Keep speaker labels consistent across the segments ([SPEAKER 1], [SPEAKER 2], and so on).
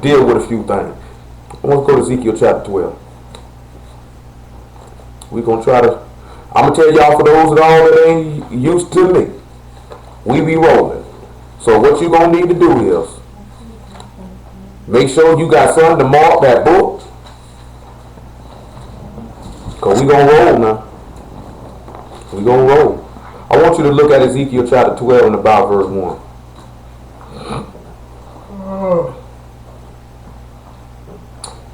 [SPEAKER 1] deal with a few things. I want to go to Ezekiel chapter 12. We're going to try to, I'm going to tell y'all, for those that ain't used to me, we be rolling. So what you going to need to do is, make sure you got something to mark that book. Because we going to roll now. We going to roll. I want you to look at Ezekiel chapter 12 and about verse 1.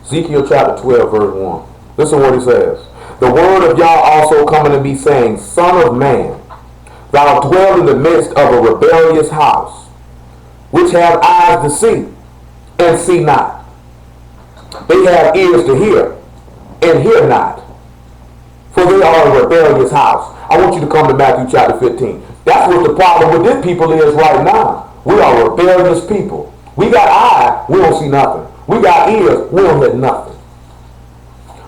[SPEAKER 1] Ezekiel chapter 12 verse 1. Listen what it says. The word of Yah also coming to be saying, Son of man, thou dwell in the midst of a rebellious house, which have eyes to see, and see not. They have ears to hear, and hear not. For they are a rebellious house. I want you to come to Matthew chapter 15. That's what the problem with this people is right now. We are rebellious people. We got eyes, we don't see nothing. We got ears, we don't hear nothing.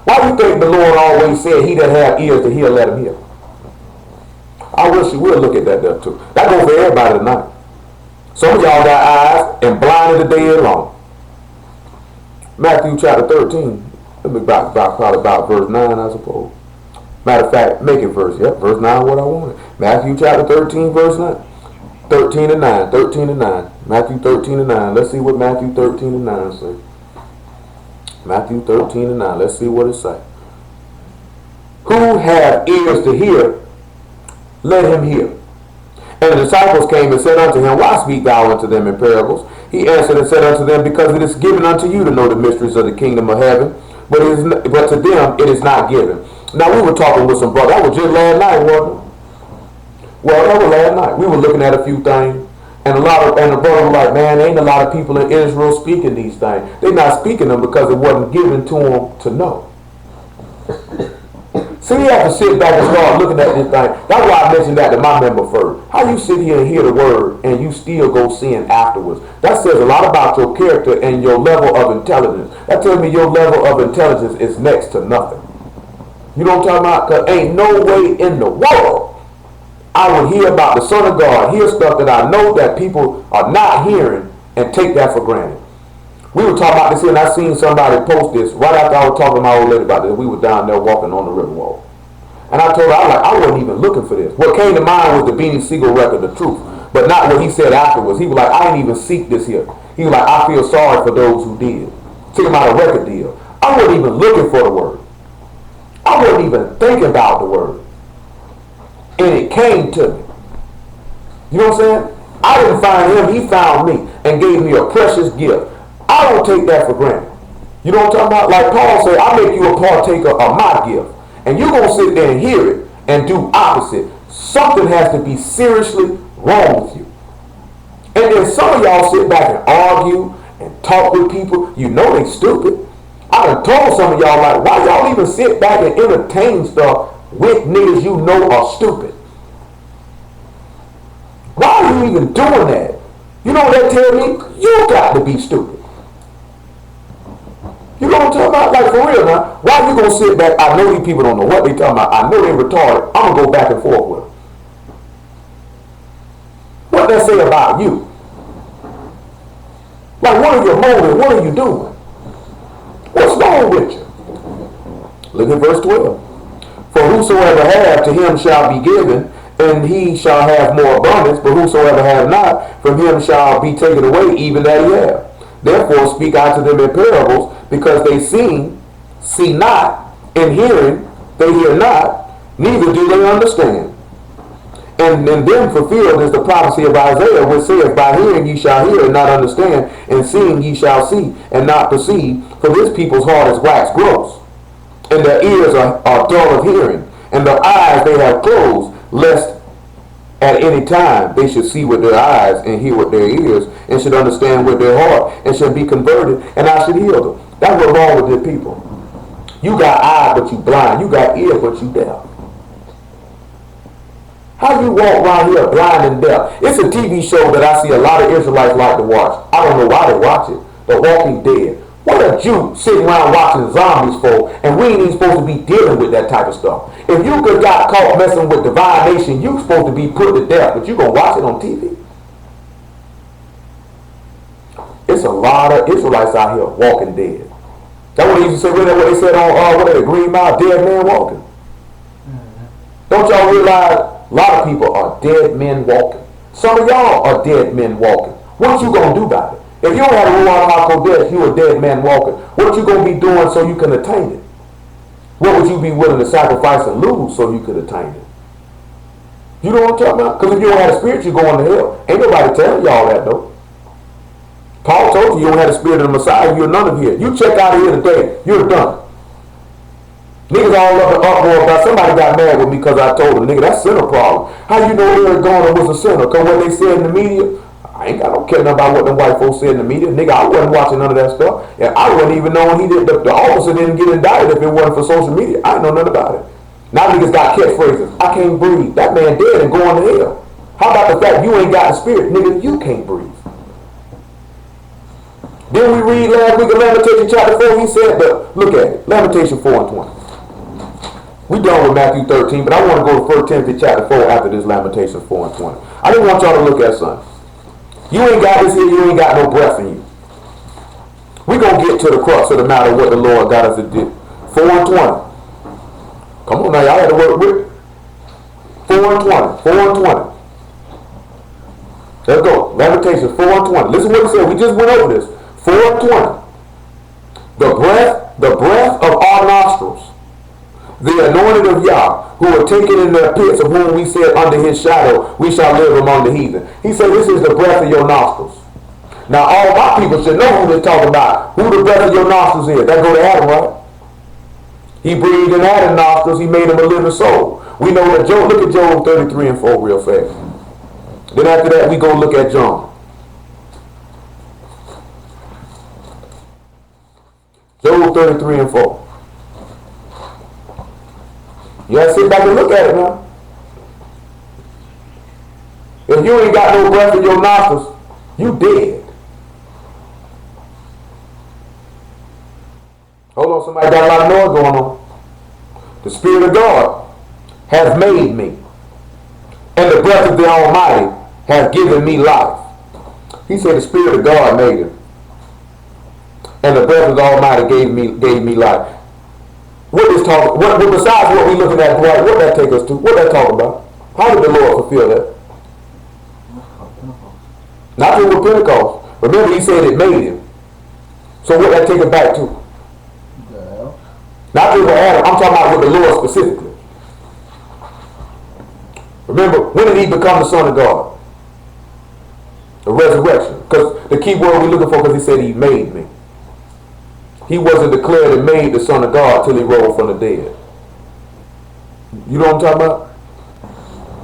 [SPEAKER 1] Why do you think the Lord always said, he that have ears to hear, let him hear? I wish you would look at that there too. That goes for everybody tonight. Some of y'all got eyes and blinded the day long. Matthew chapter 13. Let me probably about verse 9, I suppose. Matter of fact, make it verse 9 what I wanted. Matthew chapter 13, verse 9. 13 and 9. 13 and 9. Matthew 13 and 9. Let's see what Matthew 13 and 9 say. Matthew 13 and 9. Let's see what it say. Who have ears to hear, let him hear. And the disciples came and said unto him, Why speak thou unto them in parables? He answered and said unto them, Because it is given unto you to know the mysteries of the kingdom of heaven, but to them it is not given. Now we were talking with some brothers. That was just last night, wasn't it? Well, that was last night. We were looking at a few things, and the brother was like, man, ain't a lot of people in Israel speaking these things. They're not speaking them because it wasn't given to them to know. So you have to sit back and start looking at this thing. That's why I mentioned that to my member first. How you sit here and hear the word and you still go sin afterwards? That says a lot about your character and your level of intelligence. That tells me your level of intelligence is next to nothing. You know what I'm talking about? Because ain't no way in the world I would hear about the Son of God, hear stuff that I know that people are not hearing, and take that for granted. We were talking about this here, and I seen somebody post this right after I was talking to my old lady about this. We were down there walking on the river wall. And I told her, I wasn't even looking for this. What came to mind was the Beanie Siegel record, The Truth. But not what he said afterwards. He was like, I didn't even seek this here. He was like, I feel sorry for those who did. Took him out a record deal. I wasn't even looking for the word. I wasn't even thinking about the word. And it came to me. You know what I'm saying? I didn't find him, he found me and gave me a precious gift. I don't take that for granted. You know what I'm talking about? Like Paul said, I make you a partaker of my gift. And you're going to sit there and hear it and do opposite. Something has to be seriously wrong with you. And then some of y'all sit back and argue and talk with people. You know they stupid. I done told some of y'all, like, why y'all even sit back and entertain stuff with niggas you know are stupid? Why are you even doing that? You know what that tell me? You got to be stupid. You know what I'm talking about? Like, for real now. Why you gonna sit back? I know these people don't know what they talking about. I know they retarded. I'm gonna go back and forth with them. What that say about you? Like, what are your motives? What are you doing? What's wrong with you? Look at verse 12. For whosoever hath, to him shall be given, and he shall have more abundance. But whosoever hath not, from him shall be taken away even that he hath. Therefore speak I to them in parables, because they see not, and hearing, they hear not, neither do they understand. And in them fulfilled is the prophecy of Isaiah, which saith, By hearing ye shall hear and not understand, and seeing ye shall see and not perceive. For this people's heart is waxed gross, and their ears are dull of hearing, and their eyes they have closed, lest at any time they should see with their eyes and hear with their ears, and should understand with their heart, and should be converted, and I should heal them. That's what's wrong with the people. You got eyes but you blind. You got ears but you deaf. How you walk around here blind and deaf? It's a TV show that I see a lot of Israelites like to watch. I don't know why they watch it. The Walking Dead. What a Jew sitting around watching zombies for, and we ain't even supposed to be dealing with that type of stuff. If you could got caught messing with Divine Nation, you supposed to be put to death, but you gonna watch it on TV? It's a lot of Israelites out here walking dead. That's what they used to say. What they said on what they Green Mile, dead man walking. Don't y'all realize a lot of people are dead men walking? Some of y'all are dead men walking. What you gonna do about it? If you don't have a Ruach HaKodesh, you a dead man walking. What you gonna be doing so you can attain it? What would you be willing to sacrifice and lose so you could attain it? You know what I'm talking about? Because if you don't have the spirit, you're going to hell. Ain't nobody telling y'all that though. Paul told you don't have the spirit of the Messiah, you're none of here. You check out of here today, you're done. Niggas all up in uproar about somebody got mad with me because I told them, nigga, that's sinner problem. How you know Eric Garner was a sinner? Because what they said in the media, I ain't got no care about what them white folks said in the media. Nigga, I wasn't watching none of that stuff. And I wouldn't even know when he did. The officer didn't get indicted if it wasn't for social media. I didn't know nothing about it. Now niggas got catchphrases. I can't breathe. That man dead and going to hell. How about the fact you ain't got the spirit? Nigga, you can't breathe. Then we read last week in Lamentation chapter 4, he said that, look at it, Lamentation 4 and 20. We done with Matthew 13, but I want to go to 1 Timothy chapter 4 after this Lamentation 4 and 20. I didn't want y'all to look at something. You ain't got this here, you ain't got no breath in you. We're going to get to the crux of the matter what the Lord got us to do. 4 and 20. Come on now, y'all had to work with it. 4 and 20. 4 and 20. Let's go. Lamentation 4 and 20. Listen what he said. We just went over this. 4 and 20. The breath of our nostrils, the anointed of Yah, who are taken in their pits, of whom we said under his shadow, we shall live among the heathen. He said, this is the breath of your nostrils. Now, all my people should know who they're talking about. Who the breath of your nostrils is. That go to Adam, right? He breathed in Adam's nostrils. He made him a living soul. We know that Job, look at Job 33 and 4 real fast. Then after that, we go look at John. Job 33 and 4. You gotta sit back and look at it now. If you ain't got no breath in your nostrils, you dead. Hold on, somebody got a lot of noise going on. The Spirit of God has made me, and the breath of the Almighty has given me life. He said the Spirit of God made him, and the breath of the Almighty gave me life. What is talking? What besides what we looking at, right? What that take us to? What that talk about? How did the Lord fulfill that? Not just with Pentecost. Remember, he said it made him. So what that take us back to? Not just with Adam. I'm talking about with the Lord specifically. Remember, when did he become the Son of God? The resurrection. Because the key word we're looking for, because he said he made me. He wasn't declared and made the Son of God till he rose from the dead. You know what I'm talking about?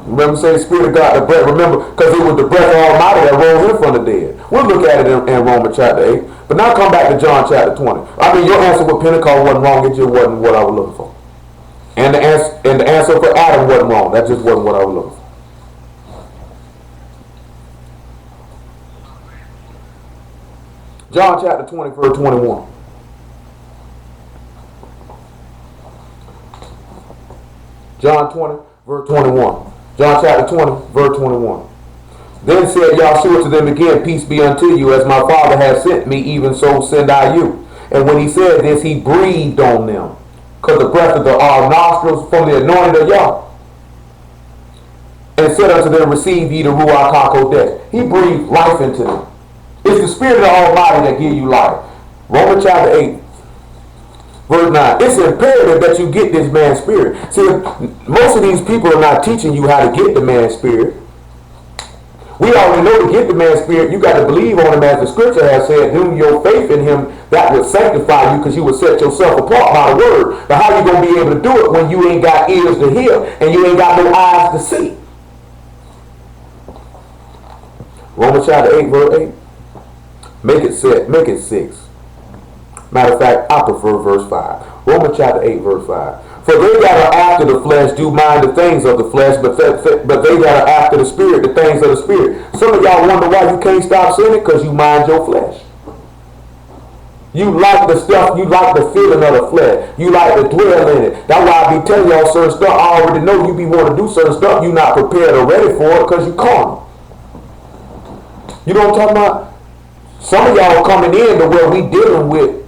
[SPEAKER 1] Remember, say the Spirit of God, the breath. Remember, because it was the breath of Almighty that rose him from the dead. We'll look at it in Romans chapter 8. But now come back to John chapter 20. I mean, your answer with Pentecost wasn't wrong. It just wasn't what I was looking for. And the answer for Adam wasn't wrong. That just wasn't what I was looking for. John chapter 20, verse 21. John 20, verse 21. John chapter 20, verse 21. Then said Yahshua to them again, peace be unto you, as my Father has sent me, even so send I you. And when he said this, he breathed on them, because the breath of our nostrils from the anointing of Yah. And said unto them, receive ye the Ruach HaKodesh. He breathed life into them. It's the Spirit of the Almighty that give you life. Romans chapter 8. Verse 9, it's imperative that you get this man's spirit. See, most of these people are not teaching you how to get the man's spirit. We already know to get the man's spirit, you got to believe on him as the scripture has said, do your faith in him, that would sanctify you because you would set yourself apart by the word. But how you going to be able to do it when you ain't got ears to hear and you ain't got no eyes to see? Romans chapter 8, verse 8. Make it 6. Matter of fact, I prefer verse 5. Romans chapter 8, verse 5. For they that are after the flesh do mind the things of the flesh, but they that are after the spirit, the things of the spirit. Some of y'all wonder why you can't stop sinning, because you mind your flesh. You like the stuff, you like the feeling of the flesh. You like to dwell in it. That's why I be telling y'all certain stuff. I already know you be wanting to do certain stuff. You not prepared or ready for it because you carnal. You know what I'm talking about? Some of y'all coming in to where we dealing with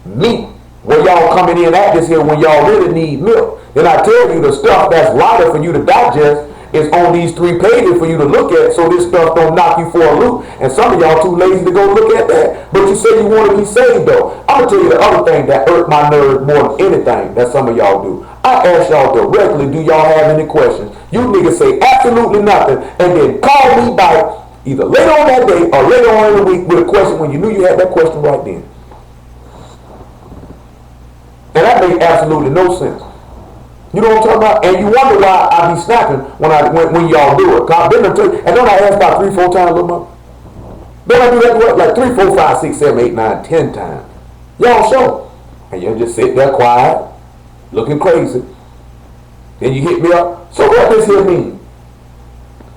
[SPEAKER 1] meat, where y'all coming in at this here when y'all really need milk. Then I tell you the stuff that's lighter for you to digest is on these 3 pages for you to look at, so this stuff don't knock you for a loop. And some of y'all too lazy to go look at that. But you say you want to be saved though. I'm gonna tell you the other thing that hurt my nerve more than anything that some of y'all do. I ask y'all directly, do y'all have any questions? You niggas say absolutely nothing and then call me back either later on that day or later on in the week with a question when you knew you had that question right then. And that makes absolutely no sense. You know what I'm talking about? And you wonder why I be snapping when y'all do it. Cause I've been to, and don't I ask about 3-4 times a month? Don't I do that like 3, 4, 5, 6, 7, 8, 9, 10 times? Y'all show. And you just sit there quiet, looking crazy. Then you hit me up. So what does here mean?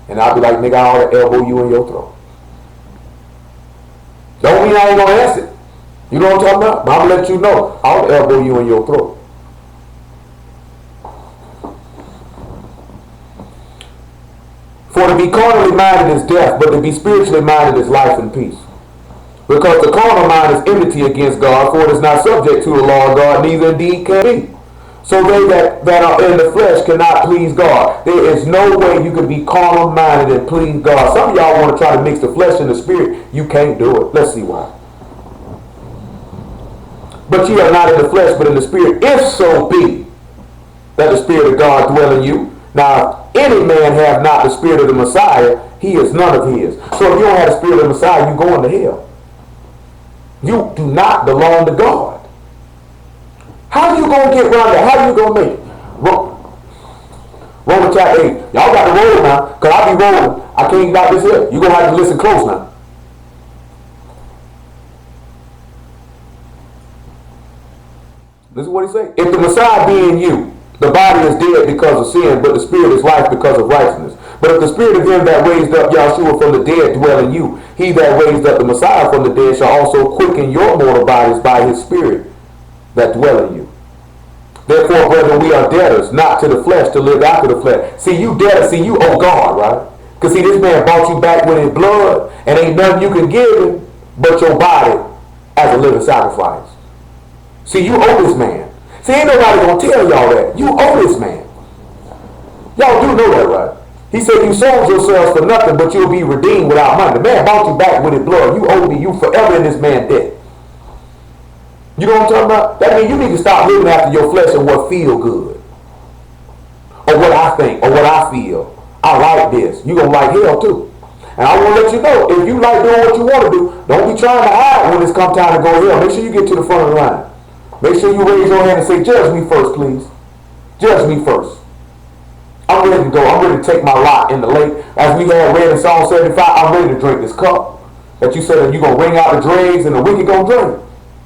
[SPEAKER 1] And I'll be like, nigga, I ought to elbow you in your throat. Don't mean I ain't gonna answer it. You know what I'm talking about? But I'm gonna let you know, I ought to elbow you in your throat. For to be carnally minded is death, but to be spiritually minded is life and peace. Because the carnal mind is enmity against God, for it is not subject to the law of God, neither indeed can be. So they that are in the flesh cannot please God. There is no way you can be carnal minded and please God. Some of y'all want to try to mix the flesh and the spirit. You can't do it. Let's see why. But ye are not in the flesh, but in the spirit, if so be that the Spirit of God dwell in you. Now, if any man have not the Spirit of the Messiah, he is none of his. So if you don't have the Spirit of the Messiah, you going to hell. You do not belong to God. How you going to get around that? How you going to make it? Romans chapter 8. Y'all got to roll now, because I be rolling. I can't got this here. You're going to have to listen close now. This is what he said. If the Messiah be in you, the body is dead because of sin, but the spirit is life because of righteousness. But if the spirit of him that raised up Yahshua from the dead dwell in you, he that raised up the Messiah from the dead shall also quicken your mortal bodies by his spirit that dwell in you. Therefore, brethren, we are debtors, not to the flesh, to live after the flesh. See, you debtors, see, you owe God, right? Because see, this man bought you back with his blood, and ain't nothing you can give him but your body as a living sacrifice. See, you owe this man. See, ain't nobody gonna tell y'all that. You owe this man. Y'all do know that, right? He said you sold yourselves for nothing, but you'll be redeemed without money. The man bought you back with his blood. You owe me. You forever in this man's debt. You know what I'm talking about? That means you need to stop living after your flesh and what feel good. Or what I think, or what I feel. I like this. You're gonna like hell too. And I want to let you know, if you like doing what you want to do, don't be trying to hide when it's come time to go to hell. Make sure you get to the front of the line. Make sure you raise your hand and say, judge me first, please. Judge me first. I'm ready to go. I'm ready to take my lot in the lake. As we had read in Psalm 75, I'm ready to drink this cup. That you said that you're going to wring out the dregs and the wicked going to drink.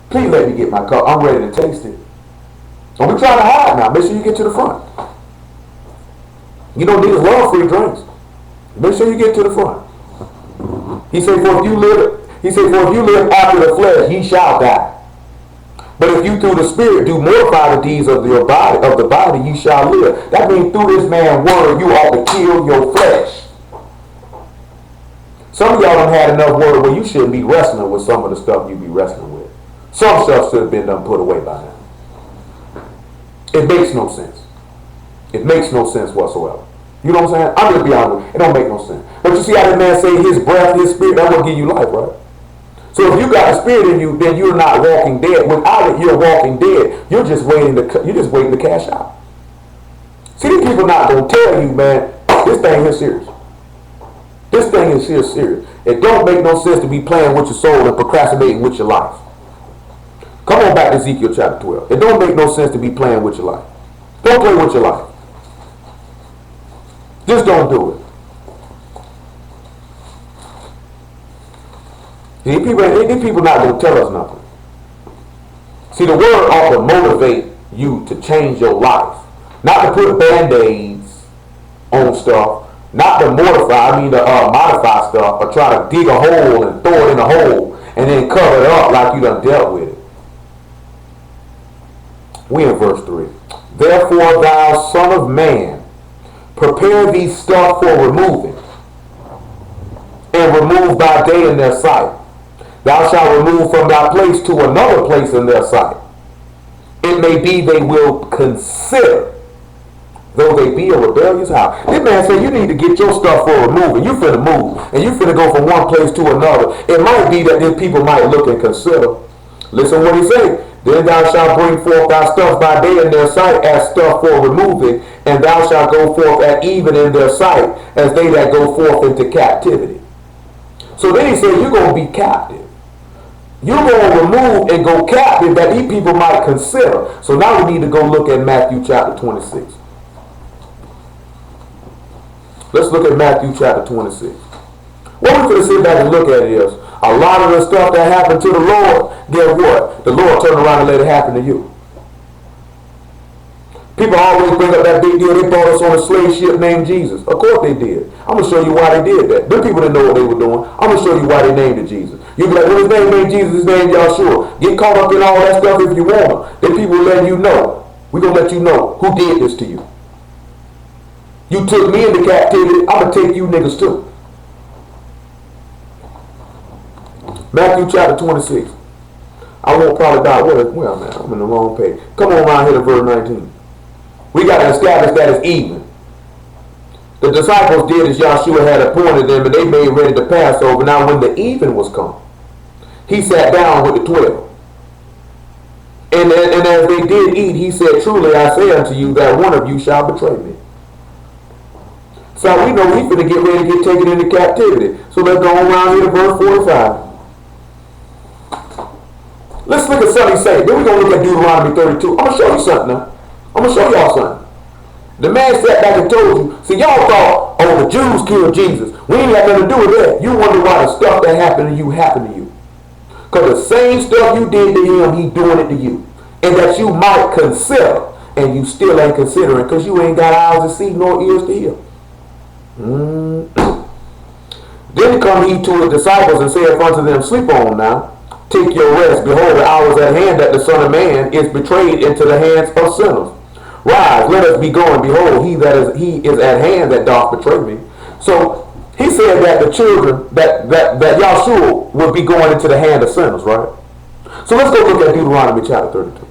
[SPEAKER 1] Please let me get my cup. I'm ready to taste it. Don't be trying to hide now. Make sure you get to the front. You don't need to love free drinks. Make sure you get to the front. He said, for if you live after the flesh, ye shall die. But if you through the Spirit do mortify the deeds of the body, you shall live. That means through this man's word, you ought to kill your flesh. Some of y'all done had enough word where you shouldn't be wrestling with some of the stuff you be wrestling with. Some stuff should have been done put away by now. It makes no sense. It makes no sense whatsoever. You know what I'm saying? I'm going to be honest. It don't make no sense. But you see how that man say his breath, his spirit, that will give you life, right? So if you got a spirit in you, then you're not walking dead. Without it, you're walking dead. You're just waiting to cash out. See, these people not gonna tell you, man, this thing is serious. This thing is here serious. It don't make no sense to be playing with your soul and procrastinating with your life. Come on back to Ezekiel chapter 12. It don't make no sense to be playing with your life. Don't play with your life. Just don't do it. These people not going to tell us nothing. See, the word ought to motivate you to change your life. Not to put band-aids on stuff. Not to modify stuff or try to dig a hole and throw it in a hole and then cover it up like you done dealt with it. We in verse 3. Therefore, thou son of man, prepare thee stuff for removing, and remove by day in their sight. Thou shalt remove from thy place to another place in their sight. It may be they will consider, though they be a rebellious house. This man said you need to get your stuff for removing. You finna move, and you finna go from one place to another. It might be that these people might look and consider. Listen what he say. Then thou shalt bring forth thy stuff by day in their sight as stuff for removing, and thou shalt go forth at even in their sight as they that go forth into captivity. So then he said you're going to be captive. You're going to remove and go captive that these people might consider. So now we need to go look at Matthew chapter 26. Let's look at Matthew chapter 26. What we're going to sit back and look at is a lot of the stuff that happened to the Lord, guess what? The Lord turned around and let it happen to you. People always bring up that big deal. They brought us on a slave ship named Jesus. Of course they did. I'm going to show you why they did that. Them people didn't know what they were doing. I'm going to show you why they named it Jesus. You'll be like, well, his name ain't Jesus, his name Yahshua. Get caught up in all that stuff if you want. Then people letting you know. We're going to let you know who did this to you. You took me into captivity. I'm going to take you niggas too. Matthew chapter 26. I won't probably die. Where I'm at? I'm in the wrong page. Come on around here to verse 19. We got to establish that it's even. The disciples did as Yahshua had appointed them, and they made ready to Passover. Now when the even was come, he sat down with the 12. And as they did eat, he said, truly I say unto you that one of you shall betray me. So we know he's going to get ready to get taken into captivity. So let's go around here to verse 45. Let's look at something he said. Then we're going to look at Deuteronomy 32. I'm going to show you something now. I'm going to show y'all something. The man sat back and told you, see, y'all thought, oh, the Jews killed Jesus. We ain't got nothing to do with that. You wonder why the stuff that happened to you happened to you. Because the same stuff you did to him, he doing it to you. And that you might consider, and you still ain't considering because you ain't got eyes to see nor ears to hear. Then come he to his disciples and saith unto them, sleep on now. Take your rest. Behold, the hour is at hand that the Son of Man is betrayed into the hands of sinners. Rise, let us be going. Behold, he is at hand that doth betray me. So he said that the children, that Yahshua would be going into the hand of sinners, right? So let's go look at Deuteronomy chapter 32.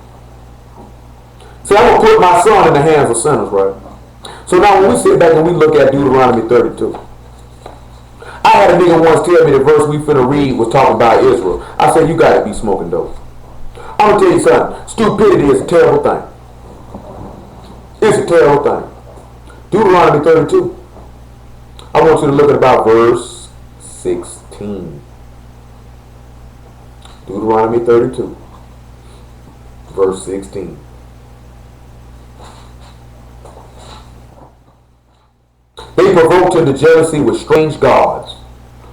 [SPEAKER 1] See, I'm going to put my son in the hands of sinners, right? So now when we sit back and we look at Deuteronomy 32, I had a nigga once tell me the verse we finna read was talking about Israel. I said, you gotta be smoking dope. I'm gonna tell you something. Stupidity is a terrible thing. It's a terrible thing. Deuteronomy 32. I want you to look at about verse 16. Deuteronomy 32. Verse 16. They provoked him to jealousy with strange gods.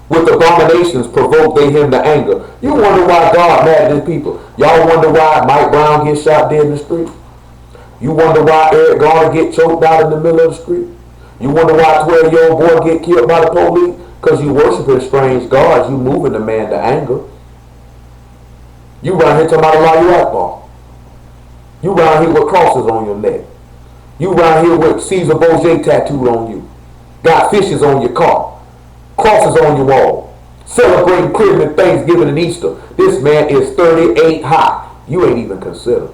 [SPEAKER 1] With abominations provoked they him to anger. You wonder why God mad at his people. Y'all wonder why Mike Brown gets shot dead in the street. You wonder why Eric Garner get choked out in the middle of the street. You wonder why a 12-year-old boy get killed by the police. Because you worshiping strange gods. You moving the man to anger. You around here talking about Allahu Akbar. You around here with crosses on your neck. You around here with Caesar Borgia tattooed on you. Got fishes on your car. Crosses on your wall. Celebrating Christmas, Thanksgiving, and Easter. This man is 38 high. You ain't even considered.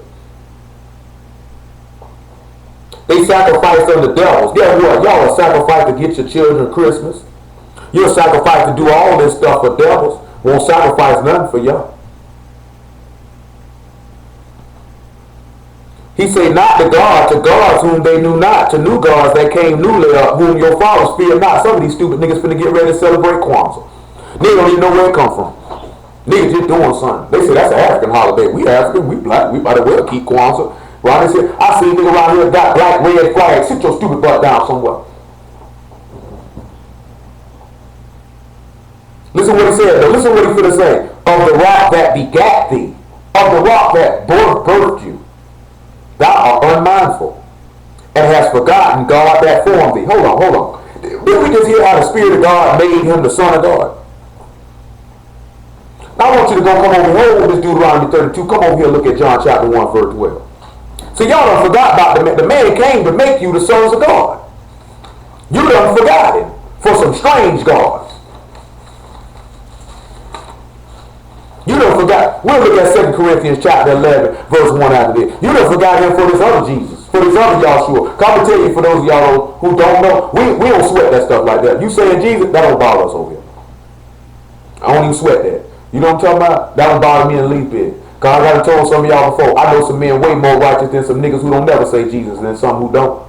[SPEAKER 1] They sacrificed on the devils. Guess what? Y'all are sacrificed to get your children Christmas. You're sacrificed to do all this stuff for devils. Won't sacrifice nothing for y'all. He say, not to God, to gods whom they knew not, to new gods that came newly up, whom your fathers feared not. Some of these stupid niggas finna get ready to celebrate Kwanzaa. Niggas don't even know where it come from. Niggas just doing something. They say that's an African holiday. We African, we black, we might as well keep Kwanzaa. Right? They say, I see niggas around here got black, red flags. Sit your stupid butt down somewhere. Listen what he said, though. Listen what he finna say. Of the rock that begat thee, of the rock that birthed you, thou art unmindful, and hast forgotten God that formed thee. Hold on. Did we just hear how the Spirit of God made him the Son of God? Now I want you to go come over here with this Deuteronomy 32. Come over here and look at John chapter 1, verse 12. See, y'all done forgot about the man came to make you the sons of God. You done forgot him for some strange gods. You done forgot. We'll look at 2 Corinthians chapter 11, verse 1 after this. You done forgot him for this other Jesus, for this other Yahshua. Come and tell you, for those of y'all who don't know, we don't sweat that stuff like that. You saying Jesus, that don't bother us over here. I don't even sweat that. You know what I'm talking about? That don't bother me in the least bit. Cause I done told some of y'all before, I know some men way more righteous than some niggas who don't never say Jesus than some who don't.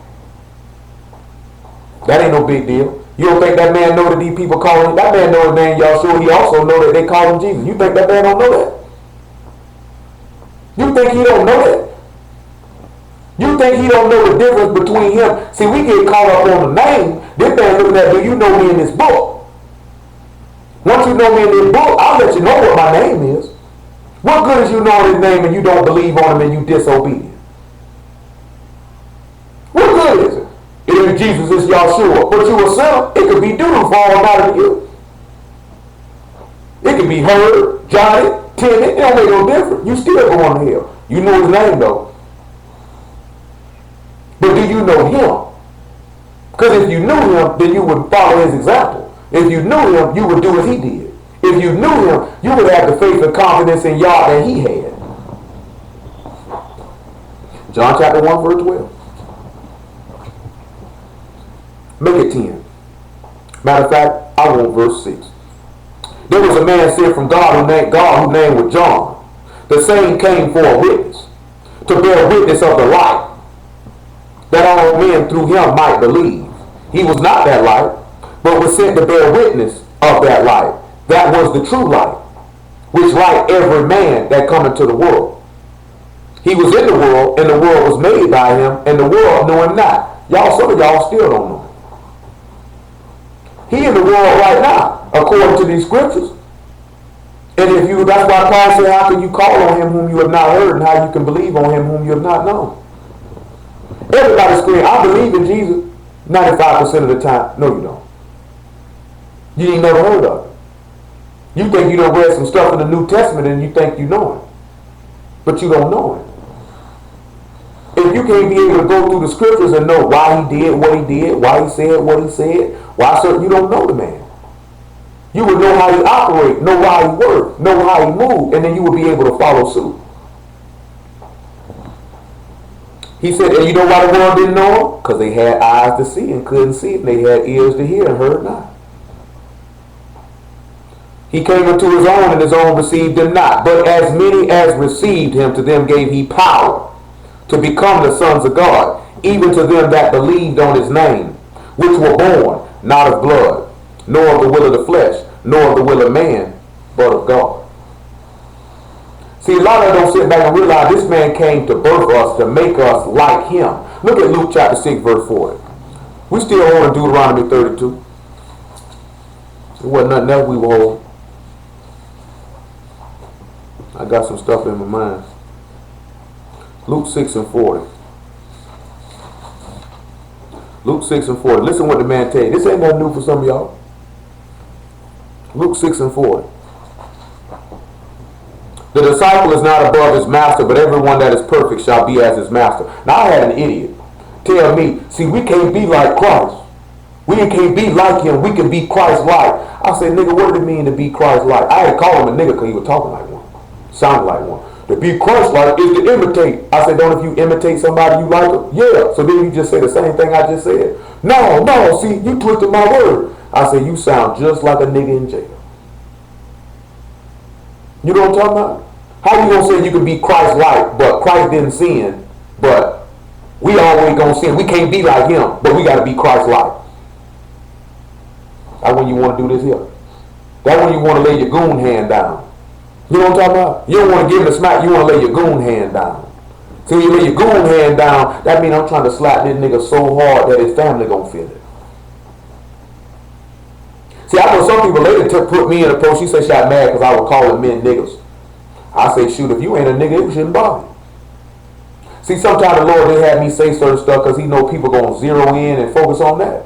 [SPEAKER 1] That ain't no big deal. You don't think that man know that these people call him? That man know his name, Yahshua. He also know that they call him Jesus. You think that man don't know that? You think he don't know that? You think he don't know the difference between him? See, we get caught up on the name. This man looking at, do you know me in this book? Once you know me in this book, I'll let you know what my name is. What good is you knowing his name and you don't believe on him and you disobedient? What good is it? If Jesus is Yahshua, but you a sinner, it could be doo-doo falling out of you. It could be Herb, Johnny, Timmy, it don't make no difference. You still going to hell. You know his name though. But do you know him? Because if you knew him, then you would follow his example. If you knew him, you would do as he did. If you knew him, you would have the faith and confidence in Yah that he had. John chapter 1, verse 12. Make it 10. Matter of fact, I want verse 6. There was a man sent from God whose name was John. The same came for a witness, to bear witness of the light, that all men through him might believe. He was not that light, but was sent to bear witness of that light. That was the true light, which light every man that cometh to the world. He was in the world, and the world was made by him, and the world knew him not. Some of y'all still don't know him. He in the world right now, according to these scriptures. And that's why Paul said, how can you call on him whom you have not heard, and how you can believe on him whom you have not known? Everybody scream, I believe in Jesus 95% of the time. No, you don't. You ain't never heard of it. You think you done read some stuff in the New Testament and you think you know him. But you don't know him. If you can't be able to go through the scriptures and know why he did what he did, why he said what he said, you don't know the man. You would know how he operates, know how he works, know how he moves, and then you would be able to follow suit. He said, and you know why the world didn't know him? Because they had eyes to see and couldn't see, and they had ears to hear and heard not. He came into his own, and his own received him not. But as many as received him, to them gave he power to become the sons of God, even to them that believed on his name, which were born not of blood, nor of the will of the flesh, nor of the will of man, but of God. See, a lot of us don't sit back and realize this man came to birth us, to make us like him. Look at Luke chapter 6, verse 40. We still on Deuteronomy 32. It wasn't nothing else we were holding. I got some stuff in my mind. Luke 6 and 40. Luke 6 and 40. Listen what the man tell you. This ain't nothing new for some of y'all. Luke 6 and 40. The disciple is not above his master, but everyone that is perfect shall be as his master. Now I had an idiot tell me, see, we can't be like Christ. We can't be like him. We can be Christ-like. I said, nigga, what did it mean to be Christ-like? I had to call him a nigga because he was talking like one. Sounded like one. To be Christ-like is to imitate. I said, don't if you imitate somebody you like them? Yeah. So then you just say the same thing I just said. No, see, you twisted my word. I said, you sound just like a nigga in jail. You know what I'm talking about? How you gonna say you can be Christ-like, but Christ didn't sin, but we always gonna sin? We can't be like him, but we gotta be Christ-like. That's when you want to do this here. That's when you want to lay your goon hand down. You know what I'm talking about? You don't want to give him a smack, you want to lay your goon hand down. So when you lay your goon hand down, that means I'm trying to slap this nigga so hard that his family gonna feel it. See, I know some people later put me in a post. She said she got mad because I was calling men niggas. I say, shoot, if you ain't a nigga, it shouldn't bother you. See, sometimes the Lord didn't have me say certain stuff because he know people going to zero in and focus on that.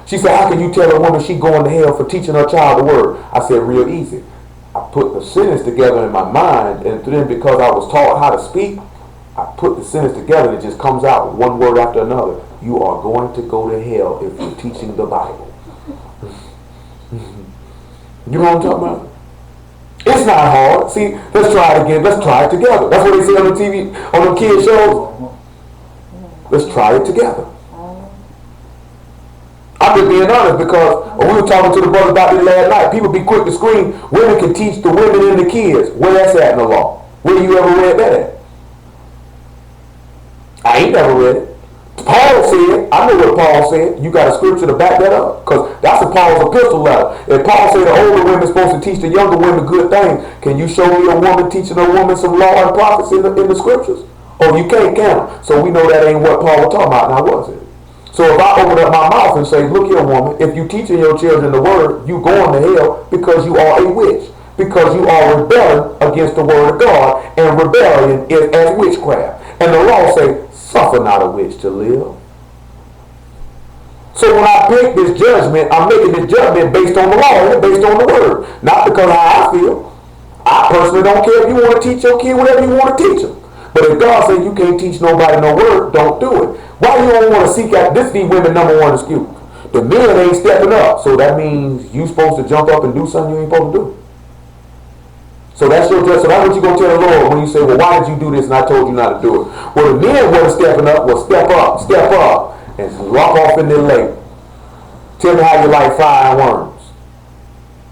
[SPEAKER 1] She said, how can you tell a woman she going to hell for teaching her child the word? I said, real easy. I put the sentence together in my mind, and then because I was taught how to speak, I put the sentence together and it just comes out one word after another. You are going to go to hell if you're teaching the Bible. You know what I'm talking about? It's not hard. See, let's try it again. Let's try it together. That's what they say on the TV, on the kid shows. Let's try it together. I'm just being honest because we were talking to the brothers about this last night. People be quick to scream, women can teach the women and the kids. Where that's at in the law? Where you ever read that at? I ain't never read it. Paul said, I know what Paul said. You got a scripture to back that up, because that's a Paul's epistle letter. If Paul said the older women's supposed to teach the younger women good things, can you show me a woman teaching a woman some law and prophets in the scriptures? Oh, you can't count. So we know that ain't what Paul was talking about now, was it? So if I open up my mouth and say, look here, woman, if you teaching your children the word, you going to hell because you are a witch. Because you are rebelling against the word of God, and rebellion is as witchcraft. And the law say, suffer not a witch to live. So when I make this judgment, I'm making this judgment based on the law and based on the word. Not because of how I feel. I personally don't care if you want to teach your kid whatever you want to teach them. But if God says you can't teach nobody no word, don't do it. Why you don't want to seek out this? These women number one excuse. The men ain't stepping up. So that means you supposed to jump up and do something you ain't supposed to do. So that's your dress. So that's what you're going to tell the Lord when you say, well, why did you do this and I told you not to do it? Well, the men wasn't stepping up. Well, step up, and walk off in their lake. Tell me how you like frying worms.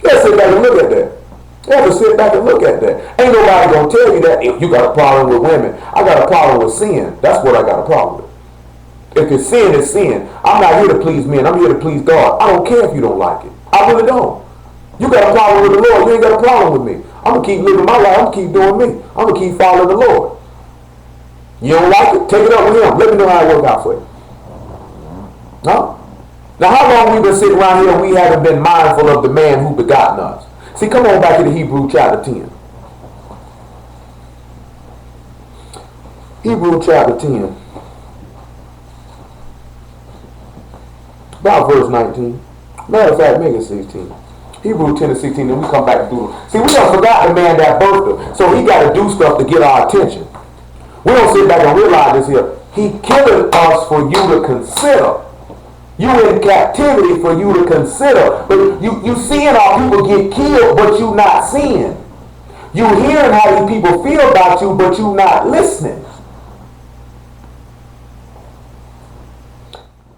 [SPEAKER 1] You have to sit back and look at that. You have to sit back and look at that. Ain't nobody going to tell you that if you got a problem with women. I got a problem with sin. That's what I got a problem with. If it's sin, it's sin. I'm not here to please men. I'm here to please God. I don't care if you don't like it. I really don't. You got a problem with the Lord. You ain't got a problem with me. I'm going to keep living my life. I'm going to keep doing me. I'm going to keep following the Lord. You don't like it? Take it up with him. Let me know how it works out for you. No? Now, how long we been sitting around here and we haven't been mindful of the man who begotten us? See, come on back to the Hebrew chapter 10. Hebrew chapter 10. About verse 19. Matter of fact, make it 16. Hebrew 10 and 16, and we come back to do it. See, we done forgot the man that birthed him, so he got to do stuff to get our attention. We don't sit back and realize this here. He killing us for you to consider. You in captivity for you to consider. But you seeing our people get killed, but you not seeing. You hearing how these people feel about you, but you not listening.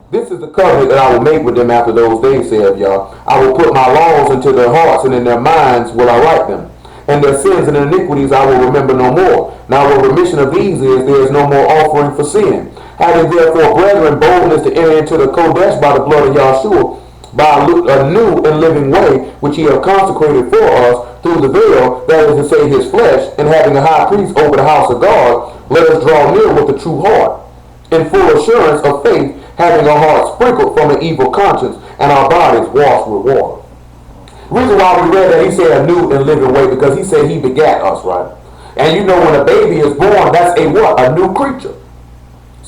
[SPEAKER 1] This is the covenant that I will make with them after those days, saith y'all. I will put my laws into their hearts, and in their minds will I write them. And their sins and iniquities I will remember no more. Now the remission of these is, there is no more offering for sin. Having therefore, brethren, boldness to enter into the Kodesh by the blood of Yahshua, by a new and living way, which he have consecrated for us through the veil, that is to say his flesh, and having a high priest over the house of God, let us draw near with a true heart, in full assurance of faith, having our hearts sprinkled from an evil conscience, and our bodies washed with water. The reason why we read that he said a new and living way, because he said he begat us, right? And you know when a baby is born, that's a what? A new creature.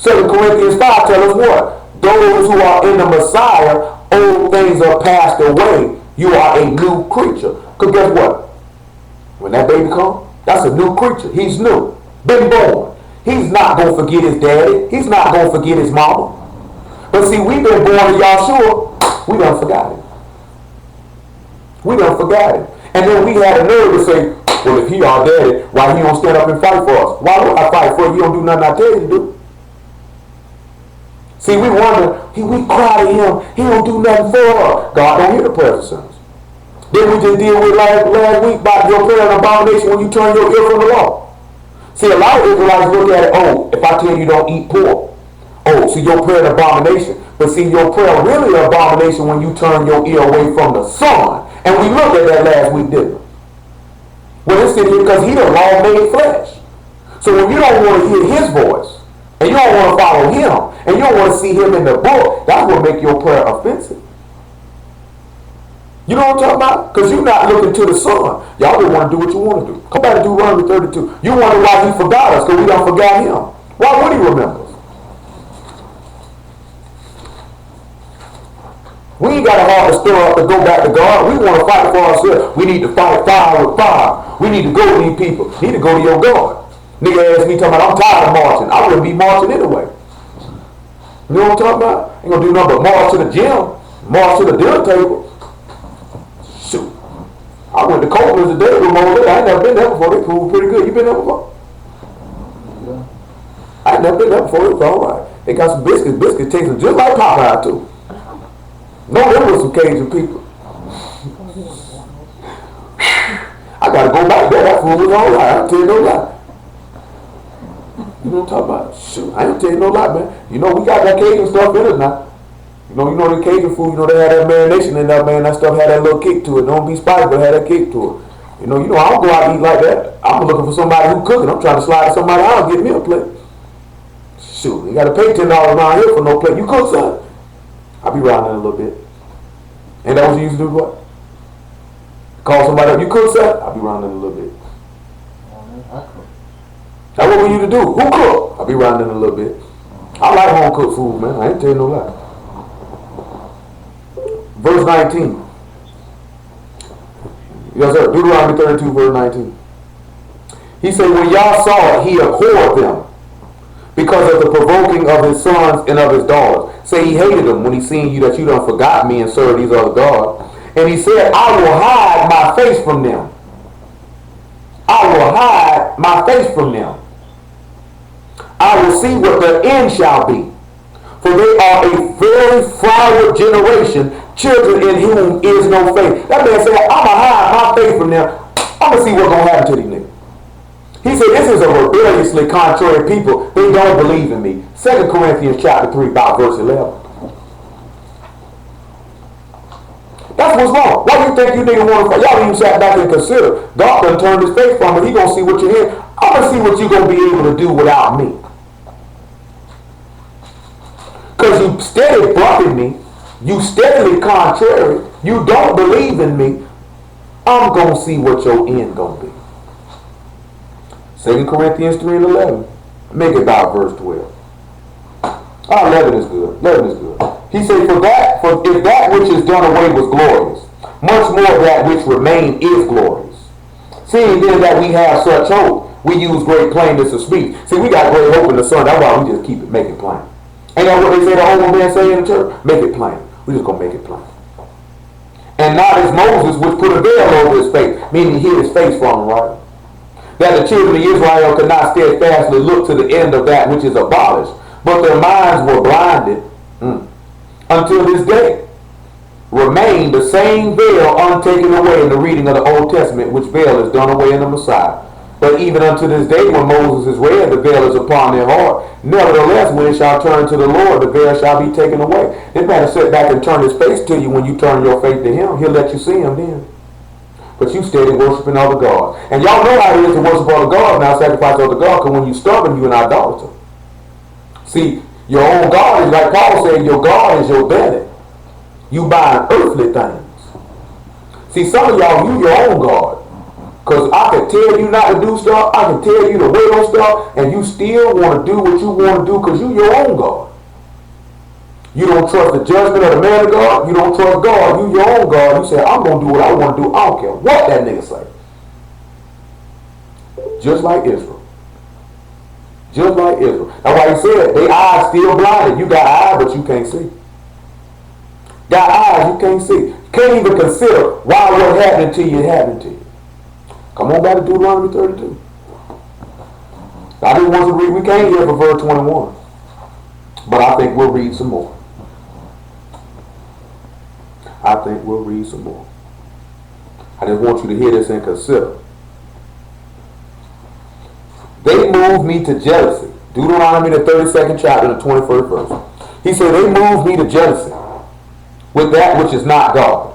[SPEAKER 1] 2 Corinthians 5 tells us what? Those who are in the Messiah, old things are passed away. You are a new creature. Because guess what? When that baby comes, that's a new creature. He's new. Been born. He's not going to forget his daddy. He's not going to forget his mama. But see, we've been born to Yahshua. We done forgot it. We done forgot it. And then we had a nerve to say, well, if he our daddy, why he don't stand up and fight for us? Why would I fight for you? You don't do nothing I tell you to do. See, we wonder, we cry to him, he don't do nothing for us. God don't hear the prayers of sinners. Then we just deal with last week about your prayer and abomination when you turn your ear from the law. See, a lot of Israelites look at it, oh, if I tell you don't eat pork. Oh, see, your prayer an abomination. But see, your prayer really an abomination when you turn your ear away from the Son. And we looked at that last week, didn't we? Well, it's here because he the law made flesh. So when you don't want to hear his voice, and you don't want to follow him, and you don't want to see him in the book, that's what make your prayer offensive. You know what I'm talking about? Because you're not looking to the Son. Y'all don't want to do what you want to do. Come back to Deuteronomy 32. You wonder why he forgot us, because we don't forgot him. Why would he remember us? We ain't got a heart to stir up to go back to God. We want to fight for ourselves. We need to fight fire with fire. We need to go to these people. You need to go to your God. Nigga asked me, talking about, I'm tired of marching. I wouldn't be marching anyway. You know what I'm talking about? Ain't gonna do nothing but march to the gym, march to the dinner table. Shoot. I went to Copeland's today with Moses. I ain't never been there before. They proved pretty good. You been there before?
[SPEAKER 2] Yeah.
[SPEAKER 1] I ain't never been there before. It was all right. They got some biscuits. Biscuits tasting just like Popeye too. No, there was some Cajun people. I gotta go back there. That food was all right. I ain't tell you no lie. You know what I'm talking about? Shoot, I ain't tell you no lie, man. You know we got that Cajun stuff in us now. You know the Cajun food. You know they had that marination in there, man. That stuff had that little kick to it. Don't be spicy, but had that kick to it. You know I don't go out and eat like that. I'm looking for somebody who cooking. I'm trying to slide to somebody else get me a plate. Shoot, you got to pay $10 around here for no plate. You cook, son? I'll be riding in a little bit. And that what you used to do? What? Call somebody up. You cook, son? I'll be riding in a little bit.
[SPEAKER 2] I cook.
[SPEAKER 1] Now what we used to do? Who cook? I'll be riding in a little bit. I like home cooked food, man. I ain't tell you no lie. Verse 19. Yes, sir. Deuteronomy 32, verse 19. He said, when Yah saw it, he abhorred them because of the provoking of his sons and of his daughters. Say he hated them when he seen you that you done forgot me and served these other gods. And he said, I will hide my face from them. I will hide my face from them. I will see what their end shall be. For they are a very froward generation, children in whom is no faith. That man said, I'm going to hide my faith from them. I'm going to see what's going to happen to these niggas. He said, this is a rebelliously contrary people. They don't believe in me. 2 Corinthians chapter 3, about verse 11. That's what's wrong. Why do you think you niggas want to fight? Y'all even sat back and consider. God done turned his face from it. He going to see what you're here. I'm going to see what you're going to be able to do without me. Because you steady bumping me. You steadily contrary. You don't believe in me. I'm going to see what your end going to be. 2 Corinthians 3 and 11. Make it about verse 12. 11 is good. 11 is good. He said, for if that which is done away was glorious, much more that which remained is glorious. Seeing then that we have such hope, we use great plainness of speech. See, we got great hope in the Son. That's why we just keep it, make it plain. Ain't that what they say the old man say in the church? Make it plain. We just gonna make it plain. And not as Moses, which put a veil over his face, meaning he hid his face from him, right? That the children of Israel could not steadfastly look to the end of that which is abolished, but their minds were blinded until this day. Remain the same veil untaken away in the reading of the Old Testament, which veil is done away in the Messiah. But even unto this day, when Moses is read, the veil is upon their heart. Nevertheless, when it shall turn to the Lord, the veil shall be taken away. This man sit back and turn his face to you when you turn your faith to him. He'll let you see him then. But you steady worshiping other gods. And y'all know how it is to worship other gods, now sacrifice other gods, because when you stubborn, you an idolater. See, your own God is, like Paul said, your God is your belly. You buying earthly things. See, some of y'all, you your own God. Because I can tell you not to do stuff, I can tell you to wait on stuff, and you still want to do what you want to do because you your own God. You don't trust the judgment of the man of God. You don't trust God. You your own God. You say, I'm going to do what I want to do. I don't care what that nigga say. Just like Israel. Just like Israel. That's why he said, they eyes still blinded. You got eyes, but you can't see. Got eyes, you can't see. Can't even consider why what happened to you happened to you. Come on back to Deuteronomy 32. I didn't want to read. We came here for verse 21. But I think we'll read some more. I think we'll read some more. I just want you to hear this and consider. They moved me to jealousy. Deuteronomy the 32nd chapter, the 21st verse. He said, they moved me to jealousy with that which is not God.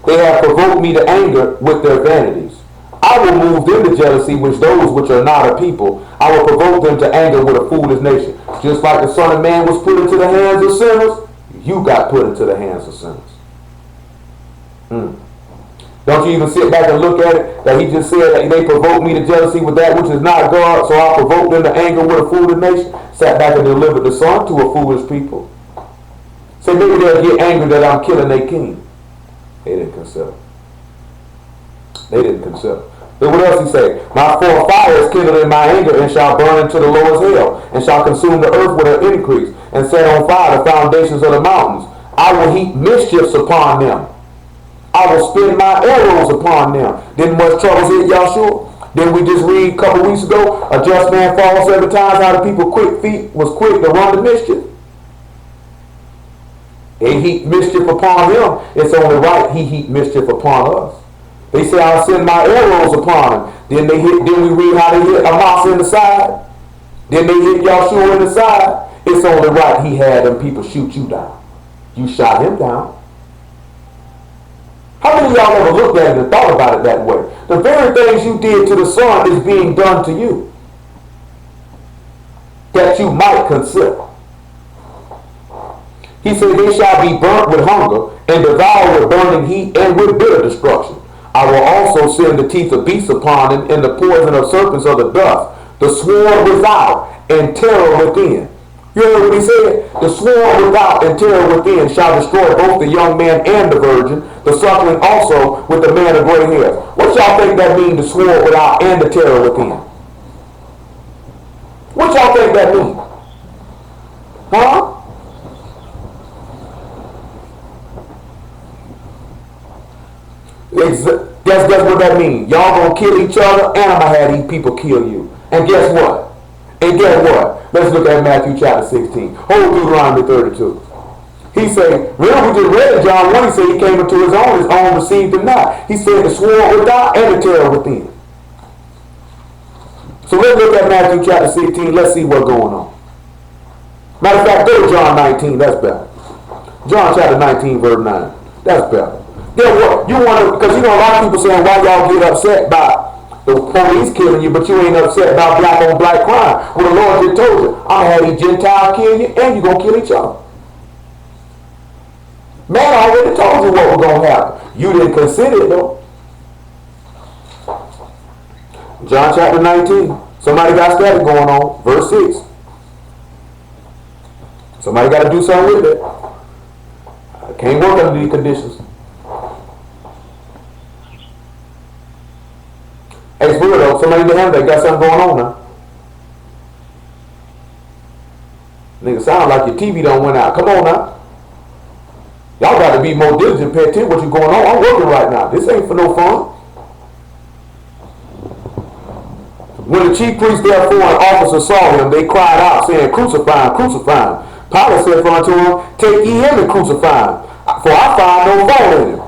[SPEAKER 1] They have provoked me to anger with their vanities. I will move them to jealousy with those which are not a people. I will provoke them to anger with a foolish nation. Just like the Son of Man was put into the hands of sinners, you got put into the hands of sinners. Don't you even sit back and look at it, that he just said that they provoked me to jealousy with that which is not God, so I provoked them to anger with a foolish nation. Sat back and delivered the Son to a foolish people. So maybe they'll get angry that I'm killing their king. They didn't consider. They didn't consider. Then what else he say? My four fires kindled in my anger and shall burn into the lowest hell, and shall consume the earth with her increase, and set on fire the foundations of the mountains. I will heap mischiefs upon them. I will spin my arrows upon them. Didn't much trouble hit Yahshua? Didn't we just read a couple weeks ago, a just man falls 7 times, how the people quick feet was quick to run the mischief? They heap mischief upon him. It's only right he heap mischief upon us. They say, I'll send my arrows upon him. Then we read how they hit Amasa in the side. Then they hit Yahshua in the side. It's only right he had them people shoot you down. You shot him down. How many of y'all ever looked at it and thought about it that way? The very things you did to the Son is being done to you, that you might consider. He said, they shall be burnt with hunger and devoured with burning heat and with bitter destruction. I will also send the teeth of beasts upon them and the poison of serpents of the dust, the sword without and terror within. You heard what he said? The sword without and terror within shall destroy both the young man and the virgin, the suckling also with the man of gray hairs. What y'all think that means, the sword without and the terror within? What y'all think that means? Huh? Guess what that means. Y'all gonna kill each other, and I'm gonna have these people kill you. And guess what? Let's look at Matthew chapter 16. Hold Deuteronomy 32. He said, remember we just read John 1, he said he came into his own received him not. He said the sword without and the terror within. So let's look at Matthew chapter 16. Let's see what's going on. Matter of fact, go to John 19. That's better. John chapter 19, verse 9. That's better. Then what? You want to, because you know a lot of people saying, why y'all get upset by the police killing you, but you ain't upset about black on black crime. Well, the Lord just told you, I'm going to have these Gentiles kill you, and you're going to kill each other. Man already told you what was going to happen. You didn't consider it, though. John chapter 19. Somebody got static going on. Verse 6. Somebody got to do something with it. I can't work under these conditions. Hey, it's weird though. Somebody in the hand, they got something going on now. Nigga, sound like your TV don't went out. Come on now. Y'all got to be more diligent, pay attention what's going on. I'm working right now. This ain't for no fun. When the chief priest therefore and officer saw him, they cried out, saying, Crucify him, crucify him. Pilate said unto him, Take ye him and crucify him, for I find no fault in him.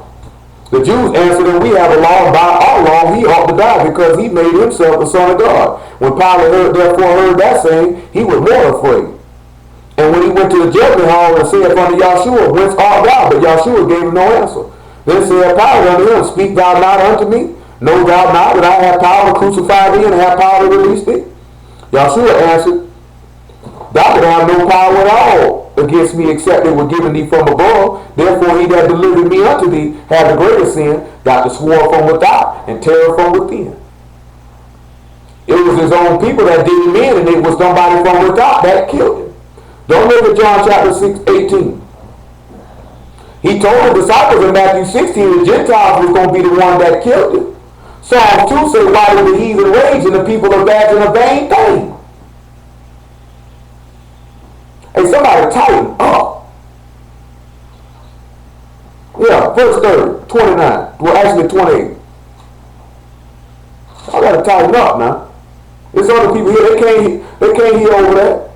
[SPEAKER 1] The Jews answered him, We have a law, and by our law he ought to die, because he made himself the Son of God. When Pilate therefore heard that saying, he was more afraid. And when he went to the judgment hall and said unto Yahshua, Whence art thou? But Yahshua gave him no answer. Then said Pilate unto him, Speak thou not unto me? Know thou not that I have power to crucify thee and have power to release thee? Yahshua answered, Thou could have no power at all against me, except it were given thee from above. Therefore he that delivered me unto thee had the greater sin, got the sword from without and terror from within. It was his own people that did him in, and it was somebody from without that killed him. Don't look at John chapter 18. He told the disciples in Matthew 16 the Gentiles was going to be the one that killed him. Psalm 2 says, Why did the heathen rage and the people imagine a vain thing? Hey, somebody tighten up. Yeah, verse 30, 29. Well, actually 28. I gotta tighten up now. There's other people here, they can't hear over that.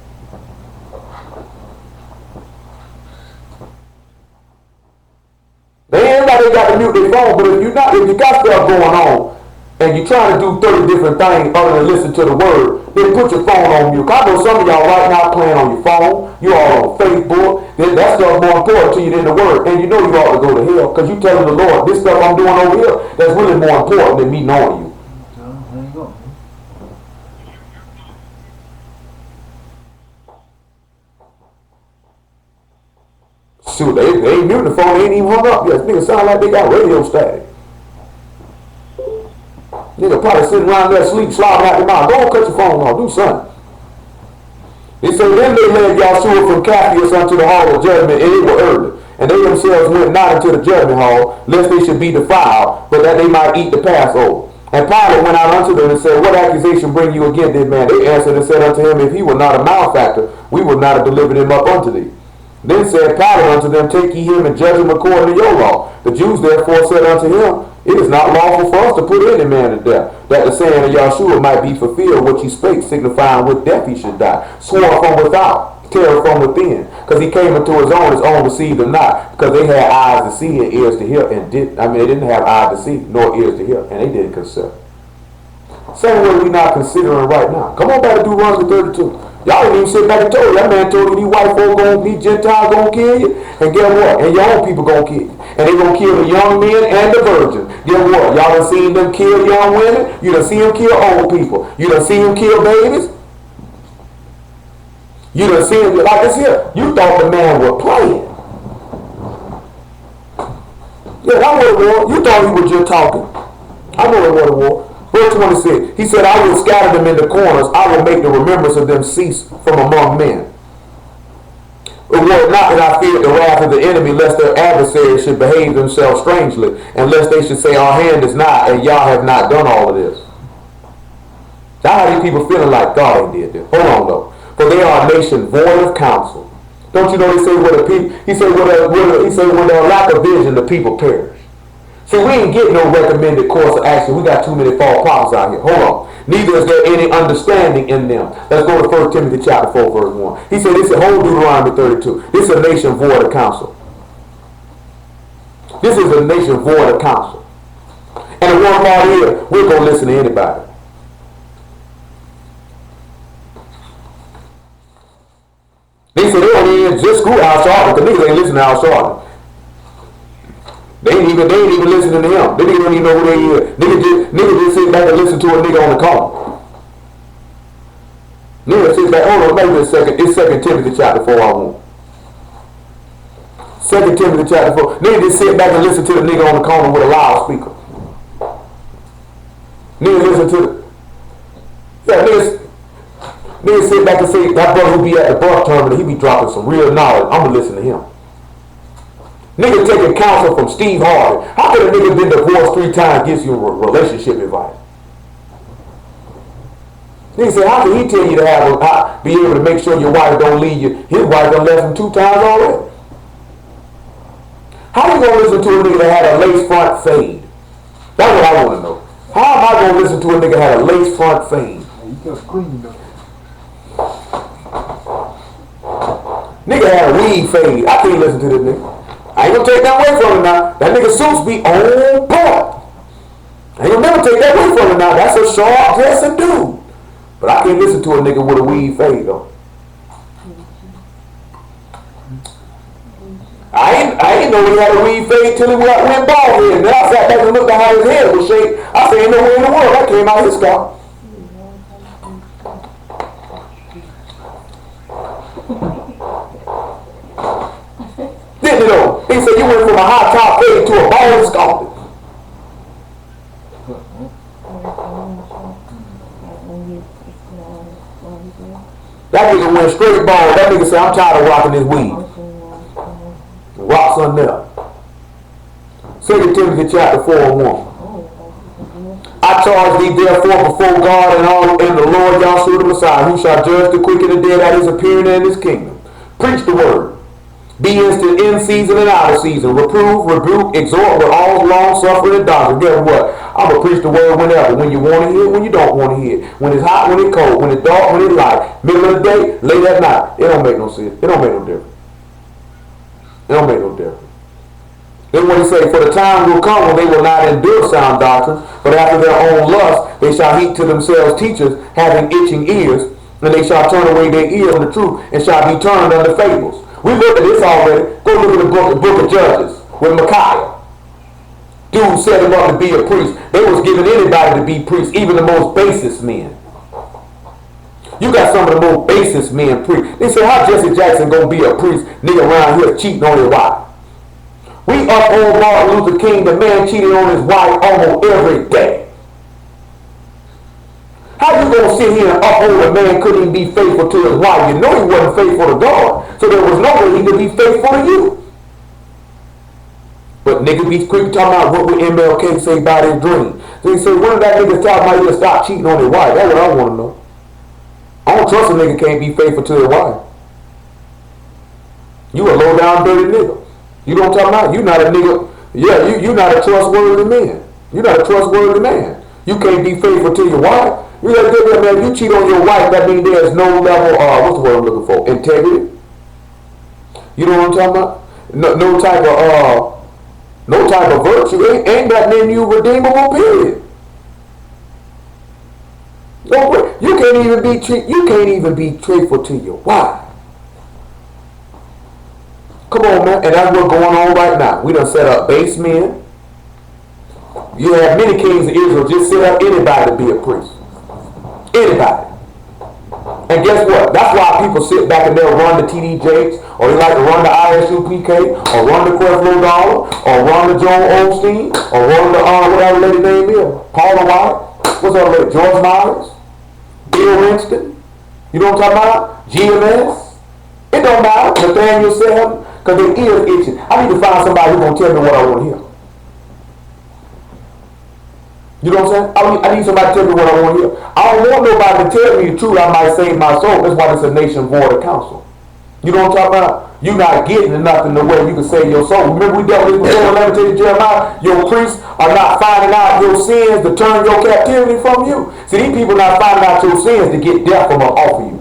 [SPEAKER 1] They everybody got to mute their phone, but if you got stuff going on and you're trying to do 30 different things other than listen to the word, then put your phone on mute. I know some of y'all right now playing on your phone, you all on Facebook, then that stuff more important to you than the word, and you know you ought to go to hell because you telling the Lord, this stuff I'm doing over here, that's really more important than me knowing you.
[SPEAKER 2] There you go.
[SPEAKER 1] Shoot, they ain't muting the phone, they ain't even hung up yet. Nigga sound like they got radio static. Nigga probably sitting around there asleep, slobbing out their mouth. Go and cut your phone off, do something. He said, Then they led Yahshua from Capheus unto the hall of judgment, and it was early. And they themselves went not into the judgment hall, lest they should be defiled, but that they might eat the Passover. And Pilate went out unto them and said, What accusation bring you against this man? They answered and said unto him, If he were not a malefactor, we would not have delivered him up unto thee. Then said Pilate unto them, Take ye him and judge him according to your law. The Jews therefore said unto him, It is not lawful for us to put any man to death, that the saying of Yahshua might be fulfilled, which he spake, signifying with death he should die. Swore from without, terror from within. Because he came into his own received him not. Because they had eyes to see and ears to hear, and they didn't have eyes to see nor ears to hear, and they didn't consider. Same way we not considering right now. Come on back to Deuteronomy 32. Y'all didn't even sit back and told you. That man told you these white folk gonna be Gentiles gonna kill you. And guess what? And your own people gonna kill you. And they gonna kill the young men and the virgins. Guess what? Y'all done seen them kill young women. You done seen them kill old people. You done seen them kill babies. You done seen them like this here. You thought the man was playing. Yeah, I know it was. You thought he was just talking. I know it was. Verse 26, he said, I will scatter them in the corners. I will make the remembrance of them cease from among men. It was not that I feared the wrath of the enemy, lest their adversaries should behave themselves strangely, and lest they should say, Our hand is nigh, and y'all have not done all of this. That's how these people feeling like God ain't did this. Hold on though. For they are a nation void of counsel. Don't you know they say what the people, he said when there lack of vision, the people perish. See, we ain't getting no recommended course of action. We got too many false prophets out here. Hold on. Neither is there any understanding in them. Let's go to 1 Timothy chapter 4, verse 1. He said, this is whole Deuteronomy 32. This is a nation void of counsel. This is a nation void of counsel. And the one part here, we're going to listen to anybody. They said, they don't even just screw Al Sharpton, because niggas ain't listening to Al Sharpton. They ain't even listening to him. They didn't even know who they is. Nigga just sit back and listen to a nigga on the call. Nigga sit back, hold on, wait a second. It's 2 Timothy chapter 4 I want. 2 Timothy chapter 4. Nigga just sit back and listen to the nigga on the corner with a loudspeaker. Nigga listen to nigga sit back and say, that brother who be at the bus terminal, he be dropping some real knowledge. I'm gonna listen to him. Nigga taking counsel from Steve Harvey. How could a nigga been divorced 3 times gives you relationship advice? Nigga said, how can he tell you to be able to make sure your wife don't leave you? His wife done left him 2 times already. How you gonna listen to a nigga that had a lace front fade? That's what I want to know. How am I gonna listen to a nigga that had a lace front fade?
[SPEAKER 2] You just clean though.
[SPEAKER 1] Nigga had a weed fade. I can't listen to this nigga. I ain't gonna take that away from him now. That nigga suits be on point. I ain't gonna never take that away from him now. That's a sharp dressing dude. But I can't listen to a nigga with a weed fade though. I ain't know he had a weed fade till he went bald head. And then I sat back and looked at how his head was shaped. I said, ain't no way in the world that came out of his scalp. Didn't it though? He said you went from a high top fade to a bald scalp. That nigga went straight bald. That nigga said, I'm tired of rocking this weed. Rocks on there. 2 Timothy chapter 4 and 1. I charge thee therefore before God and the Lord Yahshua the Messiah, who shall judge the quick and the dead at his appearing in his kingdom. Preach the word. Be instant in season and out of season. Reprove, rebuke, exhort with all long suffering and doctrine. Guess what? I'm going to preach the word whenever. When you want to hear it, when you don't want to hear it. When it's hot, when it's cold. When it's dark, when it's light. Middle of the day, late at night. It don't make no sense. It don't make no difference. It don't make no difference. Then what he say? For the time will come when they will not endure sound doctrine, but after their own lust they shall heap to themselves teachers having itching ears, and they shall turn away their ears from the truth, and shall be turned unto fables. We looked at this already. Go look at the book of Judges with Micaiah. Dude set him up to be a priest. They was giving anybody to be priests, even the most basest men. You got some of the most basest men priests. They say, how Jesse Jackson gonna be a priest? Nigga around here cheating on his wife. We uphold Martin Luther King. The man cheated on his wife almost every day. How you gonna sit here and uphold a man couldn't even be faithful to his wife? You know he wasn't faithful to God, so there was no way he could be faithful to you. But niggas be quick talking about what would MLK say about his dream. So he said, when did that nigga talking about he'll stop cheating on his wife? That's what I want to know. I don't trust a nigga can't be faithful to his wife. You a low down dirty nigga. You know what I'm talking about? You not a nigga. Yeah, you not a trustworthy man. You not a trustworthy man. You can't be faithful to your wife. You gotta get that, man. If you cheat on your wife, that means there's no level, what's the word I'm looking for? Integrity. You know what I'm talking about? No type of virtue. Ain't that in you redeemable, period. You can't even be truthful to your wife. Come on, man. And that's what's going on right now. We done set up base men. You have many kings of Israel just set up anybody to be a priest. Anybody. And guess what? That's why people sit back and they'll run the TD Jakes, or they like to run the ISUPK, or run the Creflo Dollar, or run the Joel Osteen, or run the whatever lady name is, Paula White, what's that lady, George Myers, Bill Winston. You know what I'm talking about? GMS. It don't matter. Nathaniel Sam, because their ears itching. I need to find somebody who's gonna tell me what I want to hear. You know what I'm saying? I need somebody to tell me what I want to hear. I don't want nobody to tell me the truth. I might save my soul. That's why it's a nation void of counsel. You know what I'm talking about? You're not getting nothing the way you can save your soul. Remember we dealt with this before, 11 to Jeremiah. Your priests are not finding out your sins to turn your captivity from you. See, these people not finding out your sins to get death from off of you.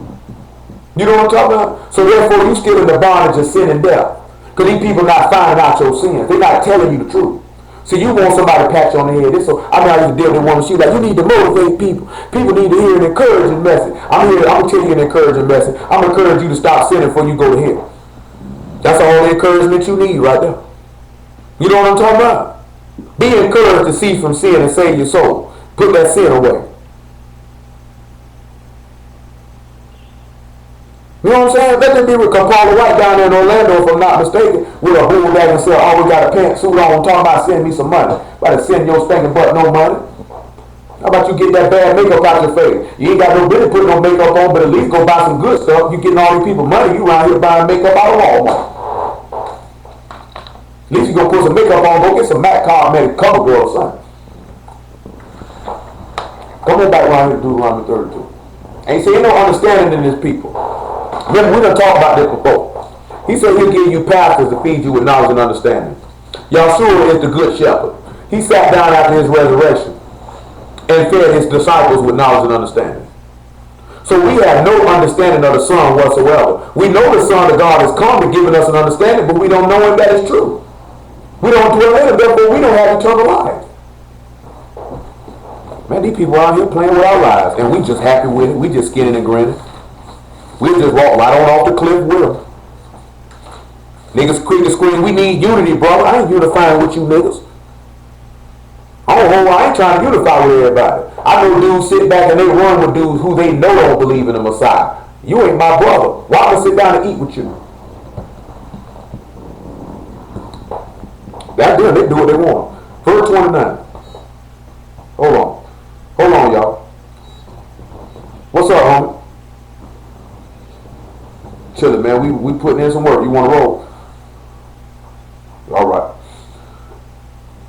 [SPEAKER 1] You know what I'm talking about? So therefore you still in the bondage of sin and death. Because these people not finding out your sins. They're not telling you the truth. See, you want somebody to pat you on the head. This, so I used to deal with a woman. She was like, you need to motivate people. People need to hear an encouraging message. I'm going to tell you an encouraging message. I'm going to encourage you to stop sinning before you go to hell. That's all the encouragement you need right there. You know what I'm talking about? Be encouraged to cease from sin and save your soul. Put that sin away. You know what I'm saying? Let them be with Paula White down there in Orlando, if I'm not mistaken, with a whole bag and say, oh, we got a pantsuit on, talking about sending me some money. About to send your stinking butt no money. How about you get that bad makeup out your face? You ain't got no business putting no makeup on, but at least go buy some good stuff. You getting all these people money, you around here buying makeup out of Walmart. At least you gonna put some makeup on, go get some MAC Cosmetic cover girl or something. Come on back around here to Deuteronomy 32. Ain't saying no understanding in this people. Remember, we done talked about this before. He said he'll give you pastors to feed you with knowledge and understanding. Yahshua is the good shepherd. He sat down after his resurrection and fed his disciples with knowledge and understanding. So we have no understanding of the Son whatsoever. We know the Son of God has come and given us an understanding, but we don't know him that is true. We don't dwell in him, therefore we don't have eternal life. Man, these people out here playing with our lives, and we just happy with it. We just skinning and grinning. We just walk right on off the cliff with them. Niggas creep the screen. We need unity, brother. I ain't unifying with you niggas. I ain't trying to unify with everybody. I know dudes sit back and they run with dudes who they know don't believe in the Messiah. You ain't my brother. Why would I sit down and eat with you? That's them. They do what they want. Verse 29. Hold on, y'all. What's up, homie? Chillin', man. We putting in some work. You want to roll? All right.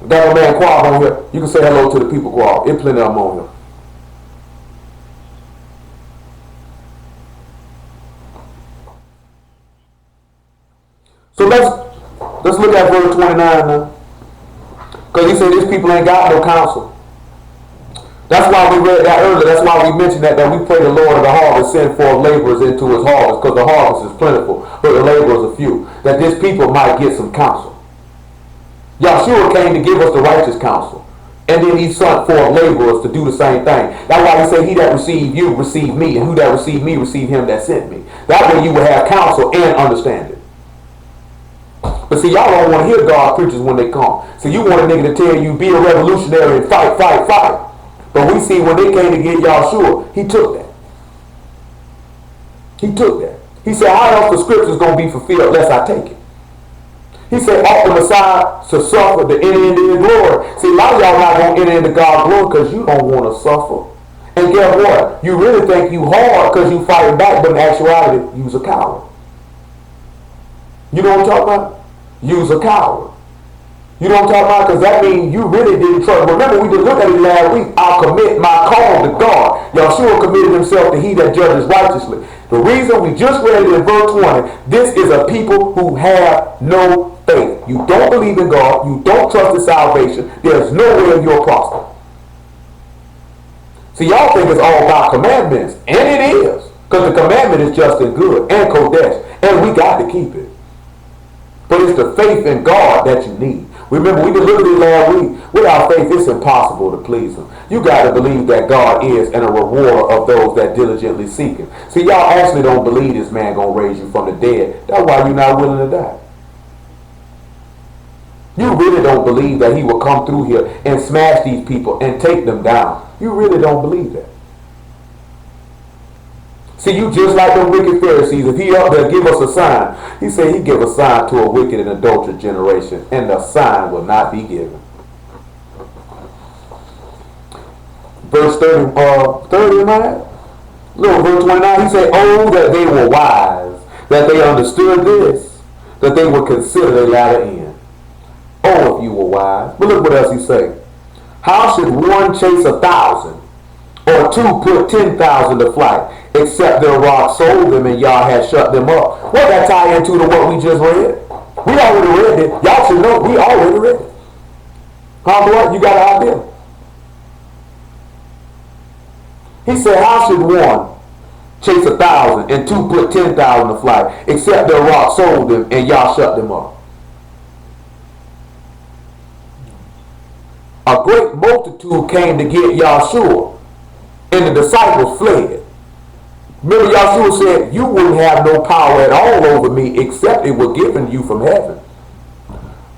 [SPEAKER 1] Got my man Quab on here. You can say hello to the people, Quab. There's plenty of them on here. So let's look at verse 29 now. Because he said these people ain't got no counsel. That's why we read that earlier. That's why we mentioned that we pray the Lord of the harvest send forth laborers into his harvest, because the harvest is plentiful, but the laborers are few. That this people might get some counsel. Yahshua came to give us the righteous counsel. And then he sent forth laborers to do the same thing. That's why he said, he that receive you, receive me. And who that receive me, receive him that sent me. That way you will have counsel and understanding. But see, y'all don't want to hear God preachers when they come. So you want a nigga to tell you, be a revolutionary and fight, fight, fight. But we see when they came to get Yahshua, he took that. He took that. He said, how else the scriptures going to be fulfilled unless I take it? He said, ought the Messiah to suffer to enter into his glory. See, a lot of y'all not going to enter into God's glory because you don't want to suffer. And guess what? You really think you hard because you fighting back, but in actuality, you's a coward. You know what I'm talking about? You's a coward. You know what I'm talking about? Because that means you really didn't trust. Remember, we just looked at it last week. I'll commit my call to God. Yahshua committed himself to he that judges righteously. The reason we just read it in verse 20, this is a people who have no faith. You don't believe in God. You don't trust in salvation. There's no way you'll prosper. See, y'all think it's all about commandments. And it is. Because the commandment is just and good and Kodesh. And we got to keep it. But it's the faith in God that you need. Remember, we did look at it last week. Without faith, it's impossible to please him. You got to believe that God is and a rewarder of those that diligently seek him. See, y'all actually don't believe this man going to raise you from the dead. That's why you're not willing to die. You really don't believe that he will come through here and smash these people and take them down. You really don't believe that. See, you just like the wicked Pharisees. If he up there give us a sign, he said he give a sign to a wicked and adulterous generation, and the sign will not be given. Verse 30, Little verse 29, he said, oh, that they were wise, that they understood this, that they would consider their latter end. Oh, if you were wise. But look what else he say. How should one chase 1,000, or two put 10,000 to flight, except their rock sold them and Yah had shut them up? What that tie into to what we just read? We already read it. Y'all should know we already read it. Huh, boy? You got an idea? He said, how should one chase 1,000 and two put 10,000 to flight, except their rock sold them and Yah shut them up? A great multitude came to get Yahshua, and the disciples fled. Remember, Yahshua said, you wouldn't have no power at all over me except it were given you from heaven.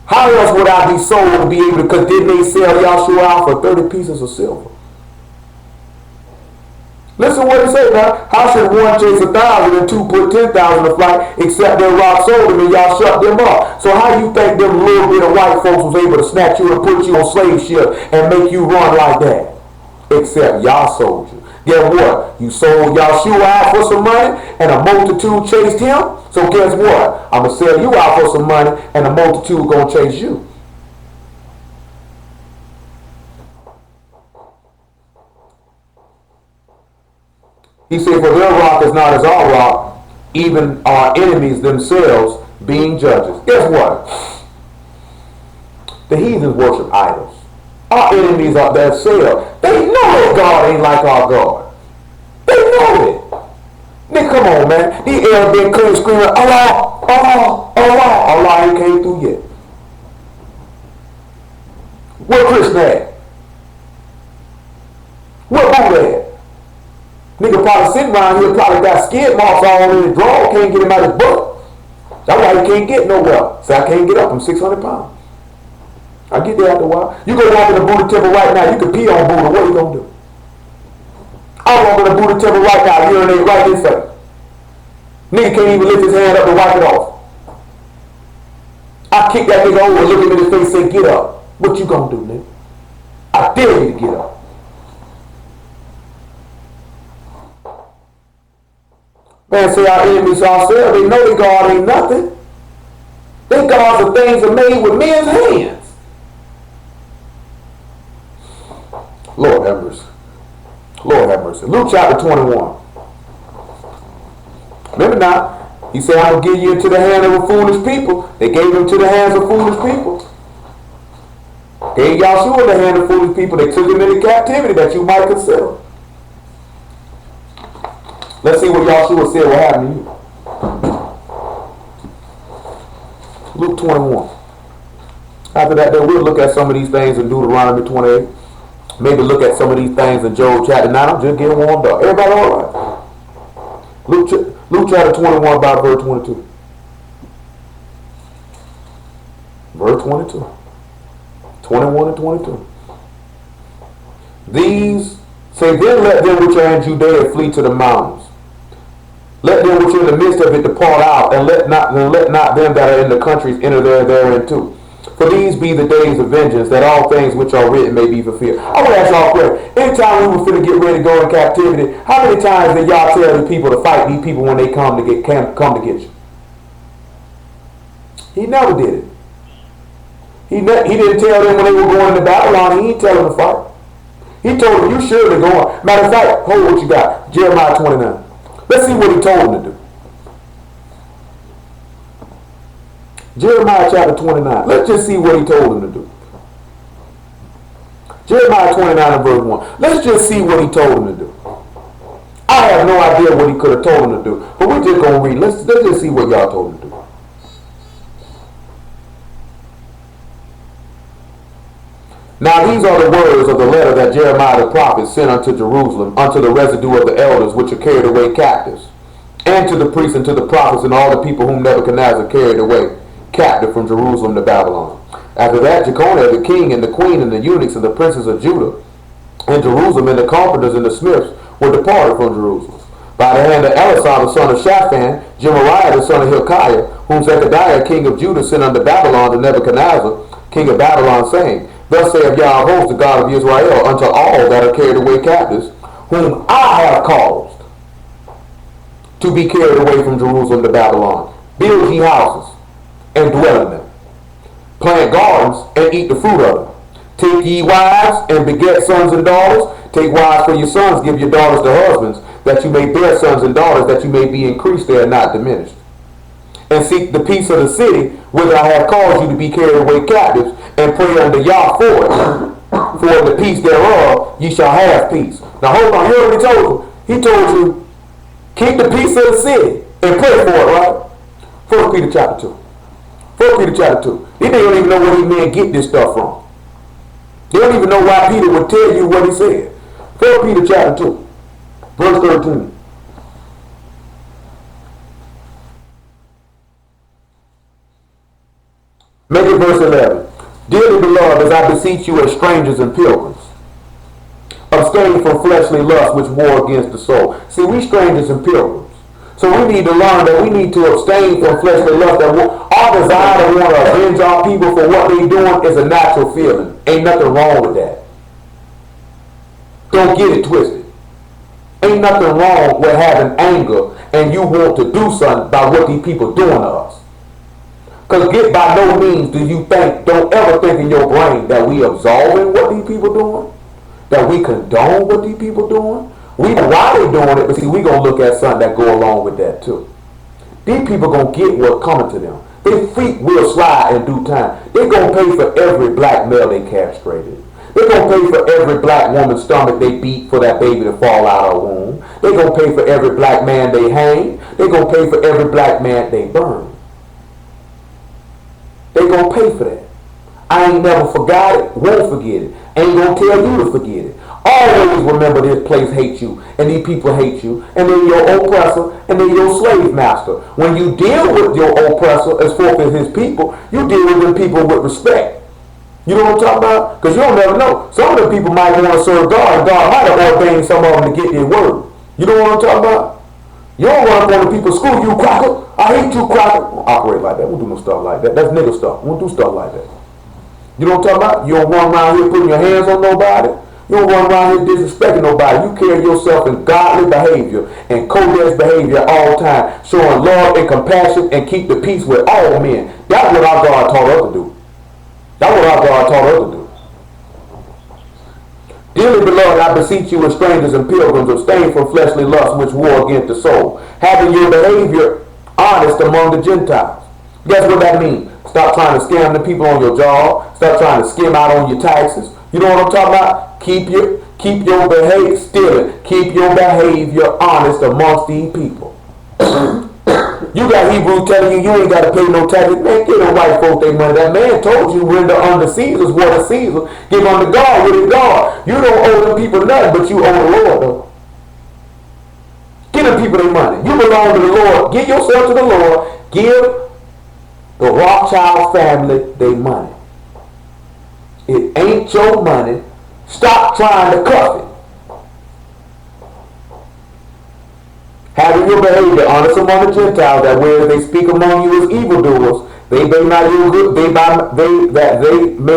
[SPEAKER 1] How else would I be sold to be able to, because didn't they sell Yahshua out for 30 pieces of silver? Listen what he said now. How should one chase 1,000 and two put 10,000 to flight, except their rock sold them and Y'all shut them up? So how do you think them little bit of white folks was able to snatch you and put you on slave ship and make you run like that? Except Y'all sold you. Guess what? You sold Yahshua out for some money and a multitude chased him. So guess what? I'm going to sell you out for some money and a multitude going to chase you. He said, for their rock is not as our rock, even our enemies themselves being judges. Guess what? The heathens worship idols. Our enemies are themselves. They know that God ain't like our God. They know it. Nigga, come on, man. These Arabs been clean screaming, Allah, Allah, Allah. Allah ain't came through yet. Where Krishna at? Where Buddha at? Nigga probably sitting around here, probably got skid marks all in his drawer, can't get him out of his book. That's why he can't get nowhere. Say, I can't get up, I'm 600 pounds. I get there after a while. You go walk in the Buddha temple right now, you can pee on Buddha, what are you going to do? I walk in the Buddha temple right now, urinate right in his face. Nigga can't even lift his hand up and wipe it off. I kick that nigga over, look him in his face, say, get up. What you going to do, nigga? I dare you to get up. Man, say our enemies ourselves, they know that God ain't nothing. They gods are things are made with men's hands. Lord have mercy. Lord have mercy. Luke chapter 21. Remember now, he said, I will give you into the hand of a foolish people. They gave him to the hands of foolish people. Gave Yahshua the hand of foolish people. They took him into captivity that you might consider. Let's see what Yahshua said will happen to you. Luke 21. After that, then we'll look at some of these things in Deuteronomy 28. Maybe look at some of these things in Job chapter 9. I'm just getting warmed up. Everybody all right? Luke chapter 21, about verse 22. Verse 22. 21 and 22. These say, then let them which are in Judea flee to the mountains. Let them which are in the midst of it depart out, and let not them that are in the countries enter therein too. For these be the days of vengeance, that all things which are written may be fulfilled. I want to ask y'all a question. Anytime we were finna get ready to go in captivity, how many times did y'all tell the people to fight these people when they come to get you? He never did it. He didn't tell them when they were going to Babylon. He didn't tell them to fight. He told them, you surely going. Matter of fact, hold what you got. Jeremiah 29. Let's see what he told them to do. Jeremiah chapter 29. Let's just see what he told them to do. Jeremiah 29 and verse 1. Let's just see what he told them to do. I have no idea what he could have told them to do, but we're just going to read. Let's just see what y'all told him to do. Now these are the words of the letter that Jeremiah the prophet sent unto Jerusalem, unto the residue of the elders which are carried away captives, and to the priests and to the prophets and all the people whom Nebuchadnezzar carried away captive from Jerusalem to Babylon. After that, Jeconiah the king and the queen and the eunuchs and the princes of Judah and Jerusalem and the carpenters and the smiths were departed from Jerusalem. By the hand of Elisah the son of Shaphan, Gemariah the son of Hilkiah, whom Zedekiah king of Judah sent unto Babylon to Nebuchadnezzar king of Babylon, saying, Thus saith Yahweh of hosts, the God of Israel, unto all that are carried away captives, whom I have caused to be carried away from Jerusalem to Babylon. Build ye houses, and dwell in them. Plant gardens, and eat the fruit of them. Take ye wives, and beget sons and daughters. Take wives for your sons, give your daughters to husbands, that you may bear sons and daughters, that you may be increased there and not diminished. And seek the peace of the city, whither I have caused you to be carried away captives, and pray unto Yah for it. For in the peace thereof ye shall have peace. Now hold on, you heard what he told you? He told you, keep the peace of the city, and pray for it, right? 1 Peter chapter 2. 1 Peter chapter 2. They don't even know where these men get this stuff from. They don't even know why Peter would tell you what he said. 1 Peter chapter 2, verse 13. Make it verse 11. Dearly beloved, as I beseech you as strangers and pilgrims, abstain from fleshly lust which war against the soul. See, we strangers and pilgrims. So we need to learn that we need to abstain from fleshly lust. That our desire to want to avenge our people for what they're doing is a natural feeling. Ain't nothing wrong with that. Don't get it twisted. Ain't nothing wrong with having anger and you want to do something about what these people doing to us. Because by no means don't ever think in your brain that we absolving what these people doing, that we condone what these people doing. We know why they doing it, but see, we going to look at something that go along with that too. These people going to get what's coming to them. Their feet will slide in due time. They're going to pay for every black male they castrated. They're going to pay for every black woman's stomach they beat for that baby to fall out of her womb. They're going to pay for every black man they hang. They're going to pay for every black man they burn. They're going to pay for that. I ain't never forgot it, won't forget it. Ain't going to tell you to forget it. Always remember this place hates you, and these people hate you, and they're your oppressor, and they're your slave master. When you deal with your oppressor as forth as his people, you deal with them people with respect. You know what I'm talking about? Because you don't never know. Some of the people might want to serve God, and God might have ordained some of them to get their word. You know what I'm talking about? You don't run up on the people's school, you cracker. I hate you, cracker. We don't operate like that. We don't do no stuff like that. That's nigga stuff. We don't do stuff like that. You know what I'm talking about? You don't run around here putting your hands on nobody. You don't run around here disrespecting nobody. You carry yourself in godly behavior and Kodesh behavior at all times, showing love and compassion and keep the peace with all men. That's what our God taught us to do. That's what our God taught us to do. Dearly beloved, I beseech you as strangers and pilgrims, abstain from fleshly lusts which war against the soul, having your behavior honest among the Gentiles. Guess what that means? Stop trying to scam the people on your job. Stop trying to skim out on your taxes. You know what I'm talking about? Keep your behavior still. Keep your behavior honest amongst these people. You got Hebrews telling you ain't got to pay no taxes. Man, give them white folks their money. That man told you render unto Caesar's what is Caesar. Give unto God what is God. You don't owe them people nothing, but you owe the Lord though. Give them people their money. You belong to the Lord. Give yourself to the Lord. Give the Rothschild family their money. It ain't your money. Stop trying to cuff it. Having your behavior honest among the Gentiles, that whereas they speak among you as evildoers, they may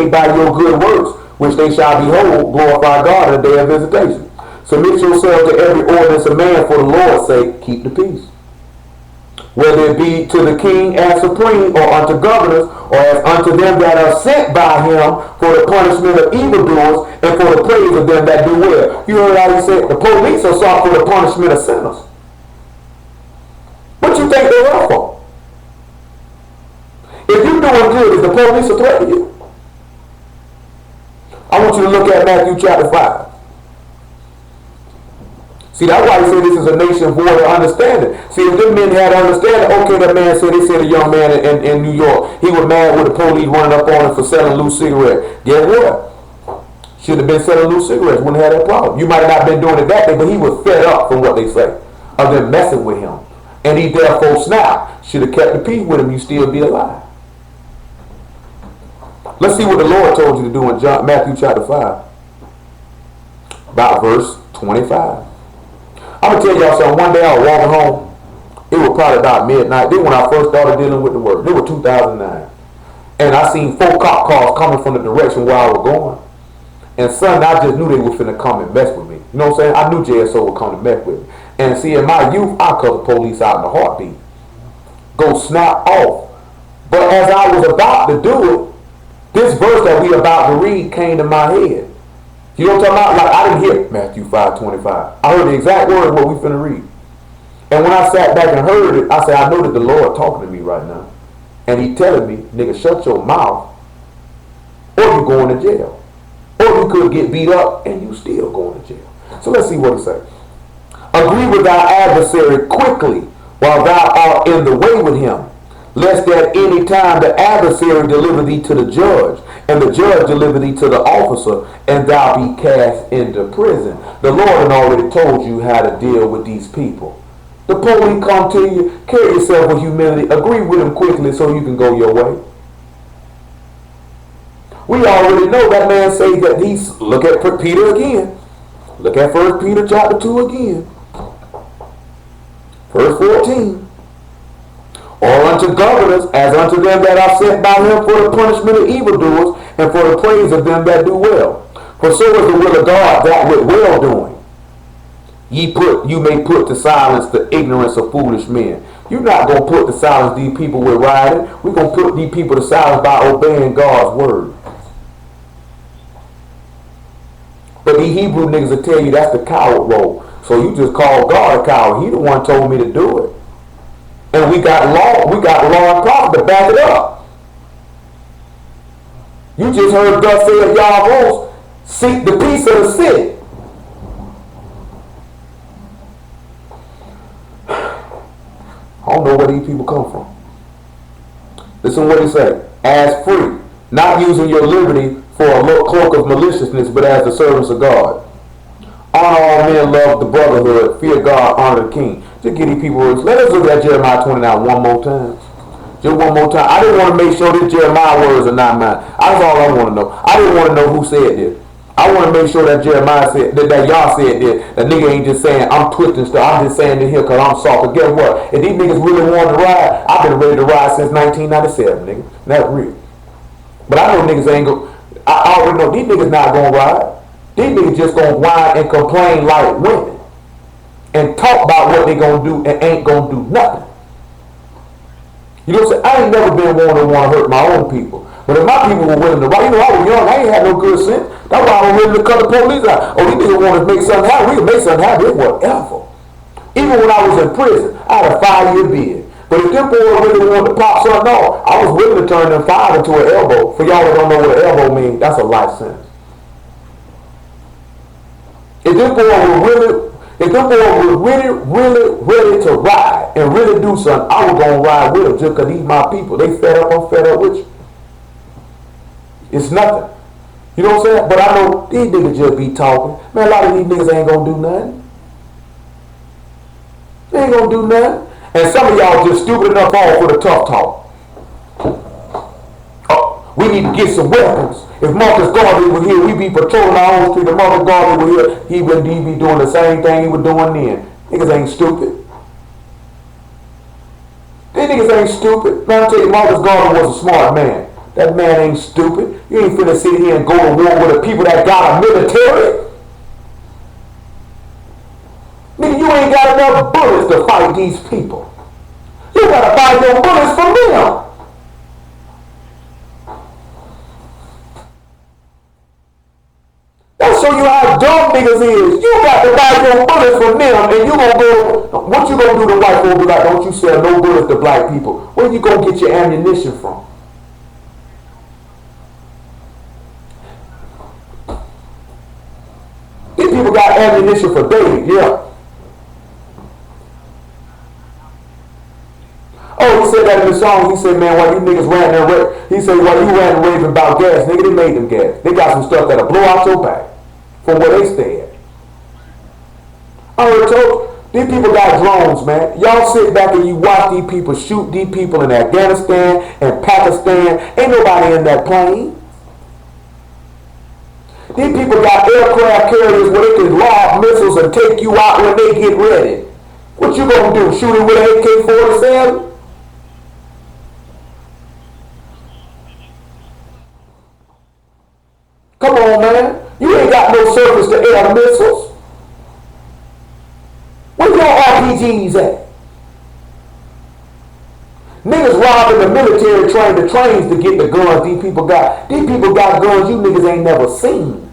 [SPEAKER 1] by your good works, which they shall behold, glorify God in the day of visitation. Submit yourself to every ordinance of man for the Lord's sake. Keep the peace. whether it be to the king as supreme, or unto governors, or as unto them that are sent by him for the punishment of evildoers and for the praise of them that do well. You heard how he said the police are sought for the punishment of sinners. What you think they're up for? If you're doing good, is the police a threat to you? I want you to look at Matthew chapter 5. See, that's why he said this is a nation void of understanding. See, if them men had understanding, okay, that man said, they said a young man in New York, he was mad with the police running up on him for selling loose cigarettes. Guess what? Should have been selling loose cigarettes, wouldn't have had that problem. You might have not been doing it that day, but he was fed up from what they say, of them messing with him. And he therefore snapped. Should have kept the peace with him, you still be alive. Let's see what the Lord told you to do in Matthew chapter 5. About verse 25. I'm going to tell y'all something. One day I was walking home. It was probably about midnight. Then when I first started dealing with the word. It was 2009. And I seen 4 cop cars coming from the direction where I was going. And suddenly I just knew they were finna come and mess with me. You know what I'm saying? I knew JSO would come to mess with me. And see, in my youth, I cut the police out in a heartbeat. Go snap off. But as I was about to do it, this verse that we about to read came to my head. You know what I'm talking about? Like, I didn't hear Matthew 5:25. I heard the exact word of what we finna read. And when I sat back and heard it, I said, I know that the Lord talking to me right now. And he telling me, nigga, shut your mouth, or you going to jail. Or you could get beat up and you still going to jail. So let's see what he says. Agree with thy adversary quickly while thou art in the way with him, lest at any time the adversary deliver thee to the judge, and the judge deliver thee to the officer, and thou be cast into prison. The Lord had already told you how to deal with these people. The police come to you, carry yourself with humility, agree with them quickly so you can go your way. We already know that man says that he's, look at Peter again. Look at 1 Peter chapter 2 again. Verse 14. Or unto governors, as unto them that are sent by him for the punishment of evildoers, and for the praise of them that do well. For so is the will of God that with well doing you may put to silence the ignorance of foolish men. You're not going to put to silence these people with riding. We're going to put these people to silence by obeying God's word. But these Hebrew niggas will tell you that's the coward role. So you just call God a coward. He the one told me to do it. And we got law and prophet to back it up. You just heard thus saith Yahweh, seek the peace of the city. I don't know where these people come from. Listen what he say. As free, not using your liberty for a cloak of maliciousness, but as the servants of God. Honor all men, love the brotherhood, fear God, honor the king. Just give these people words. Let us look at Jeremiah 29 one more time. Just one more time. I didn't want to make sure that Jeremiah words are not mine. That's all I want to know. I didn't want to know who said this. I want to make sure that Jeremiah said, that y'all said this. That nigga ain't just saying, I'm twisting stuff. I'm just saying this here because I'm soft. But guess what? If these niggas really want to ride, I've been ready to ride since 1997, nigga. That's real. But I know niggas ain't go. I already know these niggas not going to ride. These niggas just going to whine and complain like women. And talk about what they going to do and ain't going to do nothing. You know what I'm saying? I ain't never been one to want to hurt my own people. But if my people were willing to ride, you know, I was young, I ain't had no good sense. That's why I was willing to cut the police out. Oh, these niggas want to make something happen. We can make something happen. It whatever. Even when I was in prison, I had a 5-year bid. But if them boys really wanted to pop something off, I was willing to turn them 5 into an elbow. For y'all that don't know what an elbow means, that's a life sentence. If them boys were really ready to ride and really do something, I was going to ride with them just because these my people. They fed up, I'm fed up with you. It's nothing. You know what I'm saying? But I know these niggas just be talking. Man, a lot of these niggas ain't going to do nothing. They ain't going to do nothing. And some of y'all just stupid enough all for the tough talk. Oh, we need to get some weapons. If Marcus Garvey was here, we be patrolling our own street. If Marcus Garvey was here, he would be doing the same thing he was doing then. Niggas ain't stupid. These niggas ain't stupid. Man, I tell you, Marcus Garvey was a smart man. That man ain't stupid. You ain't finna sit here and go to war with the people that got a military. Nigga, you ain't got enough bullets to fight these people. You gotta buy your bullets from them. That show you how dumb niggas is. You got to buy your bullets from them, and you gonna go. What you gonna do to white folks? Like, don't you sell no bullets to black people? Where you gonna get your ammunition from? These people got ammunition for days, yeah. Oh, he said that in the song. He said, man, while you niggas ran there, he said, while you ran raving about gas, nigga, they made them gas. They got some stuff that'll blow out your back from where they stay at. I already told you, these people got drones, man. Y'all sit back and you watch these people shoot these people in Afghanistan and Pakistan. Ain't nobody in that plane. These people got aircraft carriers where they can lob missiles and take you out when they get ready. What you gonna do? Shoot it with an AK-47? Come on, man. You ain't got no surface to air missiles. Where your RPGs at? Niggas robbing the military train the trains to get the guns these people got. These people got guns you niggas ain't never seen.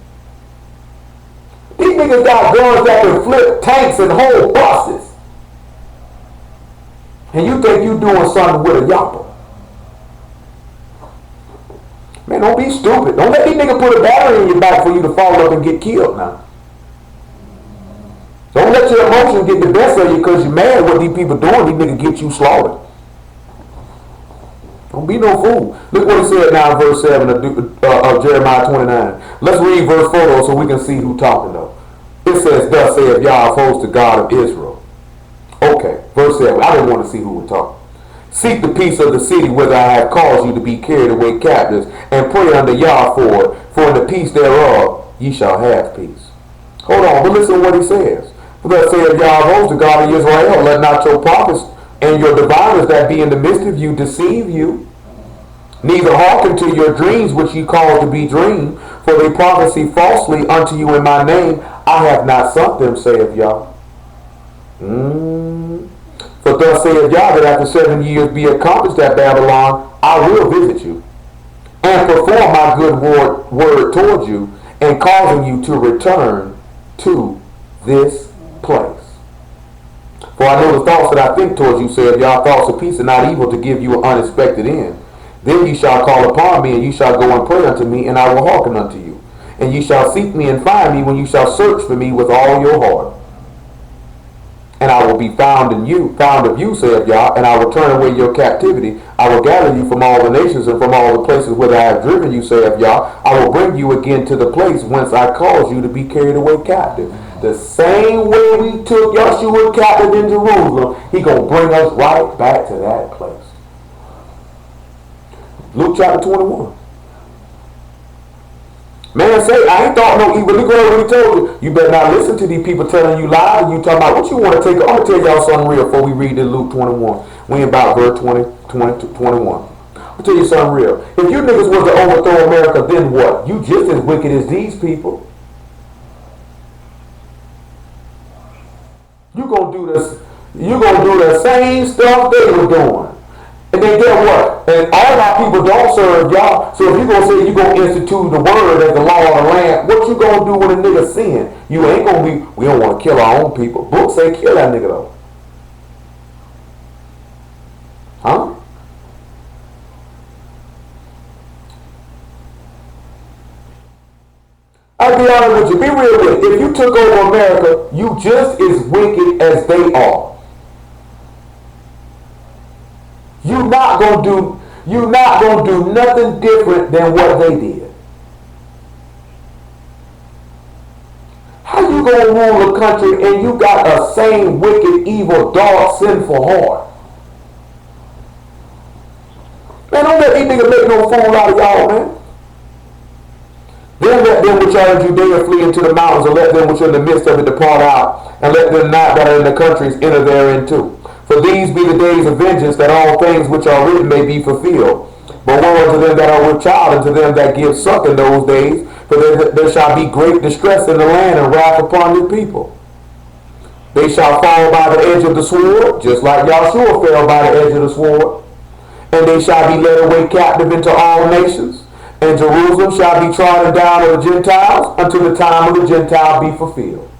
[SPEAKER 1] These niggas got guns that can flip tanks and whole buses. And you think you doing something with a yapper. Man, don't be stupid. Don't let these niggas put a battery in your back for you to fall up and get killed now. Don't let your emotions get the best of you because you're mad at what these people doing. These niggas get you slaughtered. Don't be no fool. Look what he said now in verse 7 of Jeremiah 29. Let's read verse 4 though, so we can see who's talking though. It says, thus saith Yah of hosts, the God of Israel. Okay, verse 7. I didn't want to see who would talk. Seek the peace of the city whither I have caused you to be carried away captives, and pray unto Yah for it, for in the peace thereof ye shall have peace. Hold on, but listen to what he says. For thus saith Yah of hosts, the God of Israel, let not your prophets and your diviners that be in the midst of you deceive you, neither hearken to your dreams which ye call to be dreamed, for they prophesy falsely unto you in my name. I have not sent them, saith Yah. For thus saith Yah, that after 7 years be accomplished at Babylon, I will visit you, and perform my good word toward you, and causing you to return to this place. For I know the thoughts that I think towards you, saith Yah, thoughts of peace and not evil, to give you an unexpected end. Then ye shall call upon me, and ye shall go and pray unto me, and I will hearken unto you. And ye shall seek me and find me when you shall search for me with all your heart. And I will be found of you, saith Yah, and I will turn away your captivity. I will gather you from all the nations and from all the places whither I have driven you, saith Yah. I will bring you again to the place whence I caused you to be carried away captive. The same way we took Yahshua captive in Jerusalem, he gonna bring us right back to that place. Luke chapter 21. Man say, I ain't thought no evil. Look what he told you. You better not listen to these people telling you lies and you talking about what you want to take. I'm going to tell y'all something real before we read in Luke 21. We ain't about verse 20 to 21. I'll tell you something real. If you niggas was to overthrow America, then what? You just as wicked as these people. You gonna do this. You gonna do the same stuff they were doing. And then get what? And all our people don't serve y'all. So if you gonna say you gonna institute the word as the law of the land, what you gonna do when a nigga sin? You ain't gonna be. We don't want to kill our own people. Books say kill that nigga though. Huh? I'll be honest with you. Be real with it. If you took over America, you just as wicked as they are. You're not gonna do nothing different than what they did. How you gonna rule a country and you got a same wicked, evil, dark, sinful heart? Man, don't let these niggas make no fool out of y'all, man. Then let them which are in Judea flee into the mountains, and let them which are in the midst of it depart out, and let them not that are in the countries enter therein too. For these be the days of vengeance, that all things which are written may be fulfilled. But woe unto them that are with child, and to them that give suck in those days, for there shall be great distress in the land, and wrath upon the people. They shall fall by the edge of the sword, just like Yahshua fell by the edge of the sword. And they shall be led away captive into all nations. And Jerusalem shall be trodden down of the Gentiles until the time of the Gentile be fulfilled.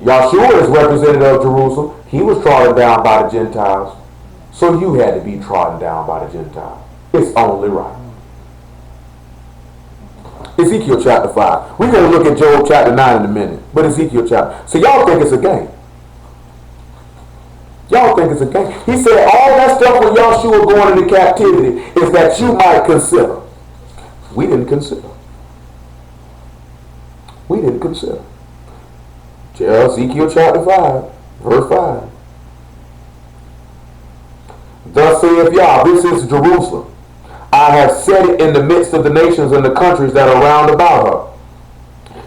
[SPEAKER 1] Yahshua is representative of Jerusalem. He was trodden down by the Gentiles. So you had to be trodden down by the Gentiles. It's only right. Ezekiel chapter 5. We're going to look at Job chapter 9 in a minute. But Ezekiel chapter. So y'all think it's a game. Y'all think it's a game. He said all that stuff when Yahshua going into captivity is that you might consider. We didn't consider. We didn't consider. Ezekiel chapter 5, verse 5. Thus saith Yah, this is Jerusalem. I have set it in the midst of the nations and the countries that are round about her.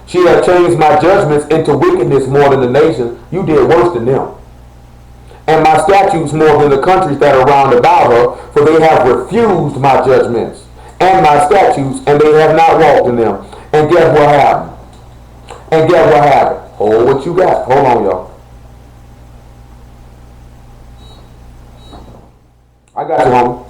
[SPEAKER 1] She hath changed my judgments into wickedness more than the nations. You did worse than them. And my statutes more than the countries that are round about her, for they have refused my judgments and my statutes, and they have not walked in them. And guess what happened? And guess what happened? Hold what you got. Hold on, y'all. I got you, homie.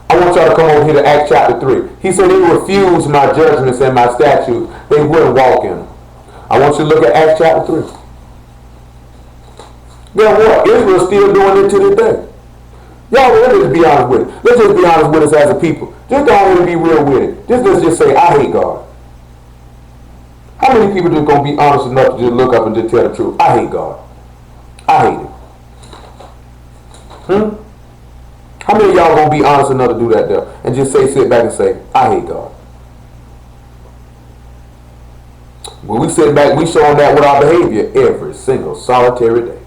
[SPEAKER 1] I want y'all to come over here to Acts chapter 3. He said they refused my judgments and my statutes. They wouldn't walk in them. I want you to look at Acts chapter 3. Guess what? Israel's still doing it to this day. Y'all, let's just be honest with it. Let's just be honest with us as a people. Just go ahead and be real with it. Let's just say, I hate God. How many people just going to be honest enough to just look up and just tell the truth? I hate God. I hate it. How many of y'all going to be honest enough to do that there? And just sit back and say, I hate God. When we sit back, we show them that with our behavior every single solitary day.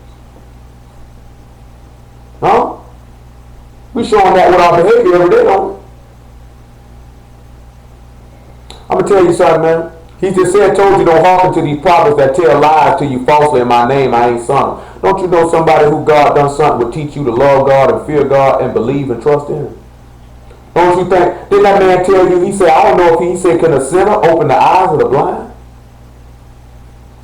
[SPEAKER 1] Huh? We show them that with our behavior every day, don't we? I'm going to tell you something, man. He just said, told you don't hearken to these prophets that tell lies to you falsely in my name. I ain't son. Don't you know somebody who God done something would teach you to love God and fear God and believe and trust in Him? Don't you think? Didn't that man tell you? He said, I don't know if he said, can a sinner open the eyes of the blind?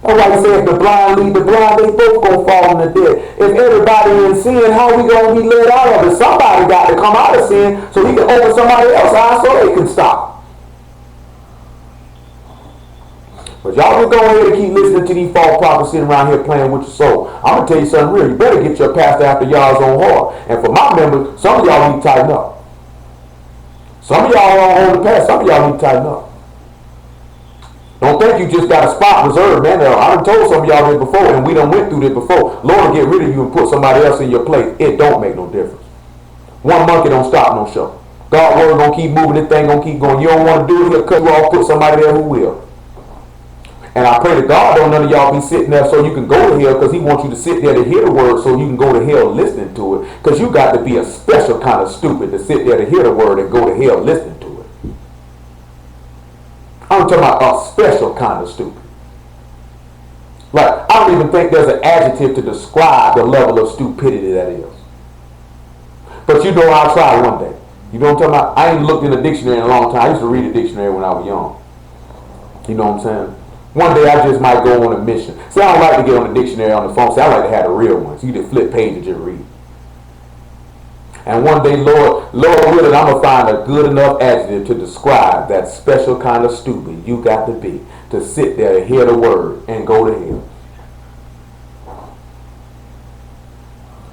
[SPEAKER 1] That's why he said, if the blind lead the blind, they both gonna fall in the dead. If everybody in sin, how we gonna be led out of it? Somebody got to come out of sin so he can open somebody else's eyes so they can stop. But y'all just go ahead and keep listening to these false prophets sitting around here playing with your soul. I'm going to tell you something real. You better get your pastor after y'all's own heart. And for my members, some of y'all need to tighten up. Some of y'all are on the path. Some of y'all need to tighten up. Don't think you just got a spot reserved, man. I done told some of y'all this before, and we done went through this before. Lord will get rid of you and put somebody else in your place. It don't make no difference. One monkey don't stop no show. God's word going to keep moving. This thing going to keep going. You don't want to do it, he'll cut you off, put somebody there who will. And I pray to God don't none of y'all be sitting there so you can go to hell, because he wants you to sit there to hear the word so you can go to hell listening to it. Because you got to be a special kind of stupid to sit there to hear the word and go to hell listening to it. I'm talking about a special kind of stupid. Like, I don't even think there's an adjective to describe the level of stupidity that is. But you know, I'll try one day. You know what I'm talking about? I ain't looked in a dictionary in a long time. I used to read a dictionary when I was young. You know what I'm saying? One day I just might go on a mission. See, I don't like to get on the dictionary on the phone. See, I like to have the real ones. You just flip page and just read. And one day, Lord willing, I'm going to find a good enough adjective to describe that special kind of stupid you got to be to sit there and hear the word and go to hell.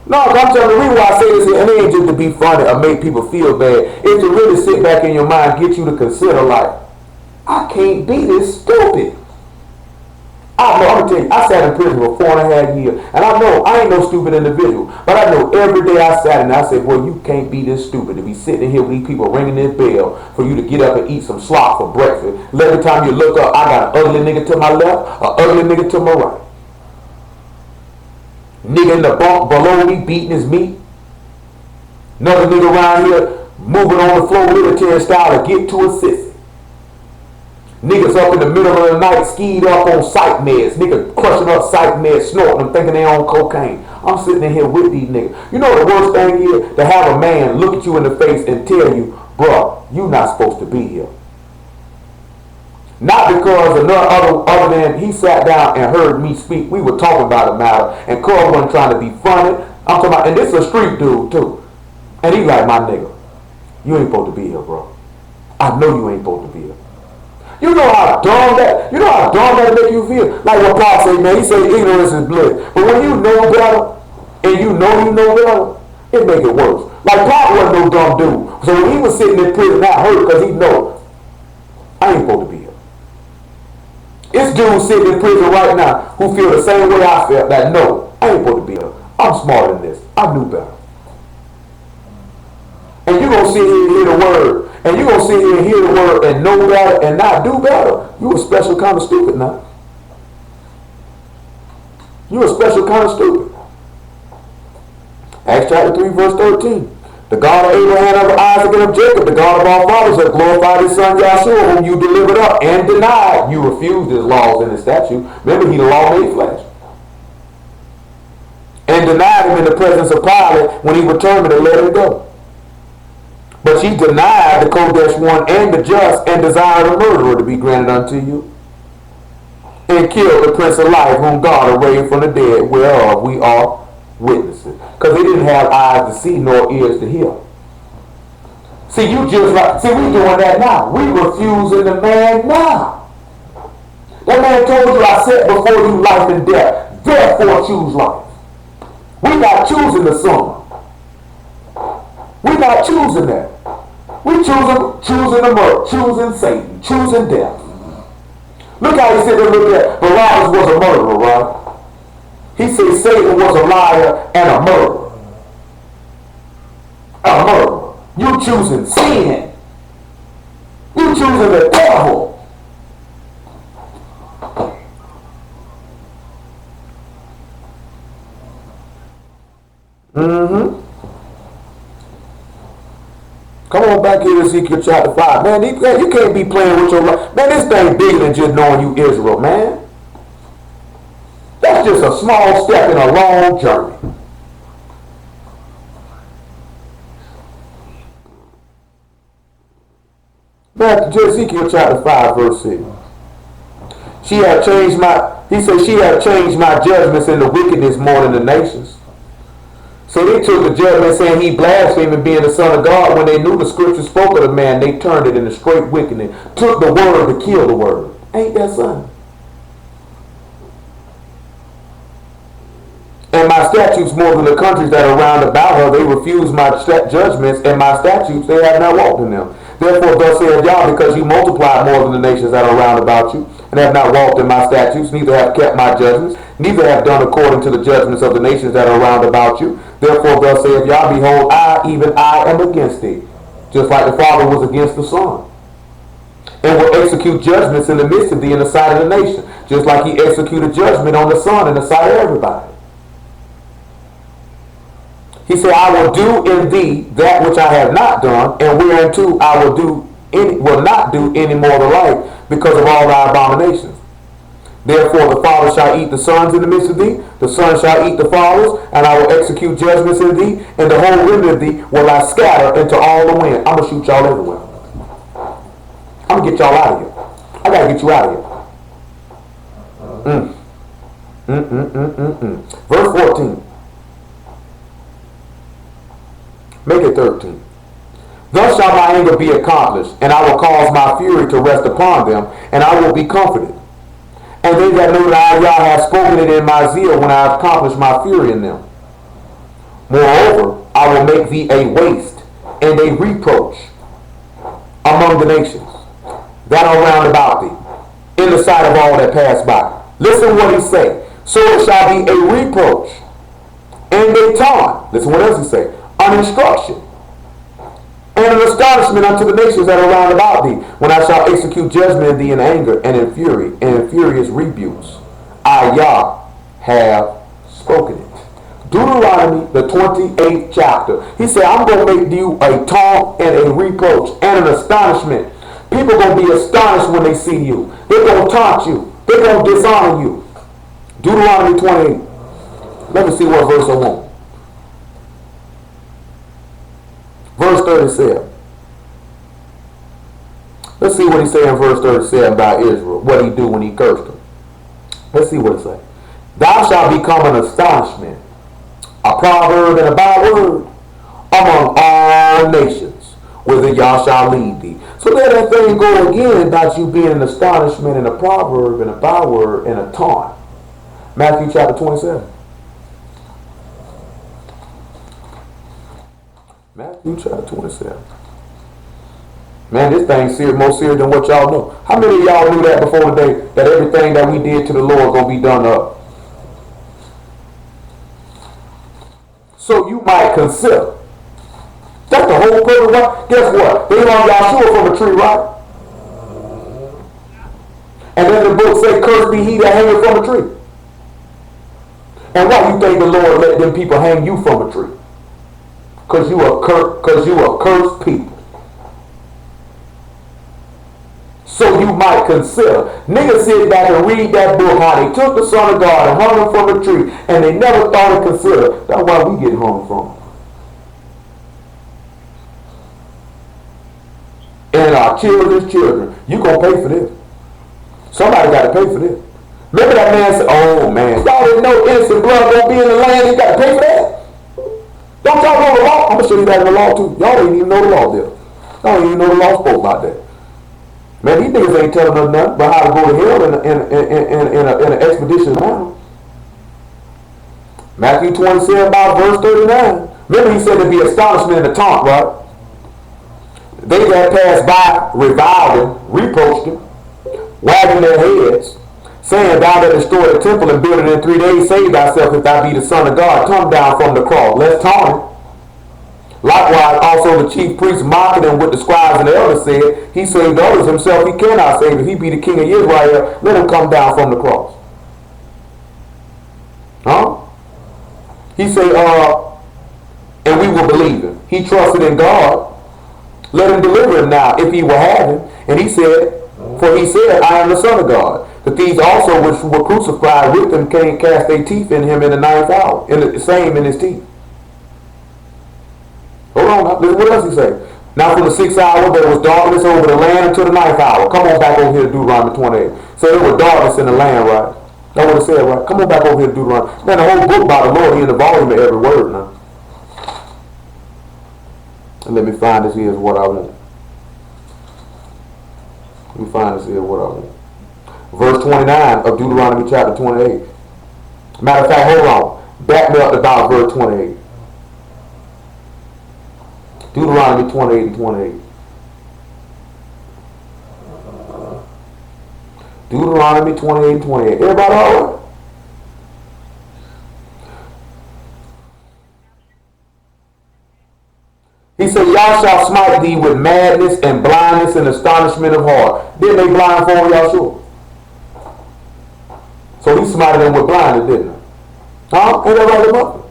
[SPEAKER 1] No, I'm telling you, the reason why I say this, and it ain't just to be funny or make people feel bad. It's to really sit back in your mind, get you to consider, like, I can't be this stupid. I know, I'm going to tell you, I sat in prison for 4.5 years. And I know, I ain't no stupid individual. But I know every day I sat and I said, well, you can't be this stupid to be sitting here with these people ringing this bell for you to get up and eat some slop for breakfast. And every time you look up, I got an ugly nigga to my left, an ugly nigga to my right. Nigga in the bunk below me beating his meat. Another nigga around here moving on the floor military style to get to a sissy. Niggas up in the middle of the night skied up on psych meds. Niggas crushing up psych meds, snorting them, thinking they on cocaine. I'm sitting in here with these niggas. You know the worst thing is to have a man look at you in the face and tell you, bruh, you not supposed to be here. Not because of none other than he sat down and heard me speak. We were talking about a matter, and Carl wasn't trying to be funny. I'm talking about, and this is a street dude too. And he like, my nigga, you ain't supposed to be here, bro. I know you ain't supposed to be here. You know how dumb that make you feel? Like what Paul say, man, he say ignorance is bliss. But when you know better, and you know better, it make it worse. Like Paul wasn't no dumb dude. So when he was sitting in prison, that hurt because he know, I ain't supposed to be here. This dude sitting in prison right now who feel the same way I felt, that no, I ain't supposed to be here. I'm smarter than this. I knew better. And you gonna sit here and hear the word, and you gonna sit here and hear the word and know better and not do better. You a special kind of stupid now. You a special kind of stupid. Acts chapter 3 verse 13. The God of Abraham, of Isaac, and of Jacob, the God of all fathers, has glorified his son Yahshua, whom you delivered up and denied. You refused his laws and his statutes. Remember, he the law made flesh. And denied him in the presence of Pilate when he returned and let him go. But ye denied the Kodesh one and the just, and desired a murderer to be granted unto you, and killed the Prince of Life, whom God raised from the dead, whereof we are witnesses. Because they didn't have eyes to see nor ears to hear. See, we doing that now. We refusing the man now. That man told you, I set before you life and death. Therefore choose life. We not choosing the son. We not choosing that. We choosing the murder, choosing Satan, choosing death. Look how he said, look at Barabbas was a murderer, right? He said Satan was a liar and a murderer. A murderer. You choosing sin. You choosing the devil. Come on back here to Ezekiel chapter 5. Man, you can't be playing with your life. Man, this thing bigger than just knowing you Israel, man. That's just a small step in a long journey. Back to Ezekiel chapter 5, verse 6. He said, she had changed my judgments into wickedness more than the nations. So they took the judgment saying he blasphemed being the son of God. When they knew the scripture spoke of the man, they turned it into straight wickedness. Took the word to kill the word. Ain't that something? And my statutes more than the countries that are round about her. They refuse my judgments, and my statutes they have not walked in them. Therefore thus saith Yah, because you multiplied more than the nations that are round about you, and have not walked in my statutes, neither have kept my judgments, neither have done according to the judgments of the nations that are round about you. Therefore thus saith Yah, behold, even I am against thee, just like the Father was against the Son, and will execute judgments in the midst of thee in the sight of the nation, just like he executed judgment on the Son in the sight of everybody. He said, I will do in thee that which I have not done, and whereunto I will not do any more the like, because of all thy abominations. Therefore the Father shall eat the sons in the midst of thee, the Son shall eat the fathers, and I will execute judgments in thee, and the whole remnant of thee will I scatter into all the wind. I'm going to shoot y'all everywhere. I'm going to get y'all out of here. I got to get you out of here. Verse 14. Make it 13. Thus shall my anger be accomplished, and I will cause my fury to rest upon them, and I will be comforted. And they that know that I, Yah, have spoken it in my zeal when I have accomplished my fury in them. Moreover, I will make thee a waste and a reproach among the nations that are round about thee, in the sight of all that pass by. Listen what he say. So it shall be a reproach and a taunt. Listen what else he say. An instruction and an astonishment unto the nations that are round about thee, when I shall execute judgment in thee in anger and in fury and in furious rebukes. I, Yah, have spoken it. Deuteronomy, the 28th chapter. He said, I'm going to make you a taunt and a reproach and an astonishment. People are going to be astonished when they see you. They're going to taunt you. They're going to dishonor you. Deuteronomy 28. Let me see what verse I want. Verse 37. Let's see what he said in verse 37 about Israel. What he do when he cursed them. Let's see what it says. Thou shalt become an astonishment, a proverb and a byword among all nations, whither y'all shall lead thee. So let that thing go again about you being an astonishment and a proverb and a byword and a taunt. Matthew chapter 27. Matthew chapter 27. Man, this thing's serious, more serious than what y'all know. How many of y'all knew that before today, that everything that we did to the Lord is going to be done up? So you might consider. That's the whole purpose, right? Guess what? They hung Yahshua from a tree, right? And then the book say, cursed be he that hangeth from a tree. And why you think the Lord let them people hang you from a tree? Because you are cursed people. So you might consider. Niggas sit back and read that book, how they took the Son of God and hung him from a tree, and they never thought to consider. That's why we get hung from. And our children's children. You gonna pay for this. Somebody got to pay for this. Remember that man said, oh man, y'all didn't know innocent blood gonna be in the land, you got to pay for that? Don't y'all know the law? I'm gonna show you that in the law too. Y'all didn't even know the law there. Y'all don't even know the law spoke about that. Man, these niggas ain't telling us nothing about how to go to hell in an expeditious manner. Matthew 27, about verse 39. Remember he said to be astonishment and a taunt, right? They that passed by reviled him, reproached him, wagging their heads, saying, thou that destroy the temple and build it in 3 days, save thyself if thou be the Son of God. Come down from the cross. Let's taunt him. Likewise, also the chief priests mocking him with the scribes and the elders said, he saved others himself, he cannot save. If he be the king of Israel, let him come down from the cross. Huh? He said, and we will believe him. He trusted in God. Let him deliver him now, if he will have him. And he said, for he said, I am the Son of God. The thieves also which were crucified with him came cast their teeth in him in the 9th hour, in the same in his teeth. Hold on, what else he say? Now from the 6th hour there was darkness over the land until the 9th hour. Come on back over here to Deuteronomy 28. So there was darkness in the land, right? That's what it said, right? Come on back over here to Deuteronomy. Man, the whole book about the Lord, he in the volume of every word now. And let me find this here is what I want. Let me find this here what I want. Verse 29 of Deuteronomy chapter 28. Matter of fact, hold on. Back me up to about verse 28. Deuteronomy 28 and 28. Deuteronomy 28 and 28. Everybody all right? He said, y'all shall smite thee with madness and blindness and astonishment of heart. Didn't they blindfold Yahshua? So he smited them with blindness, didn't he? Huh? Ain't that right about it?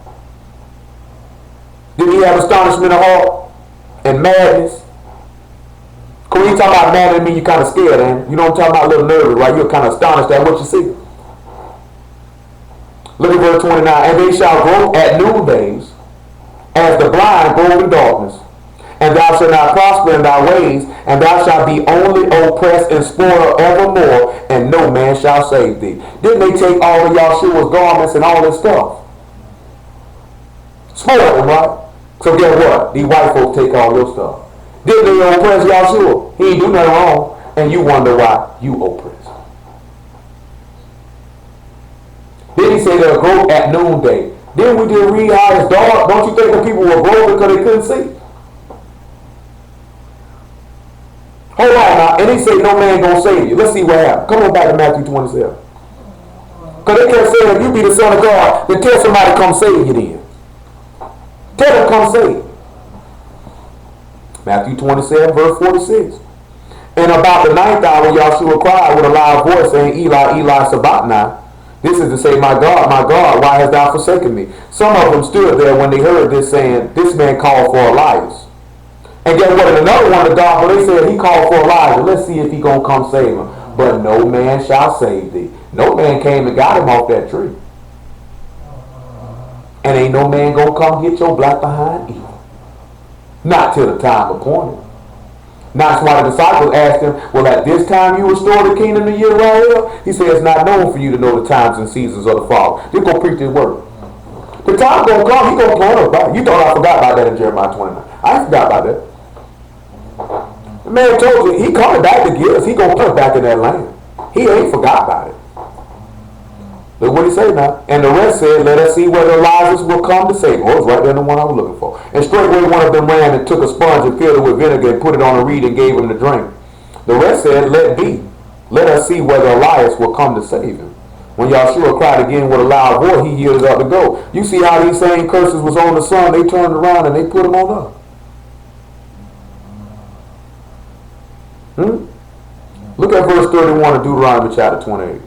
[SPEAKER 1] Did he have astonishment of heart and madness? Because when you talk about madness, it means you're kind of scared, ain't you? You don't talk about a little nervous, right? You're kind of astonished at what you see. Look at verse 29. And they shall grow at noondays, as the blind go in darkness. And thou shalt not prosper in thy ways, and thou shalt be only oppressed and spoiled evermore, and no man shall save thee. Didn't they take all of Yahshua's garments and all this stuff? Spoiled them, right? So guess what? These white folks take all your stuff. Didn't they oppress Yahshua? He ain't do nothing wrong, and you wonder why you oppressed. Then he said they'll grow at noonday. Then we just read how it's dark. Don't you think the people were broke because they couldn't see? Hold on now. And he said no man gonna save you. Let's see what happened. Come on back to Matthew 27. Because they kept saying if you be the Son of God, then tell somebody to come save you then. Tell them come save. Matthew 27 verse 46. And about the 9th hour Yahshua cried with a loud voice saying, Eli, Eli, sabachthani. This is to say, my God, why hast thou forsaken me? Some of them stood there when they heard this, saying, this man called for Elias. And guess what? In another one of the gospel, they said he called for Elijah. Let's see if he gonna come save him. But no man shall save thee. No man came and got him off that tree. And ain't no man gonna come get your black behind either. Not till the time appointed. That's why the disciples asked him, well, at this time you restore the kingdom to Israel? He said, it's not known for you to know the times and seasons of the Father. Just go preach his word. The time gonna come, he gonna plan about it. You thought I forgot about that in Jeremiah 29. I ain't forgot about that. The man told you, he coming back to get us. He gonna put us back in that land. He ain't forgot about it. Look what he say now. And the rest said, let us see whether Elijah will come to save. Oh, it's right there in the one I was looking for. And straightway one of them ran and took a sponge and filled it with vinegar and put it on a reed and gave him to drink. The rest said, let be. Let us see whether Elias will come to save him. When Yahshua cried again with a loud voice, he yielded up to go. You see how these same curses was on the son, they turned around and they put him on up. Look at verse 31 of Deuteronomy chapter 28.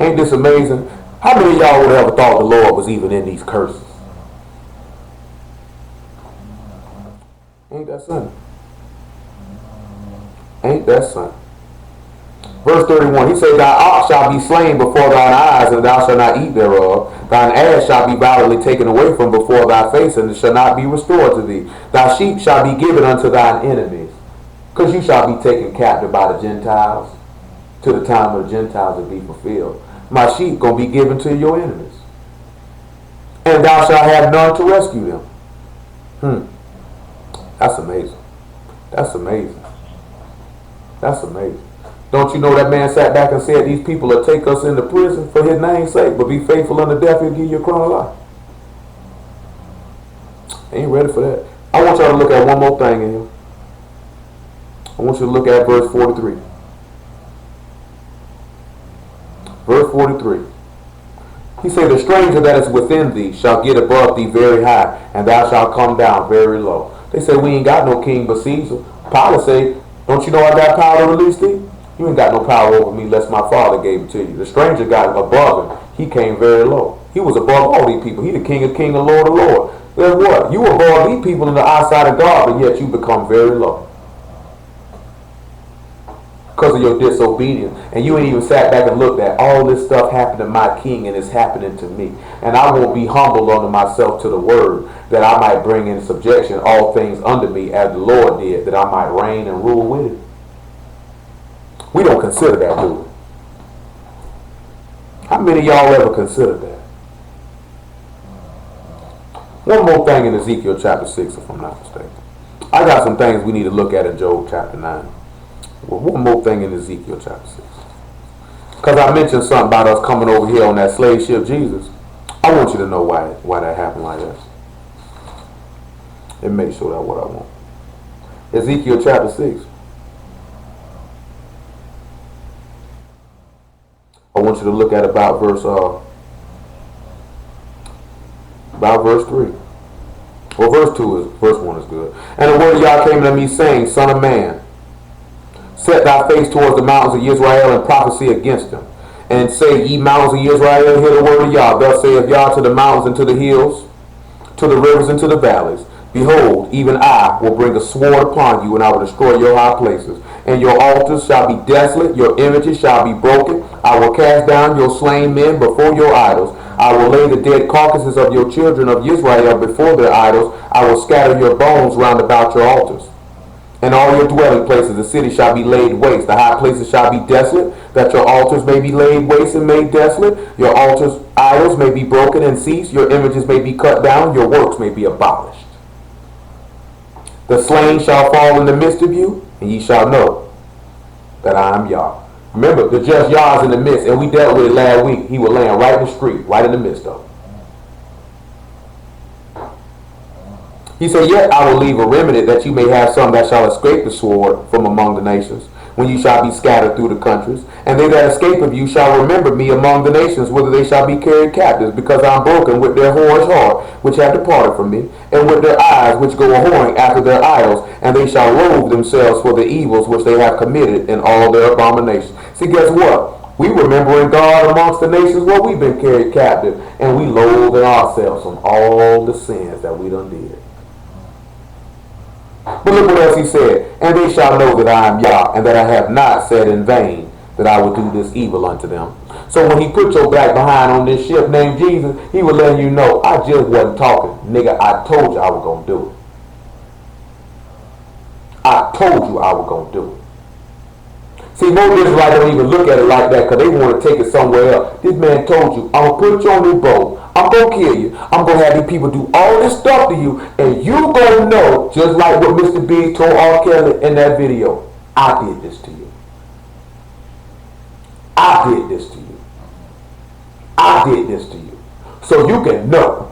[SPEAKER 1] Ain't this amazing? How many of y'all would have ever thought the Lord was even in these curses? Ain't that something? Ain't that something? Verse 31, he said, thy ox shall be slain before thine eyes, and thou shalt not eat thereof. Thine ass shall be violently taken away from before thy face, and it shall not be restored to thee. Thy sheep shall be given unto thine enemies, because you shall be taken captive by the Gentiles, to the time of the Gentiles to be fulfilled. My sheep gonna be given to your enemies, and thou shalt have none to rescue them. That's amazing. That's amazing. That's amazing. Don't you know that man sat back and said, these people will take us into prison for his name's sake, but be faithful unto death, he'll give you a crown of life. Ain't ready for that. I want y'all to look at one more thing in here. I want you to look at verse 43. Verse 43. He said, the stranger that is within thee shall get above thee very high, and thou shalt come down very low. They say, we ain't got no king but Caesar. Pilate said, don't you know I got power to release thee? You ain't got no power over me unless my father gave it to you. The stranger got above him. He came very low. He was above all these people. He the king of kings and lord of lords. Then what? You above these people in the eyesight of God, but yet you become very low. Because of your disobedience. And you ain't even sat back and looked at all this stuff happened to my king and it's happening to me. And I won't be humbled unto myself to the word, that I might bring in subjection all things under me as the Lord did, that I might reign and rule with it. We don't consider that, do we? How many of y'all ever considered that? One more thing in Ezekiel chapter 6, if I'm not mistaken. I got some things we need to look at in Job chapter 9. Well, one more thing in Ezekiel chapter 6. Because I mentioned something about us coming over here on that slave ship Jesus. I want you to know why that happened like that. And make sure that's what I want. Ezekiel chapter 6. I want you to look at about verse 3. Well, verse 1 is good. And the word of Yah came unto me, saying, Son of man, set thy face towards the mountains of Israel and prophesy against them. And say, ye mountains of Israel, hear the word of Yah. Thus saith Yah to the mountains and to the hills, to the rivers and to the valleys. Behold, even I will bring a sword upon you, and I will destroy your high places. And your altars shall be desolate, your images shall be broken. I will cast down your slain men before your idols. I will lay the dead carcasses of your children of Israel before their idols. I will scatter your bones round about your altars. And all your dwelling places, the city shall be laid waste. The high places shall be desolate, that your altars may be laid waste and made desolate. Your altars, idols may be broken and cease. Your images may be cut down. Your works may be abolished. The slain shall fall in the midst of you, and ye shall know that I am Yah. Remember, the just Yah is in the midst, and we dealt with it last week. He was laying right in the street, right in the midst of it. He said, yet I will leave a remnant, that you may have some that shall escape the sword from among the nations, when you shall be scattered through the countries. And they that escape of you shall remember me among the nations, whither they shall be carried captives, because I am broken with their whorish heart, which have departed from me, and with their eyes which go a-whoring after their idols, and they shall loathe themselves for the evils which they have committed in all their abominations. See, guess what? We remembering God amongst the nations where we've been carried captive, and we loathing ourselves from all the sins that we done did. But look what else he said. And they shall know that I am Yah, and that I have not said in vain that I would do this evil unto them. So when he put your back behind on this ship named Jesus, he was letting you know, I just wasn't talking. Nigga, I told you I was going to do told you I was going to do it. See, most Israelites don't even look at it like that because they want to take it somewhere else. This man told you, I'm going to put you on this boat. I'm going to kill you. I'm going to have these people do all this stuff to you. And you going to know, just like what Mr. B told R. Kelly in that video, I did this to you. I did this to you. I did this to you. So you can know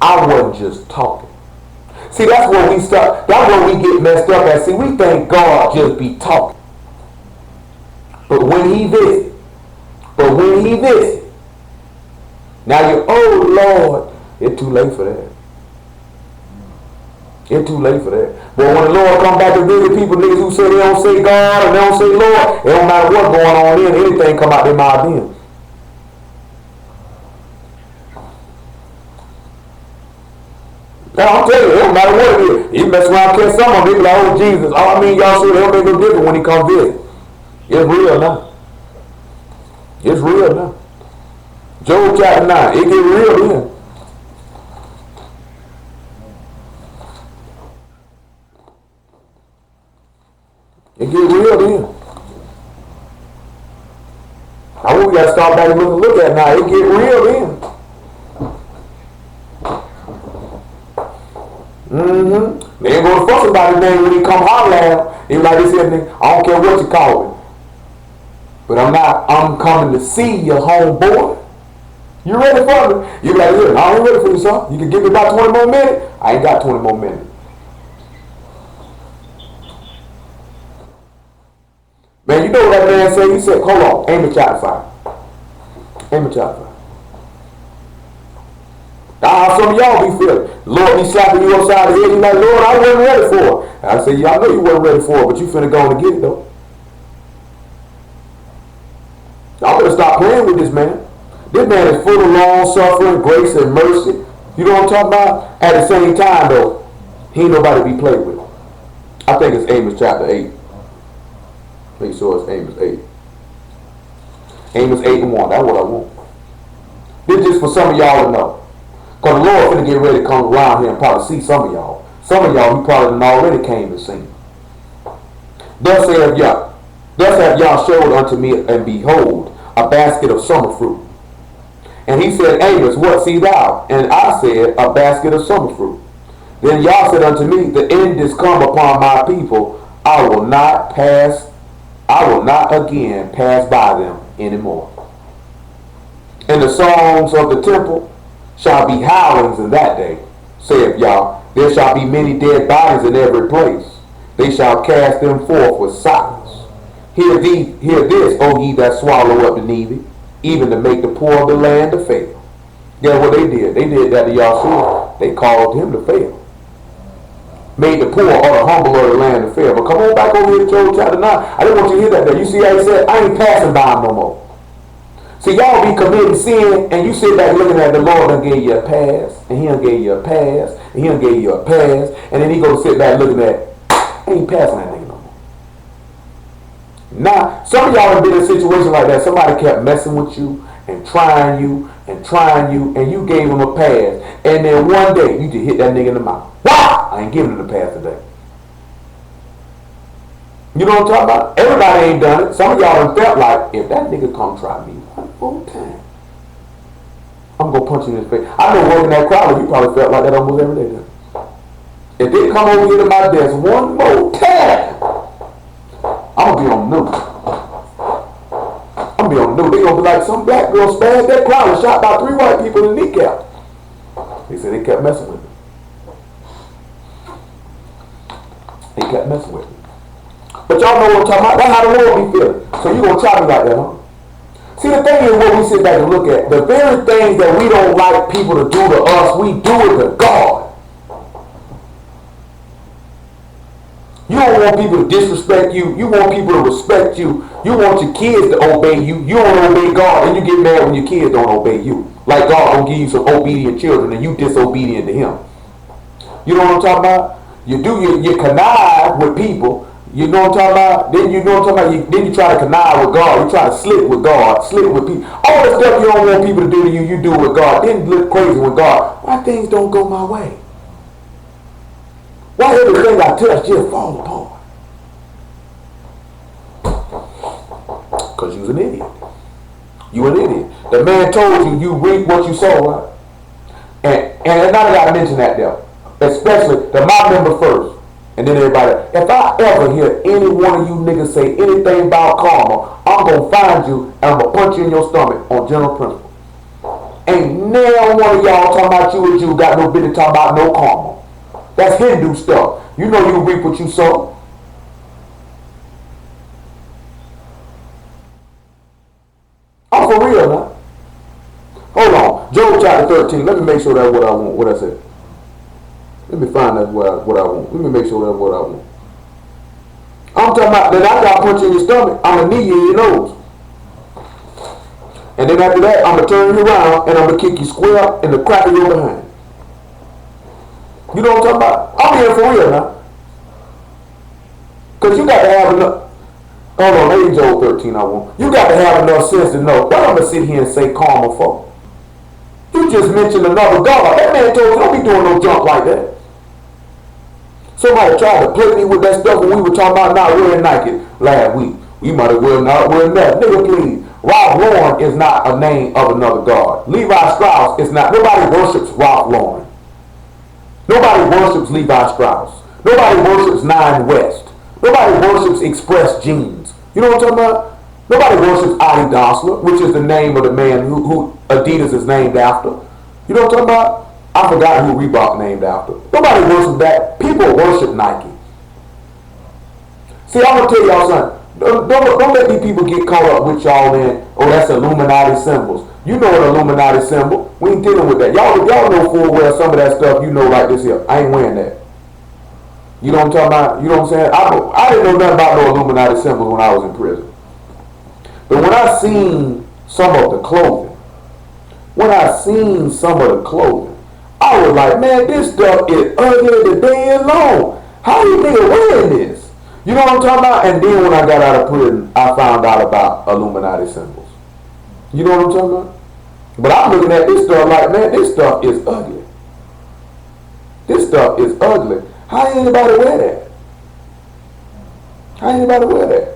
[SPEAKER 1] I wasn't just talking. See, that's where we start. That's where we get messed up at. See, we think God just be talking. But when he visit, now you're, oh Lord, it's too late for that. It's too late for that. But when the Lord come back to visit people, niggas who say they don't say God and they don't say Lord, it don't matter what's going on in, anything come out their mouth then. Now I'm telling you, it don't matter what it is. You mess around, catch some of them, be like, oh Jesus. All I mean, y'all say they don't make no difference when he come visit. It's real now. It's real now. Job chapter 9. It get real then. It get real then. I want we got to start back and look at it now. It get real then. They ain't going to fuss about his name when he come holler at him. He like this here, nigga, I don't care what you call it. But I'm coming to see your homeboy. You ready for me? You like, look, I ain't ready for you, son. You can give me about 20 more minutes? I ain't got 20 more minutes. Man, you know what that man said? He said, hold on, aim at chapter 5. Aim at chapter 5. Now how some of y'all be feeling. Lord be slapping you upside the head. You like, Lord, I wasn't ready for it. And I said, yeah, I know you wasn't ready for it, but you finna go and get it though. Y'all better stop playing with this man. This man is full of long suffering, grace, and mercy. You know what I'm talking about? At the same time, though, he ain't nobody to be played with. I think it's Amos chapter 8. Make sure it's Amos 8. Amos 8:1. That's what I want. This is just for some of y'all to know. Because the Lord finna get ready to come around here and probably see some of y'all. Some of y'all, he probably already came and seen. Thus have y'all showed unto me, and behold, a basket of summer fruit. And he said, Amos, what see thou? And I said, a basket of summer fruit. Then Yah said unto me, the end is come upon my people. I will not again pass by them anymore. And the songs of the temple shall be howlings in that day, saith Yah. There shall be many dead bodies in every place. They shall cast them forth with silence. Hear this, O ye that swallow up the needy, even to make the poor of the land to fail. Guess what they did? They did that to Yahshua. They called him to fail. Made the poor or the humble of the land to fail. But come on back over here to Job chapter 9. I didn't want you to hear that there. You see how he said, I ain't passing by him no more. See, y'all be committing sin, and you sit back looking at the Lord done gave you a pass, and he done gave you a pass, and he done gave you a pass, and then he go sit back looking at, I ain't passing that nigga no more. Now, some of y'all have been in a situation like that. Somebody kept messing with you and trying you, and you gave him a pass, and then one day you just hit that nigga in the mouth. Wow! I ain't giving him the pass today. You know what I'm talking about? Everybody ain't done it. Some of y'all have felt like, if that nigga come try me one more time, I'm going to punch you in his face. I know working at Crowley, you probably felt like that almost every day. If they come over here to my desk one more time, I'm going to be on the news. I'm going to be on the news. They're going to be like, some black girl spazzed that Crowley, shot by 3 white people in the kneecap. They said they kept messing with me. They kept messing with me. But y'all know what I'm talking about. That's how the Lord be feeling. So you gonna try me like that, huh? See, the thing is what we sit back and look at. The very things that we don't like people to do to us, we do it to God. You don't want people to disrespect you. You want people to respect you. You want your kids to obey you. You don't obey God, and you get mad when your kids don't obey you. Like God don't give you some obedient children, and you disobedient to Him. You know what I'm talking about? You connive with people. You know what I'm talking about? Then you know what I'm talking about? Then you try to connive with God. You try to slip with God, slip with people. All the stuff you don't want people to do to you, you do with God. Then you look crazy with God. Why things don't go my way? Why everything I touch just fall apart? Because you's an idiot. You an idiot. The man told you you reap what you sow, right? And now I gotta mention that there. Especially the my member first. And then everybody. If I ever hear any one of you niggas say anything about karma, I'm gonna find you and I'm gonna punch you in your stomach on general principle. Ain't now one of y'all talking about you and you got no business talking about no karma. That's Hindu stuff. You know you reap what you sow. I'm for real now. Hold on. Job chapter 13. Let me make sure that's what I want. What I said. Let me find that what I want. Let me make sure that's what I want. I'm talking about that I got a punch in your stomach. I'm going to knee you in your nose. And then after that, I'm going to turn you around and I'm going to kick you square in the crack of your behind. You know what I'm talking about? I'm here for real now. Because you got to have enough. Hold on, maybe Job 13 I want. You got to have enough sense to know what I'm going to sit here and say karma for. You just mentioned another God. That man told you don't be doing no junk like that. Somebody tried to play me with that stuff when we were talking about not wearing Nike last week. We might have well not wearing that. Nigga, please. Ralph Lauren is not a name of another God. Levi Strauss is not. Nobody worships Ralph Lauren. Nobody worships Levi Strauss. Nobody worships Nine West. Nobody worships Express Jeans. You know what I'm talking about? Nobody worships Adi Dassler, which is the name of the man who Adidas is named after. You know what I'm talking about? I forgot who Reebok named after. Nobody worships that. People worship Nike. See, I'm going to tell y'all something. Don't let these people get caught up with y'all in, oh, that's Illuminati symbols. You know an Illuminati symbol. We ain't dealing with that. Y'all know full well some of that stuff you know like this here. I ain't wearing that. You know what I'm talking about? You know what I'm saying? I didn't know nothing about no Illuminati symbols when I was in prison. But when I seen some of the clothing, I was like, man, this stuff is ugly the day is long. How you nigga wearing this? You know what I'm talking about? And then when I got out of prison, I found out about Illuminati symbols. You know what I'm talking about? But I'm looking at this stuff like, man, this stuff is ugly. This stuff is ugly. How anybody wear that? How anybody wear that?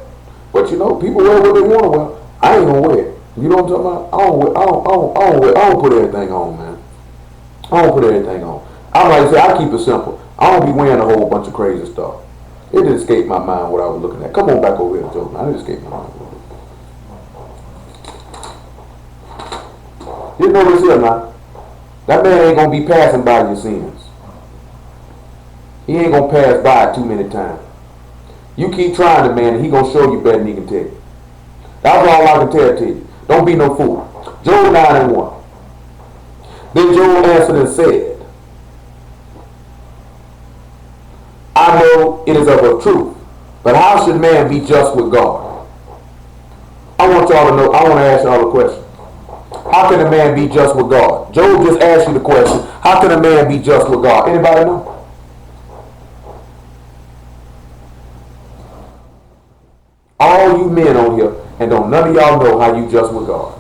[SPEAKER 1] But you know, people wear what they want to wear. I ain't gonna wear it. You know what I'm talking about? I don't put everything on, man. I don't put everything on. I'm like I say, I keep it simple. I don't be wearing a whole bunch of crazy stuff. It didn't escape my mind what I was looking at. Come on back over here, Joe. I didn't escape my mind. You know this here now. That man ain't gonna be passing by your sins. He ain't gonna pass by too many times. You keep trying the man and he gonna show you better than he can tell you. That's all I can tell to you. Don't be no fool. Job 9:1. Then Job answered and said, I know it is of a truth, but how should man be just with God? I want y'all to know, I want to ask y'all a question. How can a man be just with God? Job just asked you the question, how can a man be just with God? Anybody know? All you men on here, and don't none of y'all know how you just with God.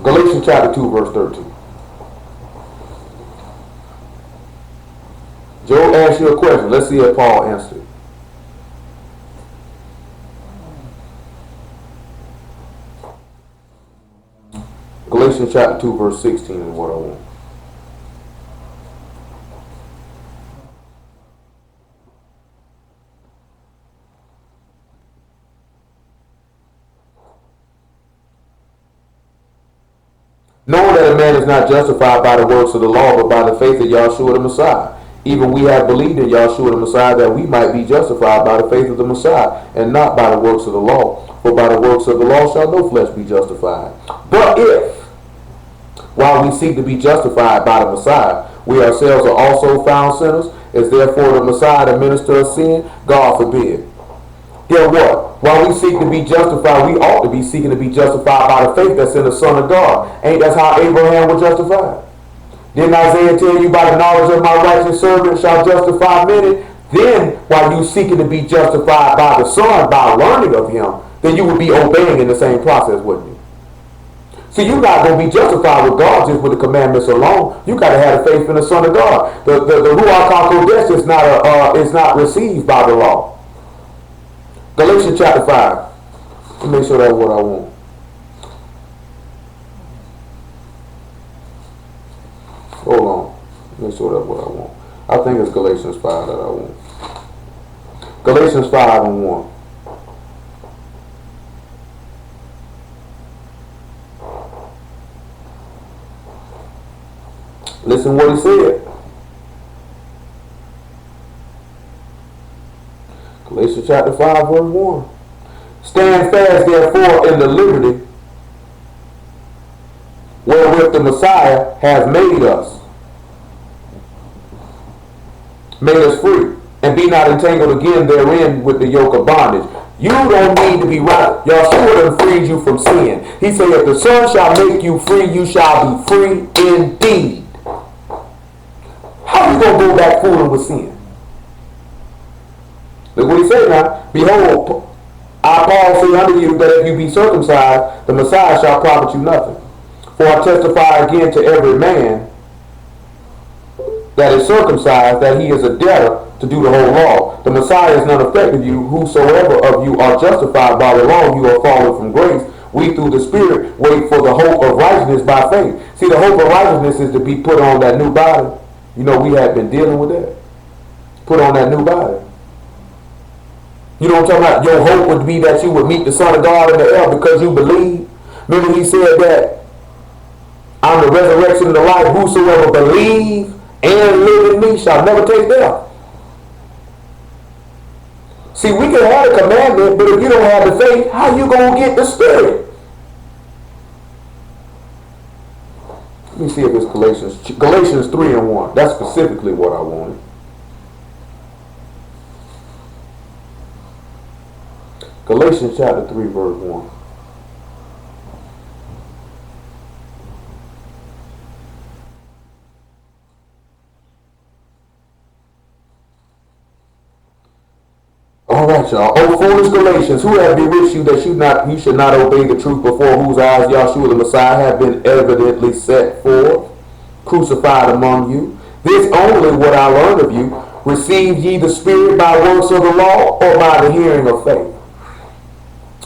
[SPEAKER 1] Galatians chapter 2, verse 13. Job asked you a question. Let's see if Paul answered it. Galatians chapter 2, verse 16 is what I want. Knowing that a man is not justified by the works of the law, but by the faith of Yahshua the Messiah. Even we have believed in Yahshua the Messiah that we might be justified by the faith of the Messiah, and not by the works of the law. For by the works of the law shall no flesh be justified. But if, while we seek to be justified by the Messiah, we ourselves are also found sinners, is therefore the Messiah the minister of sin? God forbid. Then what? While we seek to be justified, we ought to be seeking to be justified by the faith that's in the Son of God. Ain't that how Abraham was justified? Didn't Isaiah tell you, by the knowledge of my righteous servant shall justify many? Then, while you seeking to be justified by the Son, by learning of him, then you would be obeying in the same process, wouldn't you? See, you're not going to be justified with God just with the commandments alone. You got to have the faith in the Son of God. The Ruach HaKodesh is not received by the law. Galatians chapter 5. Let me make sure that's what I want. Hold on. Make sure that's what I want. I think it's Galatians 5 that I want. Galatians 5 and 1. Listen what he said. Galatians chapter 5 verse 1. Stand fast therefore in the liberty wherewith the Messiah has made us free, and be not entangled again therein with the yoke of bondage. You don't need to be right. Yahshua done freed you from sin. He said, if the Son shall make you free, you shall be free indeed. How you going to go back fooling with sin? Look what he said now. Behold, I Paul say unto you that if you be circumcised, the Messiah shall profit you nothing. For I testify again to every man that is circumcised that he is a debtor to do the whole law. The Messiah is none effect of you. Whosoever of you are justified by the law, you are fallen from grace. We through the Spirit wait for the hope of righteousness by faith. See, the hope of righteousness is to be put on that new body. You know, we have been dealing with that. Put on that new body. You know what I'm talking about? Your hope would be that you would meet the Son of God in the air because you believe. Remember he said that I'm the resurrection and the life. Whosoever believe and live in me shall never taste death. See, we can have a commandment, but if you don't have the faith, how you going to get the Spirit? Let me see if it's Galatians 3 and 1. That's specifically what I wanted. Galatians chapter 3 verse 1. All right, y'all. O foolish Galatians, who have bewitched you that you should not obey the truth, before whose eyes Yahshua the Messiah have been evidently set forth, crucified among you? This only what I learned of you. Received ye the Spirit by works of the law, or by the hearing of faith?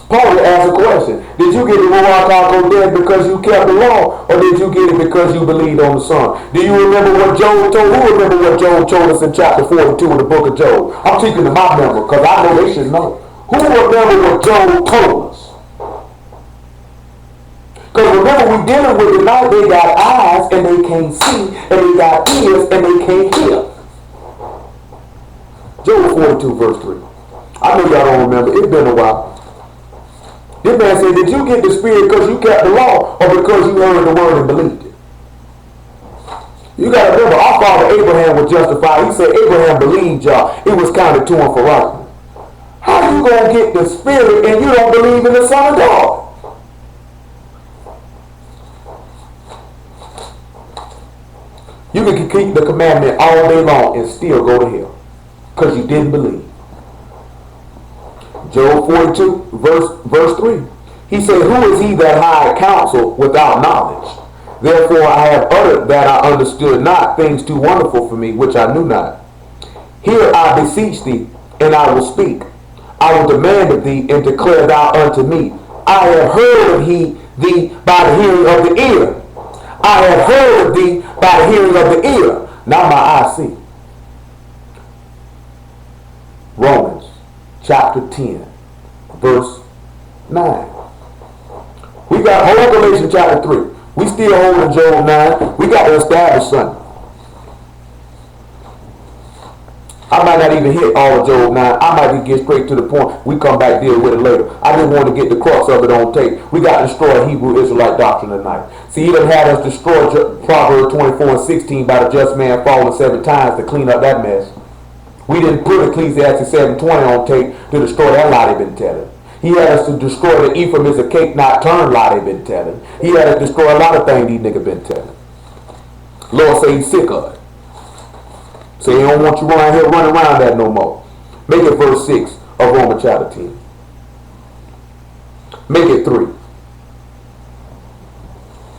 [SPEAKER 1] Paul asked a question. Did you get the Ruach HaKodesh because you kept the law, or did you get it because you believed on the Son? Do you remember what Job told? Who remember what Job told us in chapter 42 of the book of Job? I'm speaking to my member because I know they should know. Who remember what Job told us? Because remember, we're dealing with the night they got eyes and they can't see, and they got ears and they can't hear. Job 42 verse 3. I know y'all don't remember. It's been a while. This man said, did you get the Spirit because you kept the law, or because you heard the word and believed it? You got to remember, our father Abraham was justified. He said Abraham believed y'all. It was counted to him for righteousness. How you going to get the Spirit and you don't believe in the Son of God? You can keep the commandment all day long and still go to hell because you didn't believe. Job 42, verse 3. He said, who is he that hired counsel without knowledge? Therefore I have uttered that I understood not, things too wonderful for me, which I knew not. Hear, I beseech thee, and I will speak. I will demand of thee, and declare thou unto me. I have heard of thee by the hearing of the ear. I have heard of thee by the hearing of the ear. Now my eyes see. Romans chapter 10, verse 9. We got whole Galatians chapter 3. We still holding Job 9. We got to establish something. I might not even hit all of Job 9. I might get straight to the point. We come back deal with it later. I just want to get the crux of it on tape. We got to destroy Hebrew Israelite doctrine tonight. See, he done had us destroy Proverbs 24 and 16 by the just man falling 7 times to clean up that mess. We didn't put Ecclesiastes 7:20 on tape to destroy that lie they've been telling. He had us to destroy the Ephraim is a cake not turned lie they've been telling. He had us to destroy a lot of things these niggas been telling. Lord say he's sick of it. So he don't want you around here running around that no more. Make it verse 6 of Romans chapter 10. Make it 3.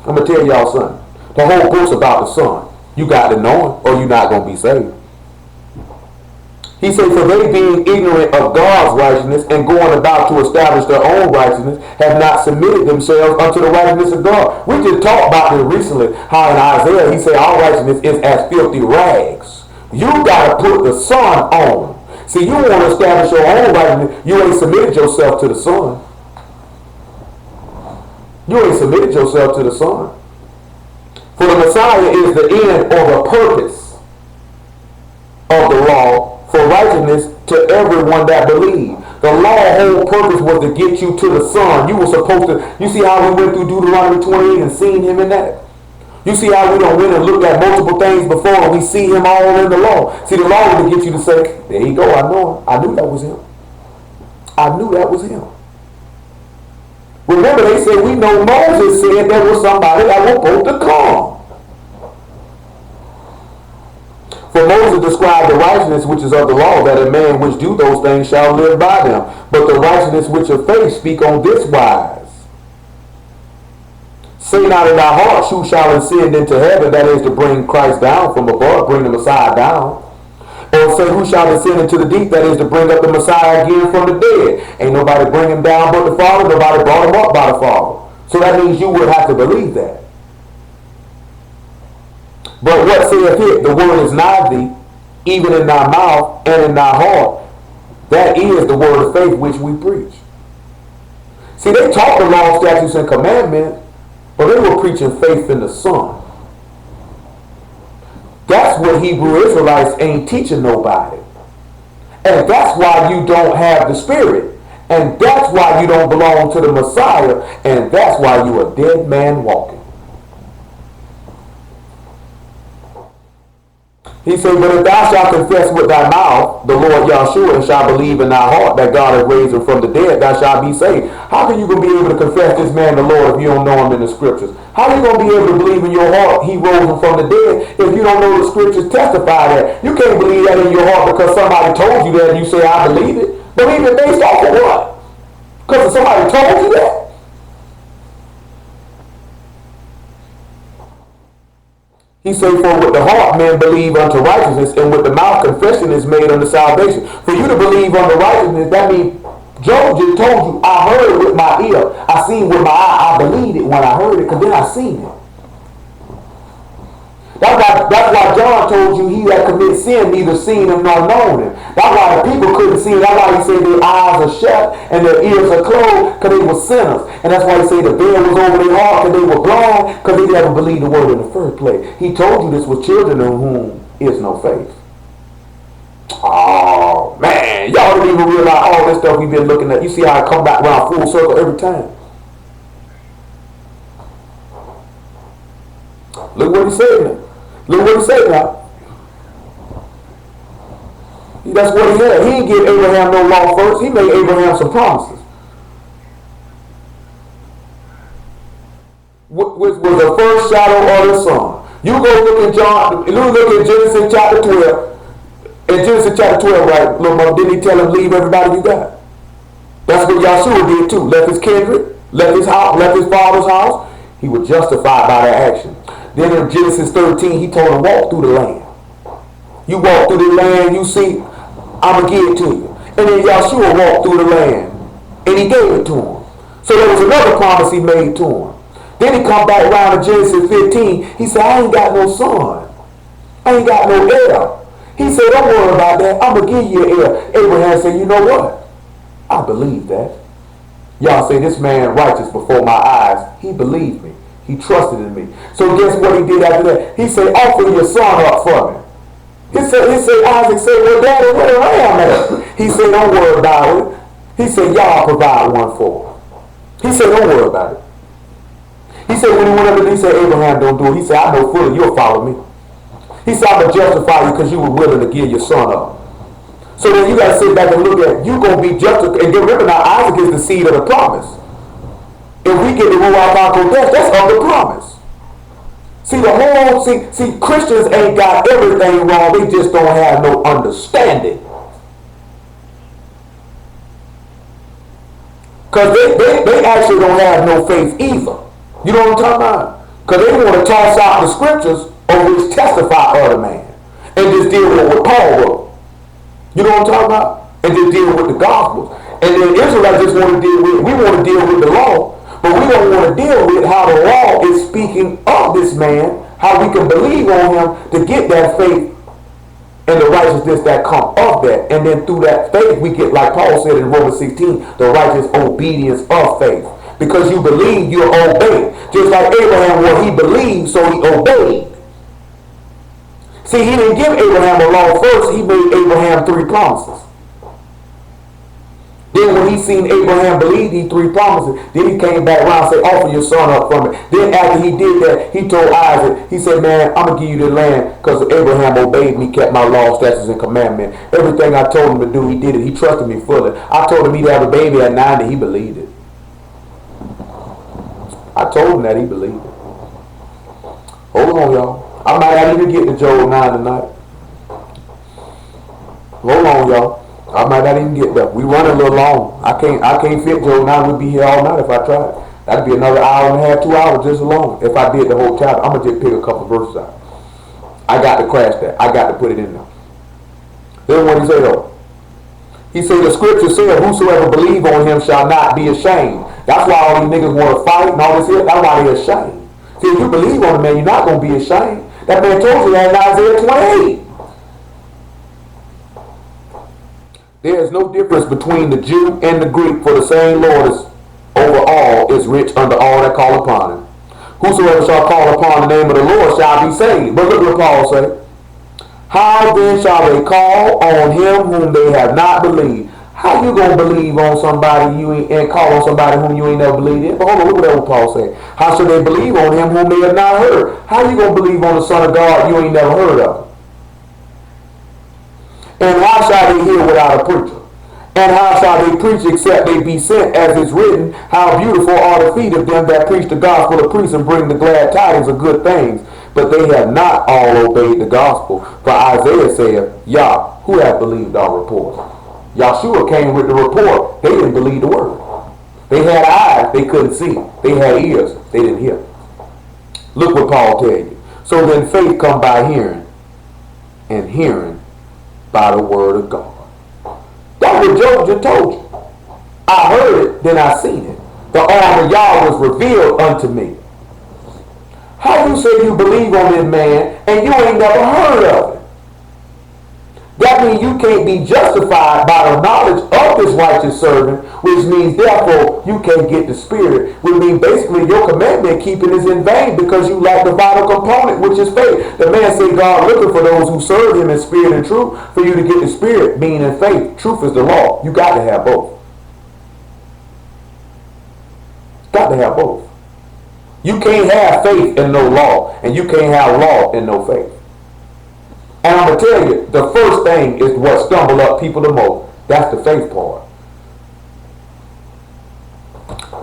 [SPEAKER 1] I'm going to tell y'all something. The whole book's about the Son. You got to know him or you're not going to be saved. He said, for they being ignorant of God's righteousness and going about to establish their own righteousness, have not submitted themselves unto the righteousness of God. We just talked about this recently, how in Isaiah he said our righteousness is as filthy rags. You got to put the Son on. See, you want to establish your own righteousness. You ain't submitted yourself to the Son. You ain't submitted yourself to the Son. For the Messiah is the end or the purpose of the law for righteousness to everyone that believes. The law whole purpose was to get you to the Son. You were supposed to, you see how we went through Deuteronomy 28 and seen him in that? You see how we don't went and looked at multiple things before and we see him all in the law. See, the law was to get you to say, there you go, I know him. I knew that was him. I knew that was him. Remember, they said, we know Moses said there was somebody that was supposed to come. For Moses described the righteousness which is of the law, that a man which do those things shall live by them. But the righteousness which of faith speak on this wise. Say not in thy hearts, who shall ascend into heaven, that is to bring Christ down from above, bring the Messiah down. Or say, who shall ascend into the deep, that is to bring up the Messiah again from the dead. Ain't nobody bring him down but the Father, nobody brought him up by the Father. So that means you would have to believe that. But what saith it? The word is nigh thee, even in thy mouth and in thy heart. That is the word of faith which we preach. See, they taught the law, statutes, and commandments, but they were preaching faith in the Son. That's what Hebrew Israelites ain't teaching nobody. And that's why you don't have the Spirit. And that's why you don't belong to the Messiah. And that's why you a dead man walking. He said, but if thou shalt confess with thy mouth the Lord Yahshua and shalt believe in thy heart that God has raised him from the dead, thou shalt be saved. How can you be able to confess this man the Lord if you don't know him in the scriptures? How are you going to be able to believe in your heart he rose him from the dead if you don't know the scriptures testify that? You can't believe that in your heart because somebody told you that and you say, I believe it. Believe it based off of what? Because somebody told you that? He said, for with the heart men believe unto righteousness, and with the mouth confession is made unto salvation. For you to believe unto righteousness, that means Job just told you, I heard it with my ear, I seen with my eye, I believed it when I heard it, because then I seen it. That's why John told you he that commits sin neither seen him nor known him. That's why the people couldn't see him. That's why he said their eyes are shut and their ears are closed because they were sinners. And that's why he said the veil was over their heart because they were blind because they never believed the word in the first place. He told you this was children in whom is no faith. Oh man, y'all don't even realize all this stuff we've been looking at. You see how I come back around full circle every time. Look what he said now. Look what he said now. That's what he had. He didn't give Abraham no law first. He made Abraham some promises. Which was the first shadow of the sun. You go look at John, you look at Genesis chapter 12. In Genesis chapter 12, right, little mother, didn't he tell him, leave everybody you got? That's what Yahshua did too. Left his kindred, left his house, left his father's house. He was justified by that action. Then in Genesis 13, he told him, walk through the land. You walk through the land, you see, I'm going to give it to you. And then Yahshua walked through the land, and he gave it to him. So there was another promise he made to him. Then he come back around to Genesis 15. He said, I ain't got no son. I ain't got no heir. He said, don't worry about that. I'm going to give you an heir. Abraham said, you know what? I believe that. Y'all say, this man righteous before my eyes. He believed me. He trusted in me. So guess what he did after that? He said, offer your son up for me. He said, Isaac said, well, Daddy, where the ram at? He said, don't worry about it. He said, y'all provide one for him. He said, don't worry about it. He said, when he went up and he said, Abraham, don't do it. He said, I know fully you'll follow me. He said, I'm going to justify you because you were willing to give your son up. So then you got to sit back and look at, you going to be justified. And remember now, Isaac is the seed of the promise. If we get the Ruach HaKodesh, that's of the promise. See, Christians ain't got everything wrong. They just don't have no understanding. Because they actually don't have no faith either. You know what I'm talking about? Because they want to toss out the scriptures or which testify of the man. And just deal with what Paul wrote. You know what I'm talking about? And just deal with the Gospels. And then Israelites just want to deal with, we want to deal with the law, but we don't want to deal with how the law is speaking of this man, how we can believe on him to get that faith and the righteousness that come of that. And then through that faith, we get, like Paul said in Romans 16, the righteous obedience of faith. Because you believe, you obey. Just like Abraham, what he believed, so he obeyed. See, he didn't give Abraham a law first. He made Abraham 3 promises. Then when he seen Abraham believe these 3 promises, then he came back around and said, offer your son up from it. Then after he did that, he told Isaac, he said, man, I'm going to give you the land because Abraham obeyed me, kept my laws, statutes, and commandments. Everything I told him to do, he did it. He trusted me fully. I told him he'd have a baby at 90, he believed it. I told him that, he believed it. Hold on, y'all. I might not even get to Joel 9 tonight. Hold on, y'all. I might not even get there. We run a little long. I can't fit Joel 9. We'd be here all night if I tried. That'd be another hour and a half, 2 hours just alone. If I did the whole chapter, I'm gonna just pick a couple verses out. I got to crash that. I got to put it in there. Then what he say though? He said the scripture said, whosoever believe on him shall not be ashamed. That's why all these niggas want to fight and all this here. That's why they're ashamed. See, if you believe on the man, you're not going to be ashamed. That man told you that in Isaiah 28. There is no difference between the Jew and the Greek, for the same Lord is over all, is rich under all that call upon him. Whosoever shall call upon the name of the Lord shall be saved. But look what Paul said. How then shall they call on him whom they have not believed? How you gonna believe on somebody you ain't, and call on somebody whom you ain't never believed in? But hold on, look at what Paul said. How should they believe on him whom they have not heard? How you gonna believe on the Son of God you ain't never heard of? And how shall they hear without a preacher? And how shall they preach except they be sent? As is written, how beautiful are the feet of them that preach the gospel of peace and bring the glad tidings of good things. But they have not all obeyed the gospel. For Isaiah said, Yah, who hath believed our report? Yahshua came with the report. They didn't believe the word. They had eyes, they couldn't see. They had ears, they didn't hear. Look what Paul tell you. So then faith come by hearing, and hearing by the word of God. That's what Job just told you. I heard it, then I seen it. The arm of Yah was revealed unto me. How you say you believe on this man and you ain't never heard of it? That means you can't be justified by the knowledge of this righteous servant, which means therefore you can't get the spirit. Which means basically your commandment keeping is in vain because you lack the vital component, which is faith. The man said God looking for those who serve him in spirit and truth. For you to get the spirit, meaning in faith. Truth is the law. You got to have both. Got to have both. You can't have faith and no law, and you can't have law and no faith. And I'm going to tell you, the first thing is what stumble up people the most. That's the faith part.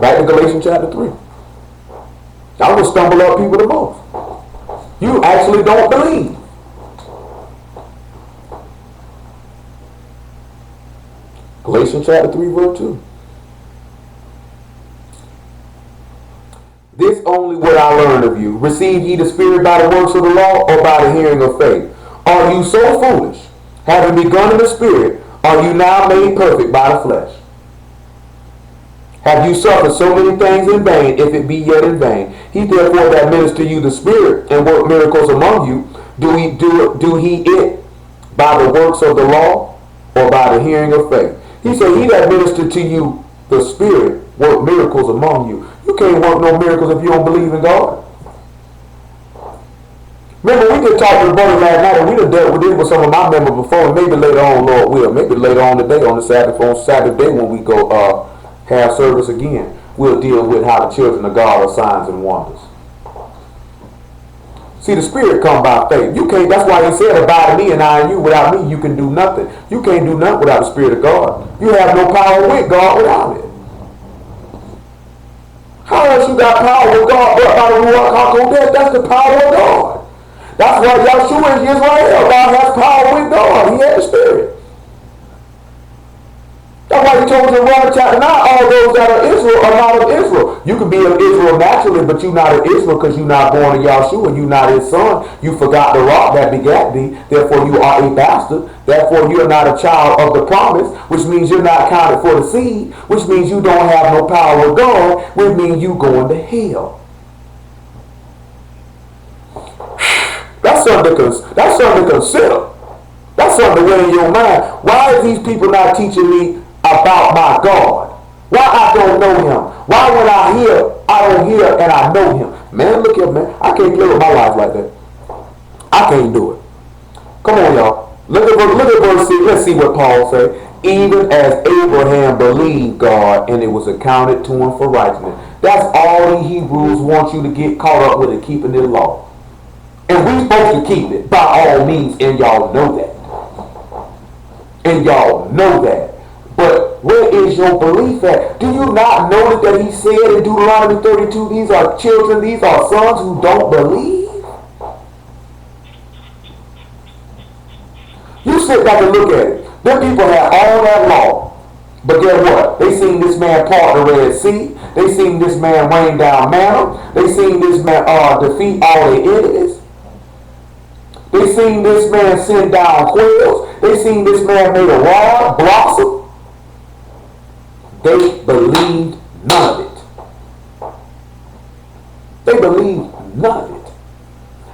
[SPEAKER 1] Back to Galatians chapter 3. That's what stumble up people the most. You actually don't believe. Galatians chapter 3 verse 2. This only what I learned of you. Receive ye the Spirit by the works of the law or by the hearing of faith? Are you so foolish? Having begun in the Spirit, are you now made perfect by the flesh? Have you suffered so many things in vain, if it be yet in vain? He therefore that minister you the Spirit and work miracles among you, do he it by the works of the law or by the hearing of faith? He said, he that ministered to you the Spirit work miracles among you. You can't work no miracles if you don't believe in God. Remember, we just talked to the brother last night, and we done dealt with this with some of my members before, and maybe later on, Lord will. Maybe later on today, on Sabbath day when we go have service again, we'll deal with how the children of God are signs and wonders. See, the Spirit come by faith. You can't. That's why he said, abide in me and I in you. Without me, you can do nothing. You can't do nothing without the Spirit of God. You have no power with God without it. How else you got power with God but by the Ruach HaKodesh? That's the power of God. That's why Yahshua is Israel. God has power with God. He has the Spirit. That's why he told you in Romans chapter 9, all those that are Israel are not of Israel. You can be of Israel naturally, but you're not of Israel because you're not born of Yahshua. You're not his son. You forgot the rock that begat thee. Therefore, you are a bastard. Therefore, you're not a child of the promise, which means you're not counted for the seed, which means you don't have no power of God, which means you going to hell. That's something to consider. That's something to weigh in your mind. Why are these people not teaching me about my God? Why I don't know him? Why when I hear, I don't hear and I know him? Man, look here, man. I can't play with my life like that. I can't do it. Come on, y'all. Look at verse 6. Let's see what Paul say. Even as Abraham believed God and it was accounted to him for righteousness. That's all the Hebrews want you to get caught up with, it, keeping the law. And we supposed to keep it by all means, and y'all know that. And y'all know that. But where is your belief at? Do you not know that he said in Deuteronomy 32, these are children, these are sons who don't believe? You sit back and look at it. Them people had all that law. But guess what? They seen this man part the Red Sea. They seen this man rain down manna. They seen this man defeat all their enemies. They seen this man send down quails. They seen this man make a rod blossom. They believed none of it. They believed none of it.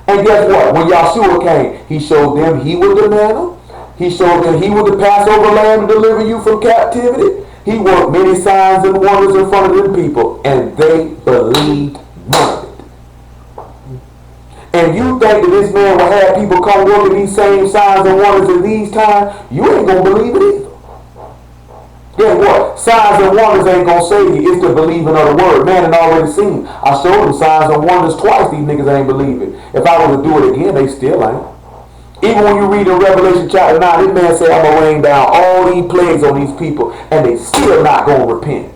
[SPEAKER 1] And guess what? When Yahshua came, he showed them he was the manna. He showed them he was the Passover lamb to deliver you from captivity. He worked many signs and wonders in front of them people, and they believed none of it. And you think that this man will have people come working these same signs and wonders in these times, you ain't going to believe it either. Guess what? Signs and wonders ain't going to save you. It's the believing of the word. Man had already seen. I showed them signs and wonders twice. These niggas ain't believing. If I were to do it again, they still ain't. Even when you read in Revelation chapter 9, this man said, I'm going to rain down all these plagues on these people, and they still not going to repent.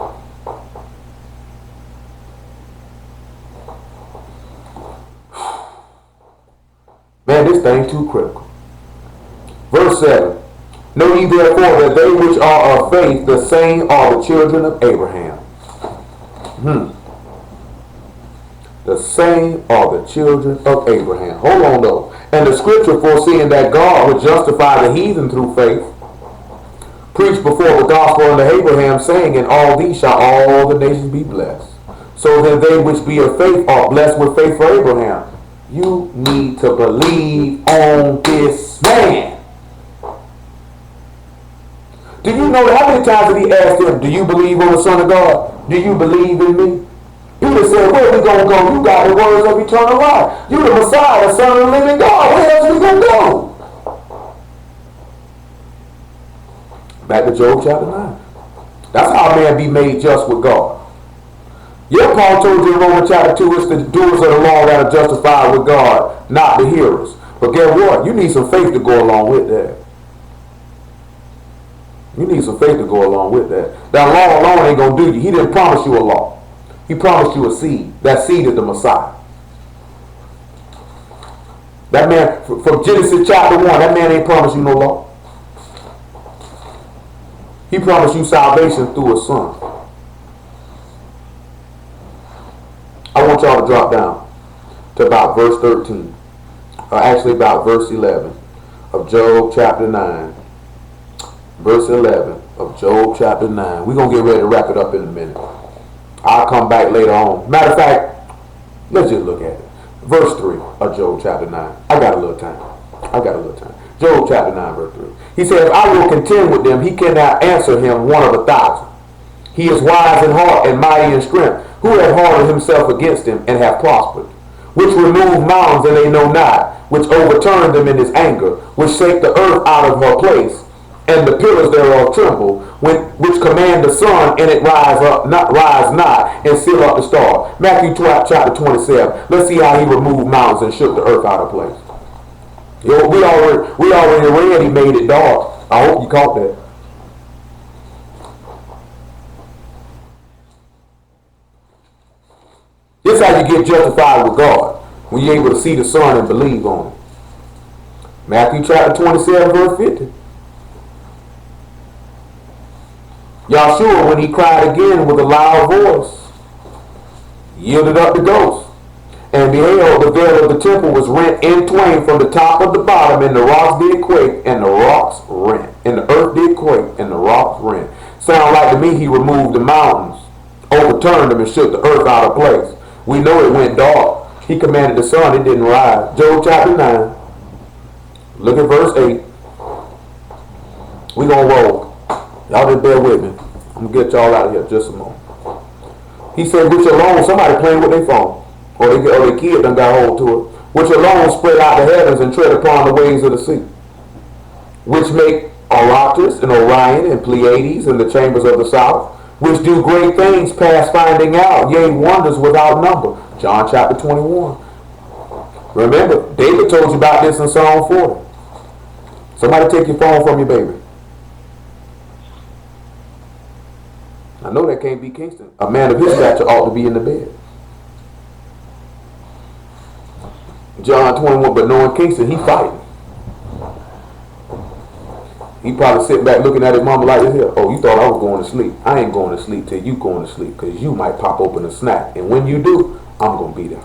[SPEAKER 1] Man, this thing too critical. Verse 7. Know ye therefore that they which are of faith, the same are the children of Abraham. The same are the children of Abraham. Hold on though. And the scripture foreseeing that God would justify the heathen through faith, preached before the gospel unto Abraham, saying, in all these shall all the nations be blessed. So then they which be of faith are blessed with faith for Abraham. You need to believe on this man. Do you know how many times did he ask him, do you believe on the Son of God? Do you believe in me? Peter said, where we going to go? You got the words of eternal life. You the Messiah, the Son of the living God. Where else we going to go? Back to Job chapter 9. That's how a man be made just with God. Yeah, Paul told you in Romans chapter 2, it's the doers of the law that are justified with God, not the hearers. But guess what? You need some faith to go along with that. You need some faith to go along with that. That law alone ain't going to do you. He didn't promise you a law. He promised you a seed. That seed is the Messiah. That man, from Genesis chapter 1, that man ain't promised you no law. He promised you salvation through his son. I want y'all to drop down to about verse 13. Or actually about verse 11 of Job chapter 9. Verse 11 of Job chapter 9. We're going to get ready to wrap it up in a minute. I'll come back later on. Matter of fact, let's just look at it. Verse 3 of Job chapter 9. I got a little time. Job chapter 9 verse 3. He said, if I will contend with them, he cannot answer him one of 1,000. He is wise in heart and mighty in strength. Who hath hardened himself against him and hath prospered? Which remove mountains and they know not, which overturned them in his anger, which shake the earth out of her place, and the pillars thereof tremble, which command the sun, and it rise not, and seal up the star. Matthew chapter 27. Let's see how he removed mountains and shook the earth out of place. Yo, we already read he made it dark. I hope you caught that. This is how you get justified with God, when you're able to see the sun and believe on it. Matthew chapter 27 verse 50. Yahshua, when he cried again with a loud voice, yielded up the ghost. And beheld, the veil of the temple was rent in twain from the top of the bottom, and the rocks did quake, and the rocks rent. And the earth did quake, and the rocks rent. Sound like to me he removed the mountains, overturned them, and shook the earth out of place. We know it went dark. He commanded the sun, it didn't rise. Job chapter 9. Look at verse 8. We gonna roll. Y'all just bear with me. I'm gonna get y'all out of here just a moment. He said, which alone, somebody playing with their phone, or their kid done got hold to it, which alone spread out the heavens and tread upon the waves of the sea, which make Aratus and Orion and Pleiades and the chambers of the south, which do great things past finding out, yea, wonders without number. John chapter 21. Remember, David told you about this in Psalm 40. Somebody take your phone from your baby. I know that can't be Kingston. A man of his stature ought to be in the bed. John 21, but knowing Kingston, he fighting. He probably sitting back looking at his mama like this here. Oh, you thought I was going to sleep. I ain't going to sleep till you going to sleep, because you might pop open a snack. And when you do, I'm going to be there.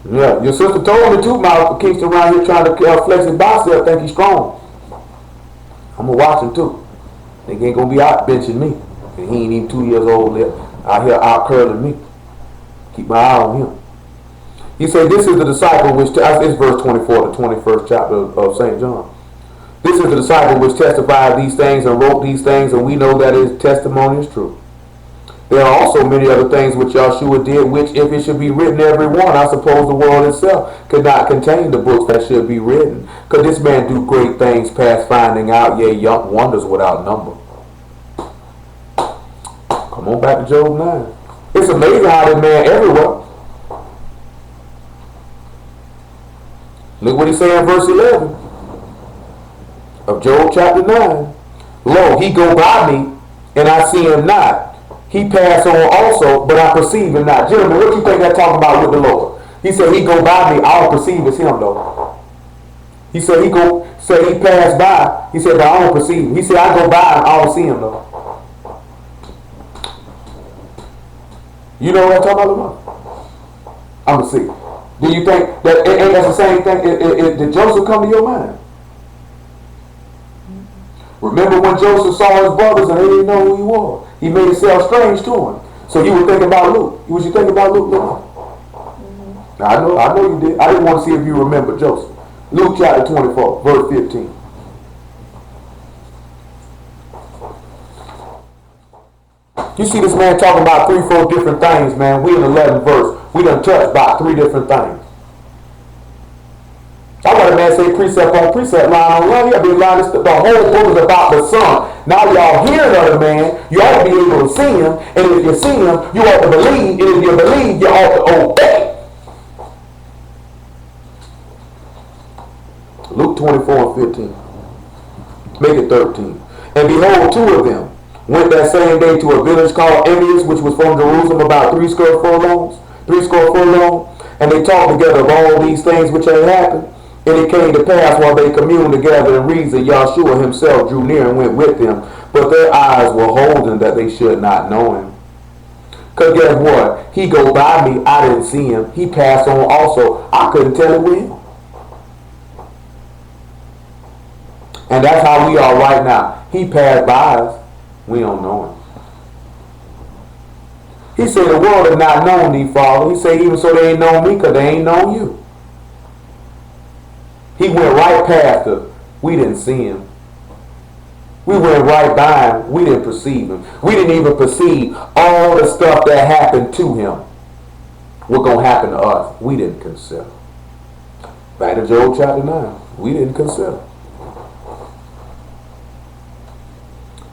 [SPEAKER 1] Yeah, your sister told me too, Mouth Kingston around here trying to flex his bicep, think he's strong. I'm going to watch him too. They ain't going to be out benching me. And he ain't even 2 years old yet. Out here out curling me. Keep my eye on him. He said, this is the disciple which, it's verse 24, the 21st chapter of St. John. This is the disciple which testified these things and wrote these things, and we know that his testimony is true. There are also many other things which Yahshua did, which if it should be written every one, I suppose the world itself could not contain the books that should be written. Could this man do great things past finding out, yea, young wonders without number? Come on back to Job 9. It's amazing how this man everywhere. Look what he said in verse 11 of Job chapter 9. Lo, he go by me, and I see him not. He pass on also, but I perceive him not. Gentlemen, what do you think they're talking about with the Lord? He said he go by me, I don't perceive it's him though. He said he passed by. He said, but I don't perceive him. He said, I go by and I don't see him though. You know what I'm talking about? I'm going to see. Do you think that that's the same thing? Did Joseph come to your mind? Remember when Joseph saw his brothers and they didn't know who he was? He made himself strange to him. So you were thinking about Luke. Was you thinking about Luke? Mm-hmm. I know you did. I didn't want to see if you remember Joseph. Luke chapter 24, verse 15. You see this man talking about 3-4 different things, man. We in 11th verse. We done touched about 3 different things. I got a man say precept on precept, line on line. You got to be line. The whole book is about the Son. Now y'all hearing of the man, you ought to be able to see him. And if you see him, you ought to believe. And if you believe, you ought to obey. Luke 24 and 15. Make it 13. And behold, 2 of them went that same day to a village called Emmaus, which was from Jerusalem about 60 furlongs. And they talked together of all these things which had happened. And it came to pass while they communed together and reasoned, Yahshua himself drew near and went with them. But their eyes were holden that they should not know him. Because guess what? He go by me, I didn't see him. He passed on also. I couldn't tell it with him. And that's how we are right now. He passed by us. We don't know him. He said the world has not known thee, Father. He said even so they ain't known me because they ain't known you. He went right past us. We didn't see him. We went right by him. We didn't perceive him. We didn't even perceive all the stuff that happened to him. What going to happen to us? We didn't consider. Back to Job chapter 9. We didn't consider.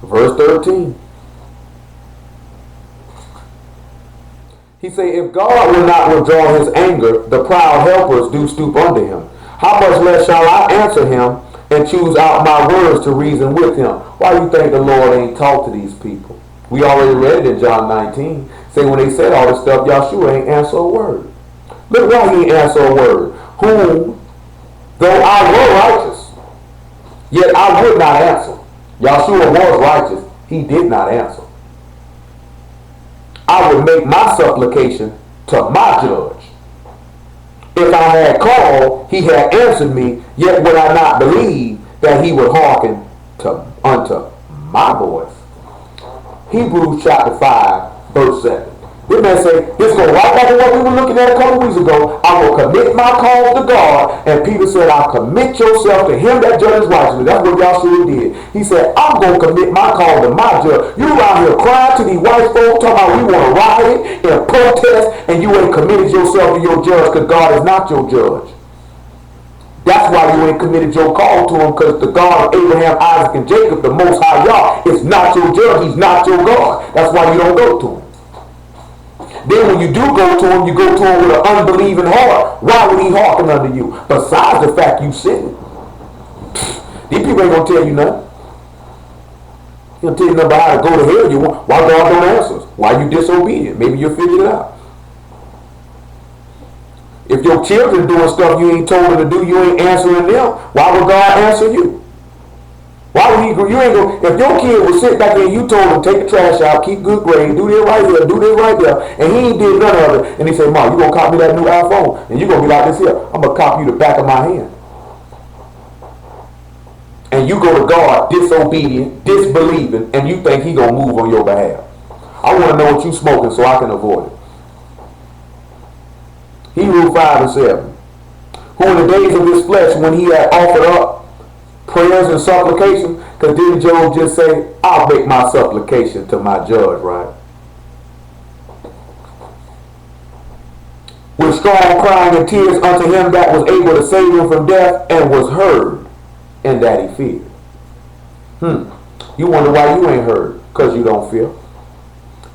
[SPEAKER 1] Verse 13. He said, if God will not withdraw his anger, the proud helpers do stoop under him. How much less shall I answer him and choose out my words to reason with him? Why do you think the Lord ain't talked to these people? We already read it in John 19. Say when they said all this stuff, Yahshua ain't answer a word. Look why he ain't answer a word. Whom, though I were righteous, Yet I would not answer. Yahshua was righteous. He did not answer. I would make my supplication to my judge. If I had called, he had answered me, yet would I not believe that he would hearken unto my voice. Hebrews chapter 5, verse 7. This man say, this go right back to what we were looking at a couple weeks ago. I will commit my cause to God. And Peter said, I'll commit yourself to him that judges righteously. That's what Yahshua did. He said, I'm going to commit my cause to my judge. You out here crying to these white folks, talking about we want to riot and protest, and you ain't committed yourself to your judge because God is not your judge. That's why you ain't committed your call to him, because the God of Abraham, Isaac, and Jacob, the Most High Yah, is not your judge. He's not your God. That's why you don't go to him. Then when you do go to him, you go to him with an unbelieving heart. Why would he hearken unto you? Besides the fact you sin. These people ain't going to tell you nothing. He's going to tell you nothing about how to go to hell. Why God don't answer us? Why you disobedient? Maybe you'll figure it out. If your children doing stuff you ain't told them to do, you ain't answering them, why would God answer you? Why would he? You ain't gonna, if your kid would sit back there and you told him take the trash out, keep good grade, do this right here, do this right there, and he ain't did none of it, and he say, Mom, you gonna cop me that new iPhone, and you gonna be like this here, I'm gonna cop you the back of my hand. And you go to God disobedient, disbelieving, and you think he gonna move on your behalf. I want to know what you smoking so I can avoid it. Hebrews 5 and 7. Who in the days of his flesh, when he had offered up prayers and supplications, because didn't Job just say, I'll make my supplication to my judge, right? With strong crying and tears unto him that was able to save him from death, and was heard, and that he feared. You wonder why you ain't heard, because you don't fear.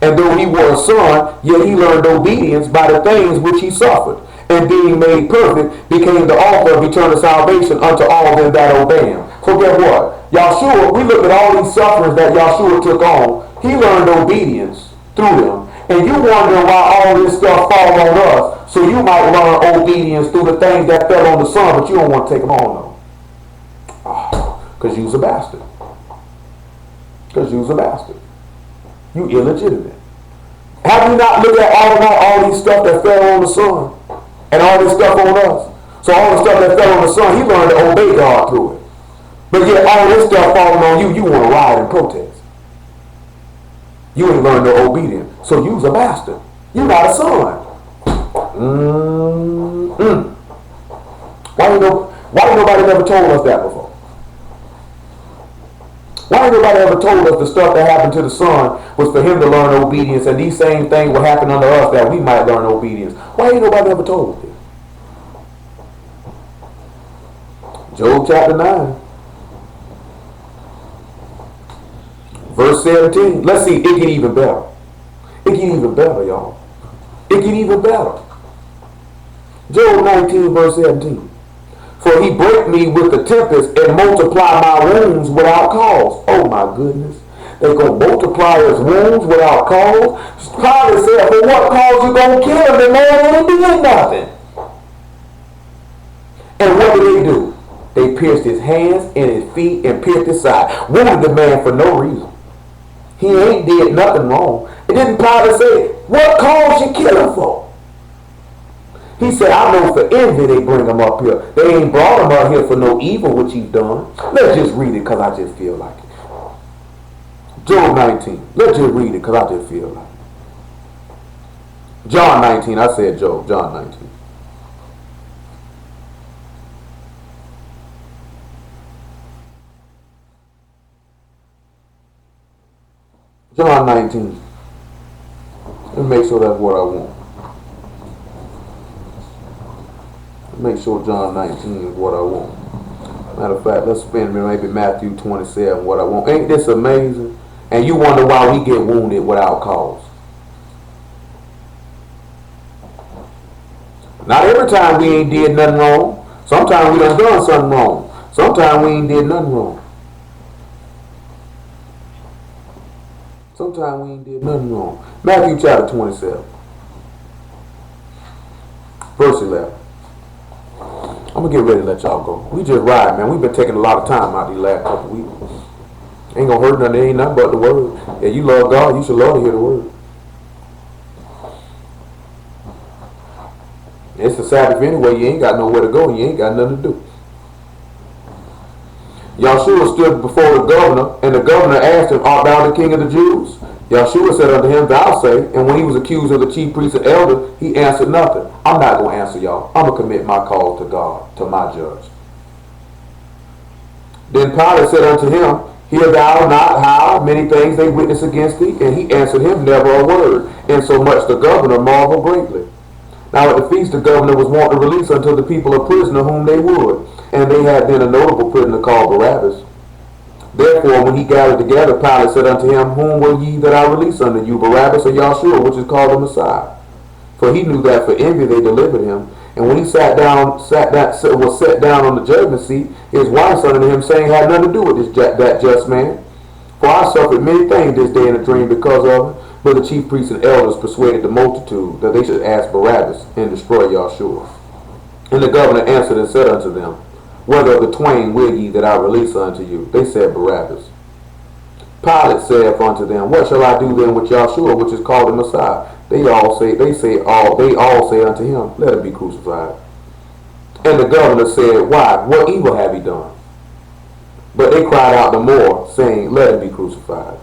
[SPEAKER 1] And though he was a son, yet he learned obedience by the things which he suffered, and being made perfect, became the author of eternal salvation unto all them that obey him. So guess what? Yahshua, we look at all these sufferings that Yahshua took on. He learned obedience through them. And you wondering why all this stuff falls on us, so you might learn obedience through the things that fell on the son, but you don't want to take them on though. Because you's a bastard. Because you's a bastard. You illegitimate. Have you not looked at all these stuff that fell on the son? And all this stuff on us. So all the stuff that fell on the son, he learned to obey God through it. But yet all this stuff falling on you, you want to riot and protest. You ain't learned no obedience. So you's a bastard. You not a son. Why ain't nobody never told us that before? Why ain't nobody ever told us the stuff that happened to the son was for him to learn obedience, and these same things will happen unto us that we might learn obedience? Why ain't nobody ever told us this? Job chapter 9. Verse 17. Let's see, it get even better. It get even better, y'all. It get even better. Job 19, verse 17. For he break me with the tempest and multiply my wounds without cause. Oh my goodness. They gonna multiply his wounds without cause. Pilate said, for what cause you gonna kill him? The man ain't doing nothing. And what did they do? They pierced his hands and his feet and pierced his side. Wounded the man for no reason. He ain't did nothing wrong. It didn't Pilate say, what cause you kill him for? He said, I know for envy they bring him up here. They ain't brought him up here for no evil which he's done. Let's just read it because I just feel like it. Job 19. Let's just read it because I just feel like it. John 19. I said Job. John 19. John 19. Let me make sure that's what I want. Make sure John 19 is what I want. Matter of fact, let's spend maybe Matthew 27, what I want. Ain't this amazing? And you wonder why we get wounded without cause. Not every time we ain't did nothing wrong. Sometimes we done something wrong. Sometimes we ain't did nothing wrong. Sometimes we ain't did nothing wrong. Matthew chapter 27. Verse 11. I'm gonna get ready to let y'all go. We just ride, man. We've been taking a lot of time out these last couple weeks. Ain't gonna hurt nothing. It ain't nothing but the word. Yeah, you love God, you should love to hear the word. It's the Sabbath anyway. You ain't got nowhere to go. You ain't got nothing to do. Yahshua stood before the governor, and the governor asked him, art thou the king of the Jews? Yahshua said unto him, thou say. And when he was accused of the chief priest and elder, he answered nothing. I'm not going to answer y'all. I'm going to commit my cause to God, to my judge. Then Pilate said unto him, hear thou not how many things they witness against thee? And he answered him never a word. Insomuch the governor marveled greatly. Now at the feast the governor was wont to release unto the people a prisoner whom they would. And they had then a notable prisoner called Barabbas. Therefore when he gathered together, Pilate said unto him, whom will ye that I release unto you, Barabbas or Yahshua, which is called the Messiah? For he knew that for envy they delivered him. And when he was set down on the judgment seat, his wife said unto him, saying, had nothing to do with that just man. For I suffered many things this day in a dream because of it. But the chief priests and elders persuaded the multitude that they should ask Barabbas and destroy Yahshua. And the governor answered and said unto them, whether of the twain will ye that I release unto you? They said Barabbas. Pilate saith unto them, what shall I do then with Yahshua, which is called the Messiah? They all say unto him, let him be crucified. And the governor said, why? What evil have he done? But they cried out the more, saying, let him be crucified.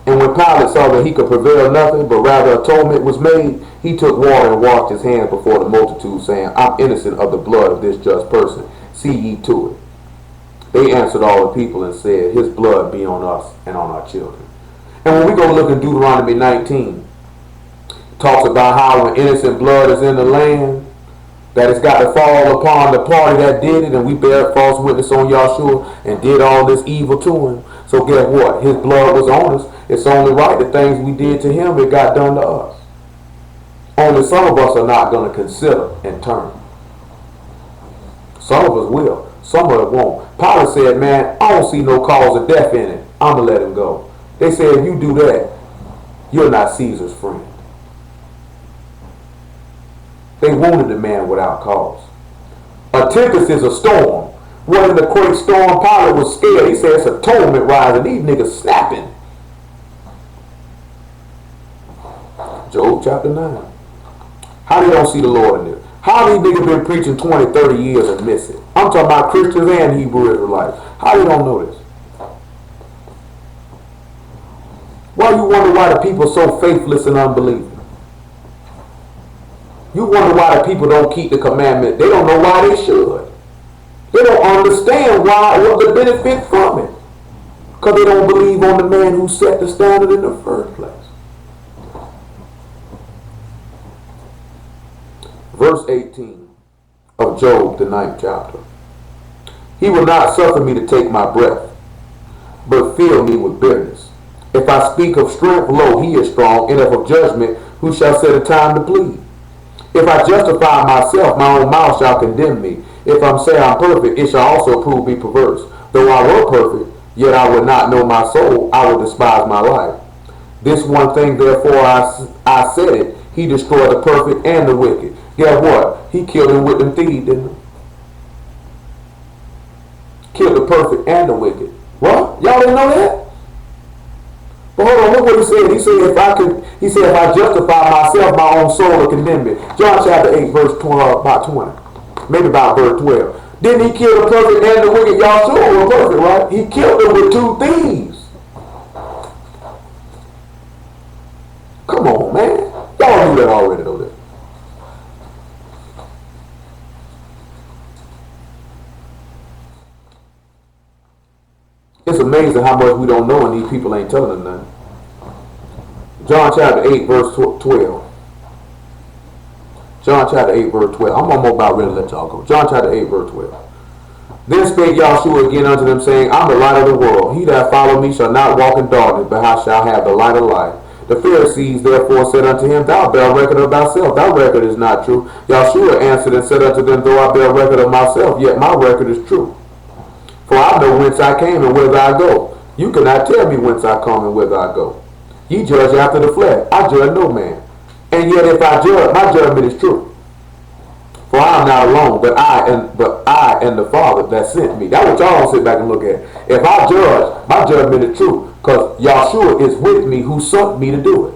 [SPEAKER 1] And when Pilate saw that he could prevail nothing, but rather atonement was made, he took water and washed his hands before the multitude, saying, I'm innocent of the blood of this just person. See ye to it. They answered all the people and said, his blood be on us and on our children. And when we go look in Deuteronomy 19, talks about how when innocent blood is in the land, that it's got to fall upon the party that did it, and we bear false witness on Yahshua and did all this evil to him. So guess what? His blood was on us. It's only right the things we did to him, it got done to us. Only some of us are not going to consider and turn. Some of us will. Some of us won't. Pilate said, man, I don't see no cause of death in it. I'm going to let him go. They said, if you do that, you're not Caesar's friend. They wounded the man without cause. A tempest is a storm. One in the great storm, Pilate was scared. He said, it's atonement rising. These niggas snapping. Job chapter 9. How they don't see the Lord in this? How these niggas been preaching 20, 30 years and miss it? I'm talking about Christians and Hebrew Israelites. How they don't know this? Why you wonder why the people are so faithless and unbelieving? You wonder why the people don't keep the commandment. They don't know why they should. They don't understand what the benefit from it. Because they don't believe on the man who set the standard in the first place. Verse 18 of Job, the 9th chapter. He will not suffer me to take my breath, but fill me with bitterness. If I speak of strength, lo, he is strong, and if of judgment, who shall set a time to plead? If I justify myself, my own mouth shall condemn me. If I say I'm perfect, it shall also prove me perverse. Though I were perfect, yet I would not know my soul, I would despise my life. This one thing, therefore, I said it, he destroyed the perfect and the wicked. Guess what? He killed him with them thieves, didn't he? Killed the perfect and the wicked. What? Y'all didn't know that? But hold on, look what he said. He said, if I justify myself, my own soul will condemn me. John chapter 8, verse 12, about 20. Maybe about verse 12. Didn't he kill the perfect and the wicked? Y'all sure were perfect, right? He killed them with two thieves. Come on, man. Y'all knew that already, though. That. It's amazing how much we don't know and these people ain't telling us nothing. John chapter 8, verse 12. John chapter 8, verse 12. I'm almost about ready to let y'all go. John chapter 8, verse 12. Then spake Yahshua again unto them, saying, I'm the light of the world. He that follow me shall not walk in darkness, but shall have the light of life. The Pharisees therefore said unto him, Thou bear record of thyself. Thy record is not true. Yahshua answered and said unto them, Though I bear record of myself, yet my record is true. For I know whence I came and whither I go. You cannot tell me whence I come and whither I go. Ye judge after the flesh. I judge no man. And yet if I judge, my judgment is true. For For I am not alone, but I and the Father that sent me. That's what y'all don't sit back and look at. If I judge, my judgment is true, because Yahshua is with me who sent me to do it.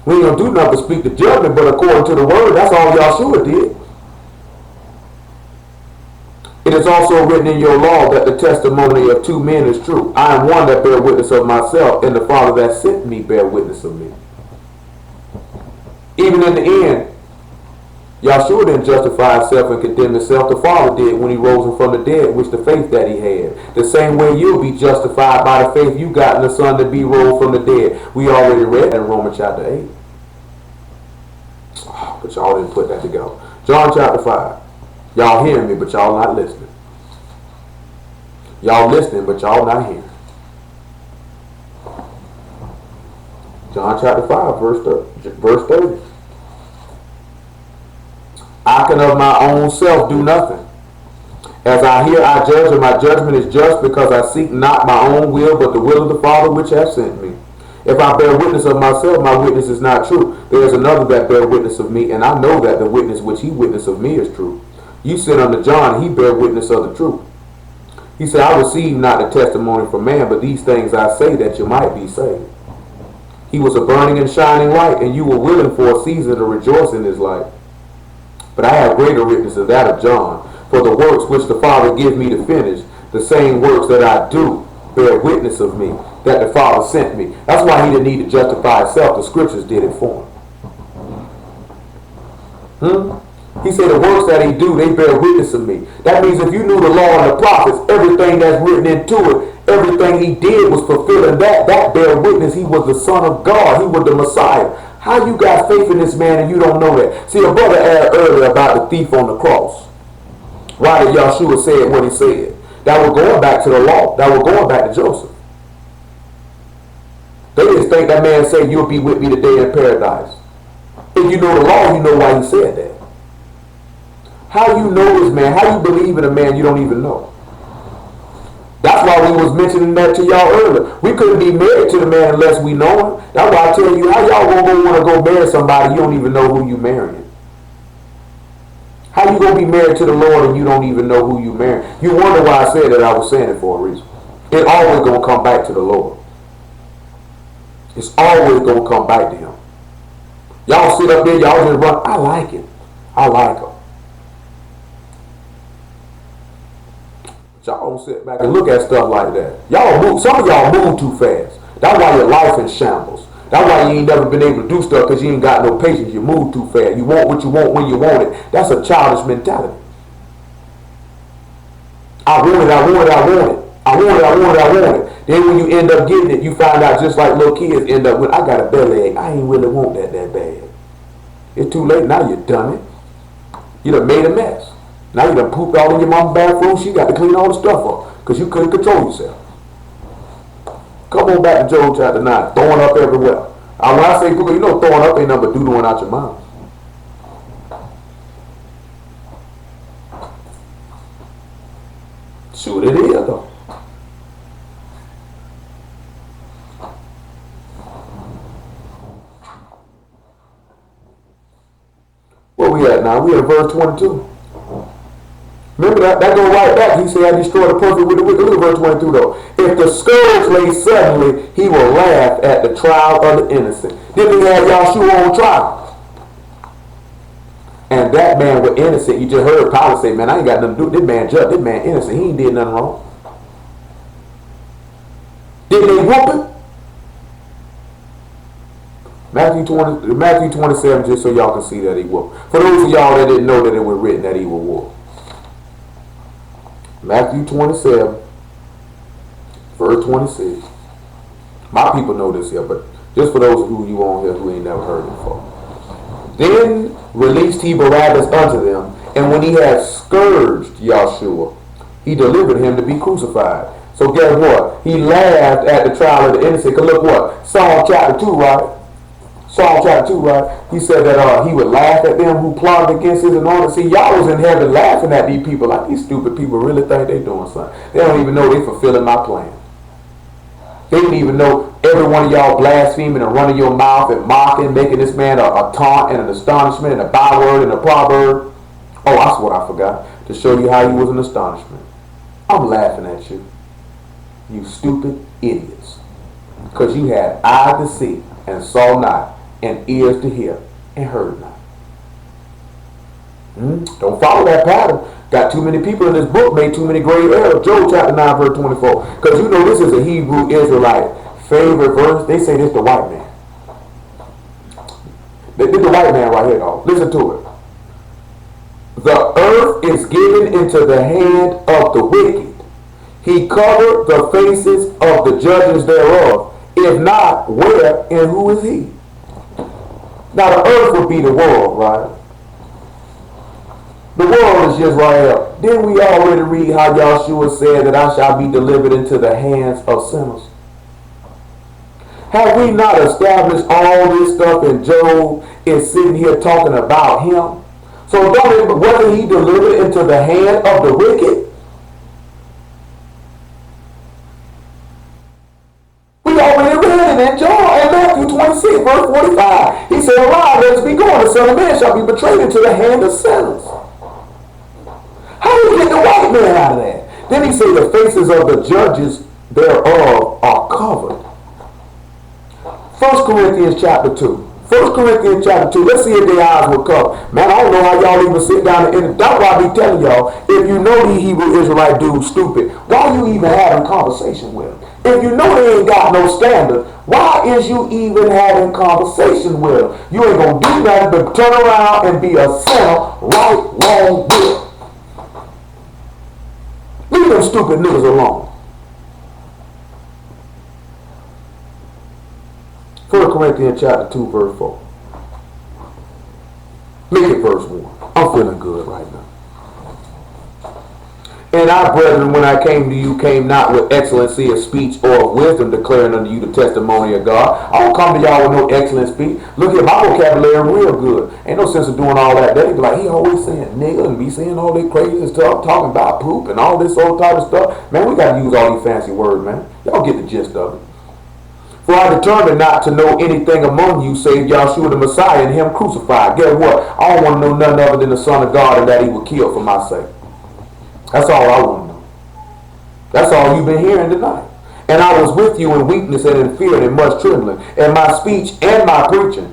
[SPEAKER 1] We ain't gonna do nothing but speak the judgment, but according to the word, that's all Yahshua did. It is also written in your law that the testimony of two men is true. I am one that bear witness of myself, and the Father that sent me bear witness of me. Even in the end, Yahshua didn't justify himself and condemn himself. The Father did when he rose him from the dead, which the faith that he had. The same way you'll be justified by the faith you got in the Son to be rose from the dead. We already read in Romans chapter 8. But y'all didn't put that together. John chapter 5. Y'all hearing me, but y'all not listening. Y'all listening, but y'all not hearing. John chapter 5, verse 30. I can of my own self do nothing. As I hear, I judge, and my judgment is just, because I seek not my own will, but the will of the Father which hath sent me. If I bear witness of myself, my witness is not true. There is another that bear witness of me, and I know that the witness which he witness of me is true. You sent unto John, and he bear witness of the truth. He said, I receive not the testimony from man, but these things I say, that you might be saved. He was a burning and shining light, and you were willing for a season to rejoice in his light. But I have greater witness than that of John. For the works which the Father give me to finish, the same works that I do, bear witness of me, that the Father sent me. That's why he didn't need to justify himself. The scriptures did it for him. He said the works that he do, they bear witness of me. That means if you knew the law and the prophets, everything that's written into it, everything he did was fulfilling that bear witness. He was the Son of God. He was the Messiah. How you got faith in this man and you don't know that? See, a brother asked earlier about the thief on the cross. Why did Yahshua say what he said? That was going back to the law. That was going back to Joseph. They just think that man said, you'll be with me today in paradise. If you know the law, you know why he said that. How you know this man? How you believe in a man you don't even know? That's why we was mentioning that to y'all earlier. We couldn't be married to the man unless we know him. That's why I tell you, how y'all gonna want to go marry somebody you don't even know who you marrying? How you gonna be married to the Lord and you don't even know who you marrying? You wonder why I said that. I was saying it for a reason. It always gonna come back to the Lord. It's always gonna come back to him. Y'all sit up there, y'all just run. I like it. I like him. Y'all don't sit back and look at stuff like that. Y'all move. Some of y'all move too fast. That's why your life in shambles. That's why you ain't never been able to do stuff, because you ain't got no patience. You move too fast. You want what you want when you want it. That's a childish mentality. I want it, I want it, I want it. I want it, I want it, I want it. Then when you end up getting it, you find out just like little kids end up with, I got a bellyache. I ain't really want that bad. It's too late. Now you done it. You done made a mess. Now you done pooped all in your mama's bathroom. She got to clean all the stuff up because you couldn't control yourself. Come on back to Job chapter 9. Throwing up everywhere. When I say poop, you know throwing up ain't nothing but doodling out your mouth. Shoot, it is though. Where we at now? We at verse 22. Remember that go right back. He said, I destroy the perfect with the wicked. Look at verse 22 though. If the scourge lay suddenly, he will laugh at the trial of the innocent. Then we had Yahshua on trial. And that man was innocent. You just heard Pilate say, man, I ain't got nothing to do with this man judge. This man innocent. He ain't did nothing wrong. Did they whoop him? Matthew 27, just so y'all can see that he whooped. For those of y'all that didn't know that it was written that he will whoop. Matthew 27, verse 26. My people know this here, but just for those who you on here who ain't never heard it before. Then released he Barabbas unto them, and when he had scourged Yahshua, he delivered him to be crucified. So guess what? He laughed at the trial of the innocent. Because look what? Psalm chapter 2, right? Psalm chapter 2, right? He said that he would laugh at them who plotted against his anointing. See, y'all was in heaven laughing at these people like these stupid people really think they doing something. They don't even know they fulfilling my plan. They didn't even know every one of y'all blaspheming and running your mouth and mocking, making this man a taunt and an astonishment and a byword and a proverb. Oh, that's what I forgot. To show you how he was an astonishment. I'm laughing at you. You stupid idiots. Because you had eyes to see and saw not, and ears to hear and heard not. Don't follow that pattern. Got too many people in this book made too many grave errors. Job chapter 9 verse 24. Because you know this is a Hebrew Israelite favorite verse. They say this the white man. This the white man right here, though. Listen to it. The earth is given into the hand of the wicked. He covered the faces of the judges thereof. If not, where and who is he? Now the earth would be the world, right? The world is just right up. Didn't we already read how Yahshua said that I shall be delivered into the hands of sinners? Have we not established all this stuff in Job is sitting here talking about him? So wasn't he delivered into the hand of the wicked? We already read it in John in Matthew 26, verse 45. He said, arise, let us be going. The Son of Man shall be betrayed into the hand of sinners. How do you get the white man out of that? Then he said the faces of the judges thereof are covered. 1 Corinthians chapter 2. 1 Corinthians chapter 2. Let's see if their eyes were covered. Man, I don't know how y'all even sit down and that's why I be telling y'all, if you know these Hebrew Israelite dudes stupid, why you even having conversation with them? If you know they ain't got no standard, why is you even having conversation with them? You ain't gonna do nothing but turn around and be a sinner right, wrong, good. Leave them stupid niggas alone. 1 Corinthians chapter 2 verse 4. Look at verse 1. I'm feeling good right now. And I, brethren, when I came to you, came not with excellency of speech or of wisdom, declaring unto you the testimony of God. I don't come to y'all with no excellent speech. Look at my vocabulary real good. Ain't no sense of doing all that. They be like, he always saying nigga and be saying all that crazy stuff, talking about poop and all this old type of stuff. Man, we got to use all these fancy words, man. Y'all get the gist of it. For I determined not to know anything among you save Yahshua the Messiah and him crucified. Guess what? I don't want to know nothing other than the Son of God and that he was killed for my sake. That's all I want to know. That's all you've been hearing tonight. And I was with you in weakness and in fear and in much trembling. And my speech and my preaching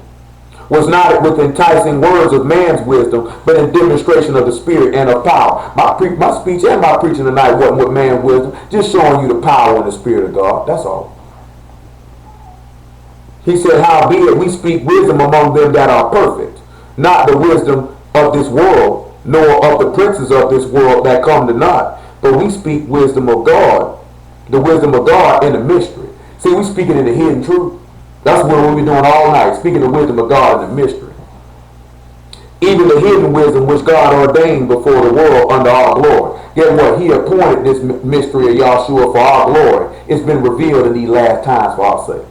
[SPEAKER 1] was not with enticing words of man's wisdom, but in demonstration of the Spirit and of power. My speech and my preaching tonight wasn't with man's wisdom, just showing you the power and the Spirit of God. That's all. He said, howbeit we speak wisdom among them that are perfect, not the wisdom of this world, nor of the princes of this world that come to naught, but we speak wisdom of God, the wisdom of God in the mystery. See, we speaking in the hidden truth. That's what we'll be doing all night, speaking the wisdom of God in the mystery. Even the hidden wisdom which God ordained before the world under our glory. Get what? He appointed this mystery of Yahshua for our glory. It's been revealed in these last times for our sake.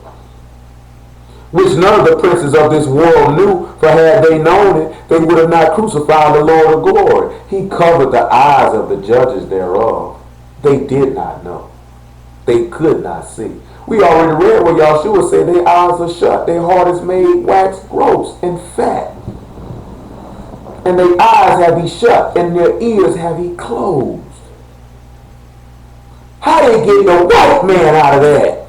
[SPEAKER 1] Which none of the princes of this world knew, for had they known it, they would have not crucified the Lord of glory. He covered the eyes of the judges thereof. They did not know. They could not see. We already read where Yahshua said their eyes are shut, their heart is made wax gross and fat. And their eyes have he shut, and their ears have he closed. How they get the white man out of that?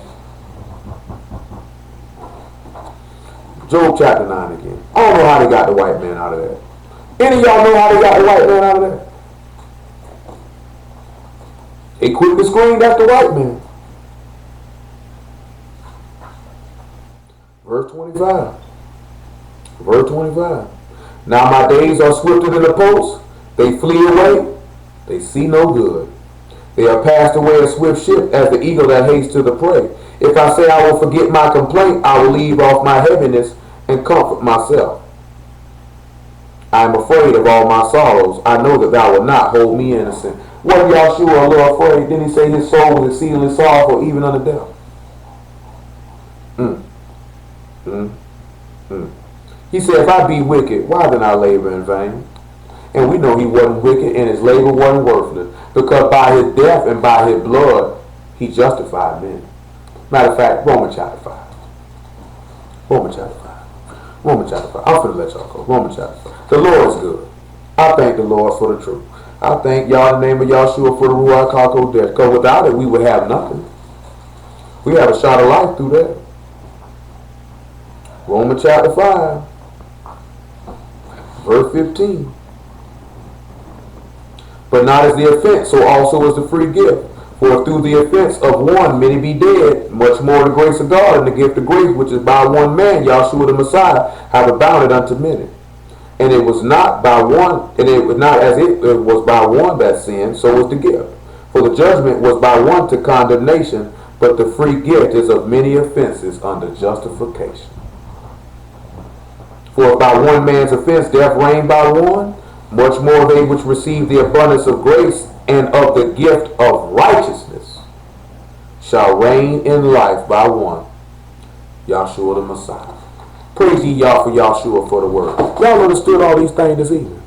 [SPEAKER 1] Job chapter 9 again. I don't know how they got the white man out of that. Any of y'all know how they got the white man out of that? They quick to scream, that's the white man. Verse 25. Verse 25. Now my days are swifter than the post. They flee away. They see no good. They are passed away as swift ship as the eagle that hastes to the prey. If I say I will forget my complaint, I will leave off my heaviness and comfort myself. I am afraid of all my sorrows. I know that thou wilt not hold me innocent. Wasn't Yahshua a little afraid? Didn't he say his soul was exceedingly sorrowful even unto death? He said, if I be wicked, why then I labor in vain? And we know he wasn't wicked and his labor wasn't worthless, because by his death and by his blood, he justified men. Matter of fact, Romans chapter 5. Romans chapter 5. Romans chapter 5. I'm finna let y'all go. Romans chapter 5. The Lord is good. I thank the Lord for the truth. I thank y'all in the name of Yahshua for the Ruach HaKodesh. Because without it, we would have nothing. We have a shot of life through that. Romans chapter 5, verse 15. But not as the offense, so also is the free gift. For through the offense of one many be dead, much more the grace of God and the gift of grace, which is by one man, Yahshua the Messiah, have abounded unto many. And it was not by one, and it was not as it was by one that sinned, so was the gift. For the judgment was by one to condemnation, but the free gift is of many offenses unto justification. For if by one man's offense death reigned by one, much more they which receive the abundance of grace and of the gift of righteousness shall reign in life by one, Yahshua the Messiah. Praise ye Yah for Yahshua for the word. Y'all understood all these things this evening.